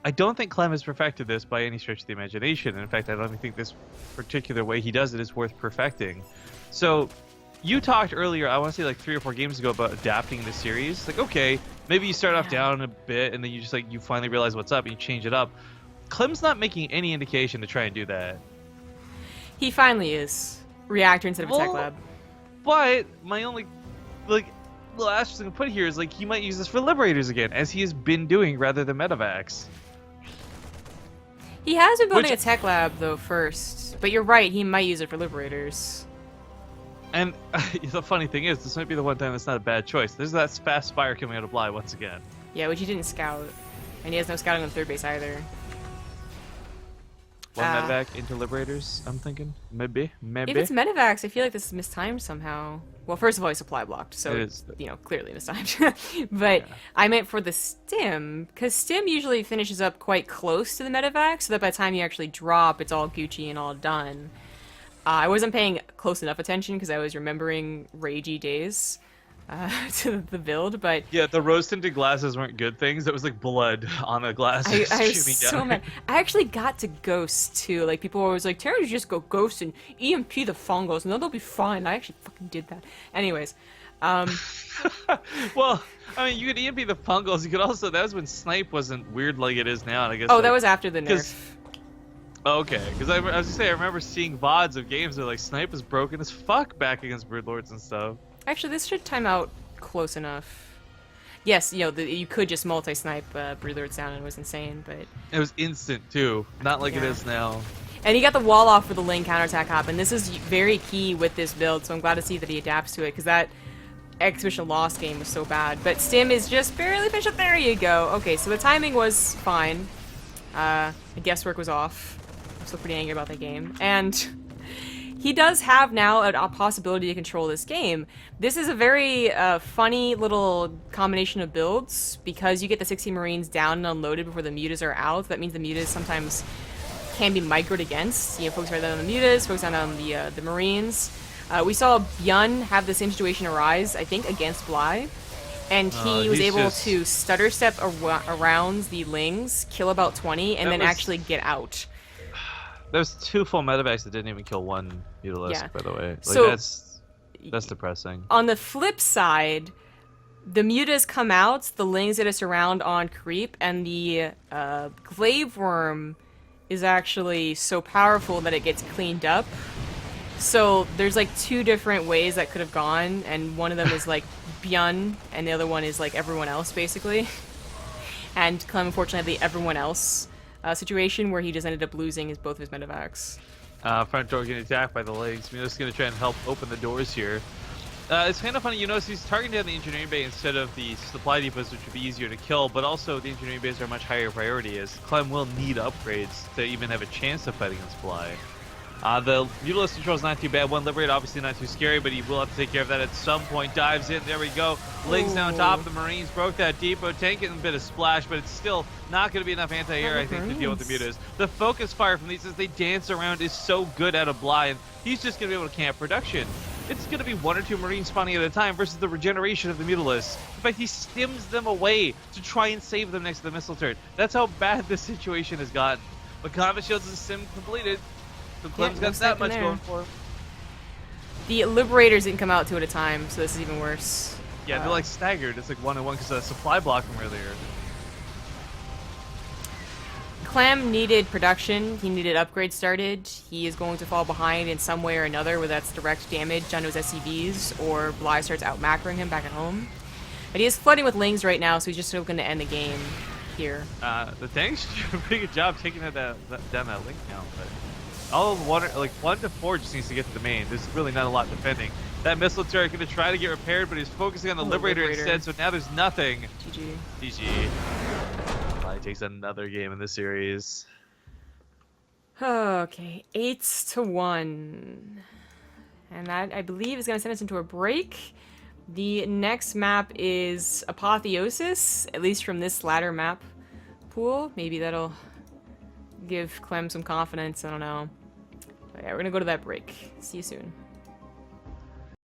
B: I don't think Clem has perfected this by any stretch of the imagination. And in fact, I don't even think this particular way he does it is worth perfecting. So you talked earlier, I want to say like 3 or 4 games ago, about adapting the series. Like, okay, maybe you start off down a bit and then you just like, you finally realize what's up and you change it up. Clem's not making any indication to try and do that.
A: He finally is. Reactor instead of a tech lab.
B: But my only, like, little asterisk I can put here is like, he might use this for Liberators again, as he has been doing rather than Medivacs.
A: He has been building a tech lab, though, first. But you're right, he might use it for Liberators.
B: And the funny thing is, this might be the one time that's not a bad choice. There's that fast fire coming out of Bly once again.
A: Yeah, which he didn't scout. And he has no scouting on third base either.
B: One Medivac into Liberators, I'm thinking. Maybe.
A: If it's Medivacs, I feel like this is mistimed somehow. Well, first of all, he's supply blocked, so it's, you know, clearly mistimed. But yeah. I meant for the stim, because stim usually finishes up quite close to the Medivac, so that by the time you actually drop, it's all Gucci and all done. I wasn't paying close enough attention because I was remembering ragey days to the build, but
B: yeah, the rose-tinted glasses weren't good things. It was like blood on the glasses.
A: I was so mad. I actually got to ghost too. Like, people were always like, "Terry, you just go ghost and EMP the fungos, and then they'll be fine." I actually fucking did that. Anyways,
B: well, I mean, you could EMP the fungos. You could also, that was when snipe wasn't weird like it is now, and I guess.
A: Oh,
B: like,
A: that was after the nerf.
B: Okay, because I was gonna say I remember seeing VODs of games where like snipe was broken as fuck back against Broodlords and stuff.
A: Actually, this should time out close enough. Yes, you know, you could just multi-snipe Broodlords down, and it was insane, but
B: it was instant too, not like it is now.
A: And he got the wall off for the lane counterattack hop, and this is very key with this build, so I'm glad to see that he adapts to it, because that Exhibition Lost game was so bad. But Stim is just barely finished up. There you go. Okay, so the timing was fine. The guesswork was off. I'm still pretty angry about that game. And he does have now a possibility to control this game. This is a very funny little combination of builds, because you get the 60 Marines down and unloaded before the mutas are out. That means the mutas sometimes can be microed against. You know, focus right down on the mutas, focus down on the Marines. We saw Byun have the same situation arise, I think, against Bly. And he was able to stutter step around the Lings, kill about 20, and then actually get out.
B: There's 2 full medevacs that didn't even kill 1 Mutalisk, by the way. Like,
A: so,
B: that's depressing.
A: On the flip side, the mutas come out, the Lings hit us around on creep, and the Glaive Worm is actually so powerful that it gets cleaned up. So there's like 2 different ways that could have gone, and one of them is like Byun, and the other one is like everyone else, basically. And Clem unfortunately had the everyone else situation where he just ended up losing both of his medevacs.
B: Front door getting attacked by the legs. Mina's going to try and help open the doors here. It's kind of funny, you notice he's targeting down the engineering bay instead of the supply depots, which would be easier to kill, but also the engineering bays are a much higher priority, as Clem will need upgrades to even have a chance to fight against Bly. The Mutalist control is not too bad. One Liberate, obviously not too scary, but he will have to take care of that at some point. Dives in, there we go. Lings down top of the Marines, broke that depot, taking a bit of splash, but it's still not going to be enough anti-air, I think, to deal with the Mutas. The focus fire from these as they dance around is so good out of Bly, and he's just going to be able to camp production. It's going to be 1 or 2 Marines spawning at a time versus the regeneration of the Mutalists. In fact, he stims them away to try and save them next to the missile turret. That's how bad this situation has gotten. But Combat Shields is sim completed. So Clem's got that much going for him.
A: The Liberators didn't come out 2 at a time, so this is even worse.
B: Yeah, they're like staggered. It's like 1-1 because of the supply block from earlier.
A: Clem needed production. He needed upgrades started. He is going to fall behind in some way or another, whether that's direct damage onto his SCVs or Bly starts out-macroing him back at home. But he is flooding with Lings right now, so he's just going to end the game here.
B: The tanks did a pretty good job taking down that Ling count, but all 1 to 4 just needs to get to the main. There's really not a lot defending. That missile turret going to try to get repaired, but he's focusing on the Liberator instead, so now there's nothing.
A: GG.
B: GG. Probably takes another game in the series.
A: Okay, 8-1. And that, I believe, is going to send us into a break. The next map is Apotheosis, at least from this ladder map pool. Maybe that'll give Clem some confidence, I don't know. But yeah, we're going to go to that break. See you soon.